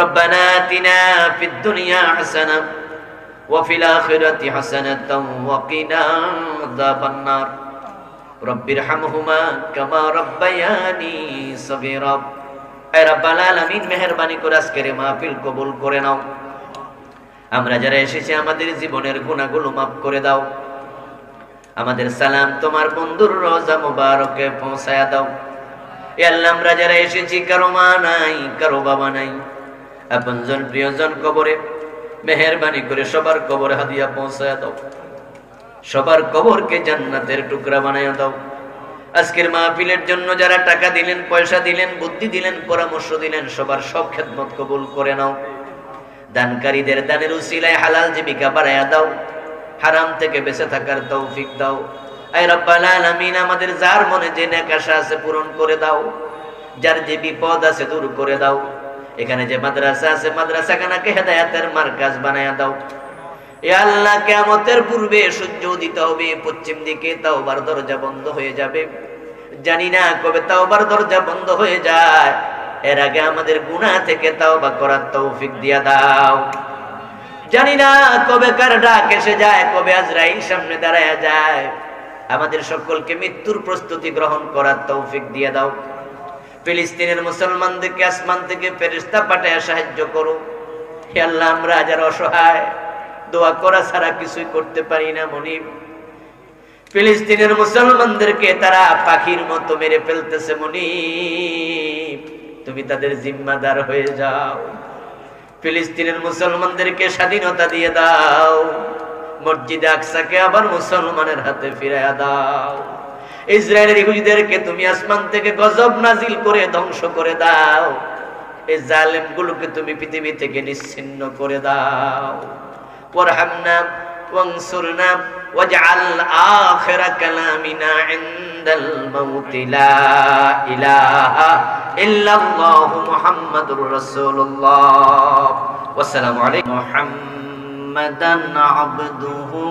ربنا آتنا في الدنيا حسنة وفي الآخرة حسنة وقنا عذاب النار رب ارحمهما كما ربياني صغيرا اے رب العالمین মেহেরবানি করে আজকের মাহফিল কবুল করে নাও। আমরা যারা এসেছি আমাদের জীবনের গুনাহগুলো maaf করে দাও। আমাদের সালাম তোমার বন্ধুর রওজা মুবারকে পৌঁছায়া দাও। এ আল্লাহ, আমরা যারা এসেছি কারো মা নাই, কারো বাবা নাই, আপনজন প্রিয়জন কবরে, মেহেরবানি করে সবার কবরে হাদিয়া পৌঁছায়া দাও। সবার কবরকে জান্নাতের টুকরা বানায়া দাও। আজকের মাহফিলের জন্য যারা টাকা দিলেন, পয়সা দিলেন, বুদ্ধি দিলেন, পরামর্শ দিলেন, সবার সব খেদমত কবুল করে নাও। দানকারীদের দানের উসিলায় হালাল জীবিকা বাড়ায়া দাও। হারাম থেকে বেঁচে থাকার তৌফিক দাও। আয় রব্বাল আলামিন, আমাদের যার মনে যে নেক আশা আছে পূরণ করে দাও, যার যে বিপদ আছে দূর করে দাও। এখানে যে মাদ্রাসা আছে, মাদ্রাসাখানাকে হেদায়েতের মার্কাজ বানায়া দাও। এ আল্লাহ, কিয়ামতের পূর্বে সূর্য উদিত হবে পশ্চিম দিকে, তাওবার দরজা বন্ধ হয়ে যাবে। জানি না কবে তাওবার দরজা বন্ধ হয়ে যায়। এর আগে আমাদের গুনাহ থেকে তাওবা করার তৌফিক দিয়া দাও। জানি না কবে কার ডাক এসে যায়, কবে আজরাইল সামনে দাঁড়ায়া যায়। আমাদের সকলকে মৃত্যুর প্রস্তুতি গ্রহণ করার তৌফিক দিয়ে দাও। ফিলিস্তিনের মুসলমানদেরকে আসমান থেকে ফেরেশতা পাঠায় সাহায্য করো। হে আল্লাহ, আমরা যারা অসহায়, দোয়া করা ছাড়া কিছুই করতে পারি না মনিব। ফিলিস্তিনের মুসলমানদেরকে তারা পাখির মতো মেরে ফেলতেছে মনিব, তুমি তাদের জিম্মাদার হয়ে যাও। ফিলিস্তিনের মুসলমানদেরকে স্বাধীনতা দিয়ে দাও। মসজিদে আকসাকে আবার মুসলমানের হাতে ফিরাইয়া দাও। ইসরায়েলের ইহুদিদেরকে তুমি আসমান থেকে গজব নাজিল করে ধ্বংস করে দাও। এই জালেমগুলোকে তুমি পৃথিবী থেকে নিশ্চিহ্ন করে দাও। ওয়ারহামনা ওয়ানসুরনা ওয়াজআল আখিরা কালামিনা ইনদাল মাউত লা ইলাহা ইল্লাল্লাহু মুহাম্মাদুর রাসূলুল্লাহ। ওয়াসসালামু আলাইকুম। মুহাম্মাদান আবদুহু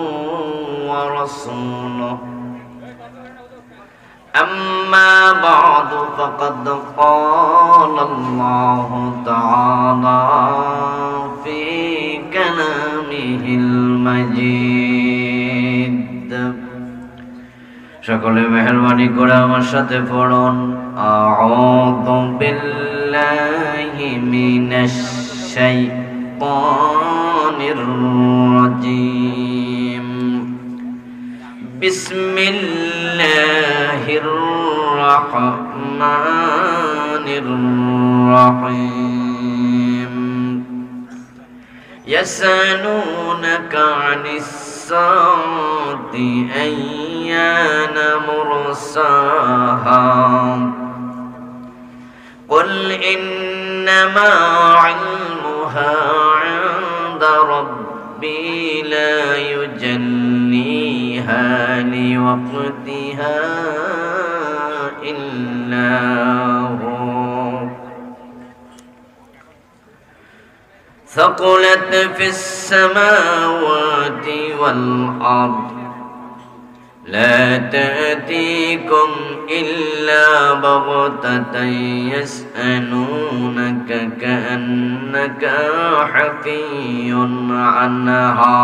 ওয়া রাসূলুহু। أما بعد فقد قال الله تعالى في كلامه المجيد সকলে মেহেরবানি করে আমার সাথে পড়ুন। আউযু বিল্লাহি মিনাশ শাইতানির রাজীম। বিসমিল্লাহির রহমানির রহিম। ইয়াসআলুনাকা আনিস সাআতি আইয়ানা মুরসাহা কুল ইন্নামা ইলমুহা ইনদা রাব্বি লা يجليها لوقتها إلا هو ثقلت في السماوات والأرض لا تأتيكم إلا بغتة يسألونك كأنك حفي عنها